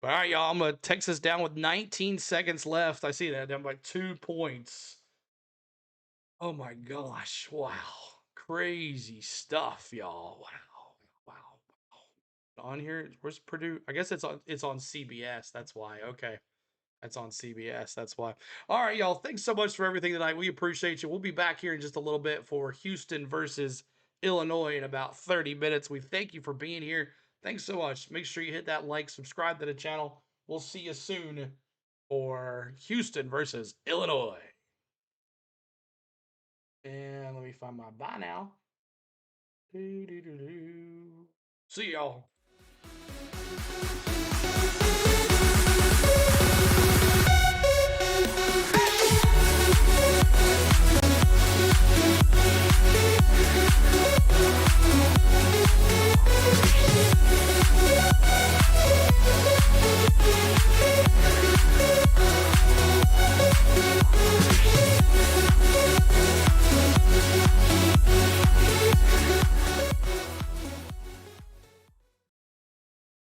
All right, y'all. I'm going to Texas down with 19 seconds left. I see that. Down by 2 points. Oh my gosh. Wow. Crazy stuff, y'all. Wow. On here, where's Purdue? I guess it's on CBS. That's why. Okay. That's on CBS. That's why. All right, y'all. Thanks so much for everything tonight. We appreciate you. We'll be back here in just a little bit for Houston versus Illinois in about 30 minutes. We thank you for being here. Thanks so much. Make sure you hit that like, subscribe to the channel. We'll see you soon for Houston versus Illinois. And let me find my bye now. See y'all.